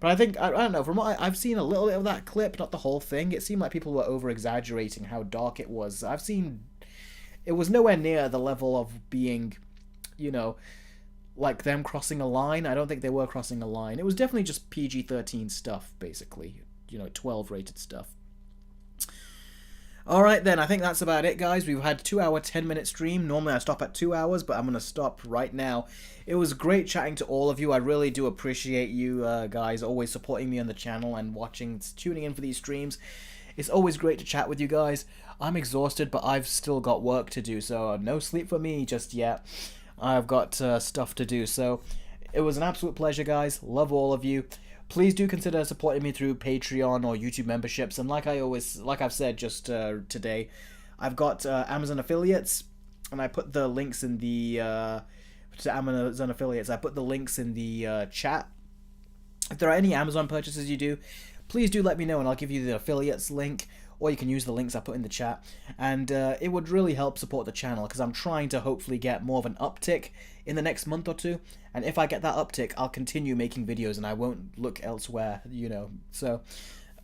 But I think, I don't know, from what I've seen a little bit of that clip, not the whole thing. It seemed like people were over-exaggerating how dark it was. It was nowhere near the level of being, like them crossing a line. I don't think they were crossing a line. It was definitely just PG-13 stuff, basically. 12-rated stuff. Alright then, I think that's about it, guys. We've had 2-hour, 10-minute stream. Normally I stop at 2 hours, but I'm going to stop right now. It was great chatting to all of you. I really do appreciate you guys always supporting me on the channel and tuning in for these streams. It's always great to chat with you guys. I'm exhausted, but I've still got work to do, so no sleep for me just yet. I've got stuff to do, so it was an absolute pleasure, guys. Love all of you. Please do consider supporting me through Patreon or YouTube memberships. And like I've said just today, I've got Amazon affiliates, and I put the links in the to Amazon affiliates. I put the links in the chat. If there are any Amazon purchases you do, please do let me know, and I'll give you the affiliates link, or you can use the links I put in the chat. And it would really help support the channel, because I'm trying to hopefully get more of an uptick in the next month or two. And if I get that uptick, I'll continue making videos and I won't look elsewhere, So,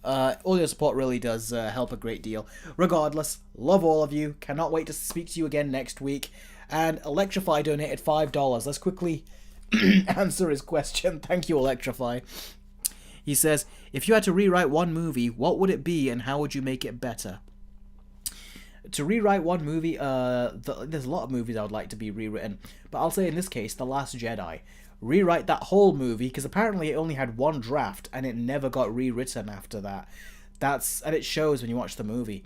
all your support really does help a great deal. Regardless, love all of you. Cannot wait to speak to you again next week. And Electrify donated $5. Let's quickly answer his question. Thank you, Electrify. He says, if you had to rewrite one movie, what would it be and how would you make it better? To rewrite one movie, there's a lot of movies I would like to be rewritten, but I'll say in this case, The Last Jedi. Rewrite that whole movie, because apparently it only had one draft, and it never got rewritten after that. And it shows when you watch the movie.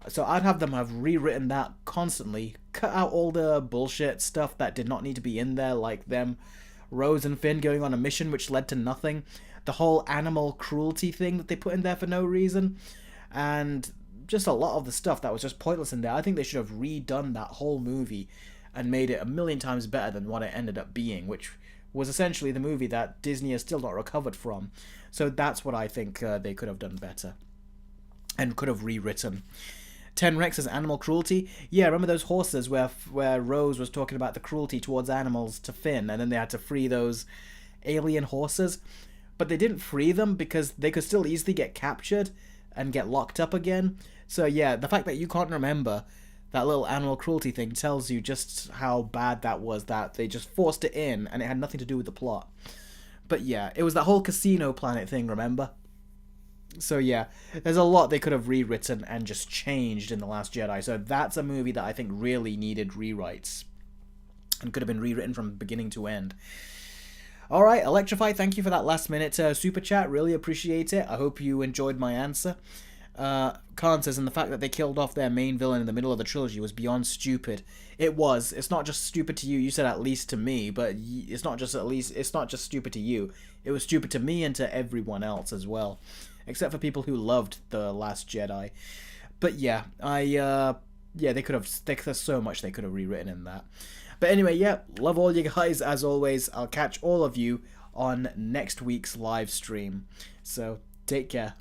So I'd have them have rewritten that constantly, cut out all the bullshit stuff that did not need to be in there, like them, Rose and Finn going on a mission which led to nothing, the whole animal cruelty thing that they put in there for no reason, and just a lot of the stuff that was just pointless in there. I think they should have redone that whole movie and made it a million times better than what it ended up being, which was essentially the movie that Disney has still not recovered from. So that's what I think they could have done better and could have rewritten. Ten Rex as animal cruelty. Yeah, remember those horses where Rose was talking about the cruelty towards animals to Finn, and then they had to free those alien horses? But they didn't free them because they could still easily get captured and get locked up again. So yeah, the fact that you can't remember that little animal cruelty thing tells you just how bad that was, that they just forced it in and it had nothing to do with the plot. But yeah, it was that whole casino planet thing, remember? So yeah, there's a lot they could have rewritten and just changed in The Last Jedi. So that's a movie that I think really needed rewrites and could have been rewritten from beginning to end. Alright, Electrify, thank you for that last minute super chat. Really appreciate it. I hope you enjoyed my answer. Khan says, and the fact that they killed off their main villain in the middle of the trilogy was beyond stupid. It was. It's not just stupid to you. You said at least to me, but it's not just stupid to you. It was stupid to me and to everyone else as well. Except for people who loved The Last Jedi. But yeah, there's so much they could have rewritten in that. But anyway, yeah, love all you guys as always. I'll catch all of you on next week's live stream. So, take care.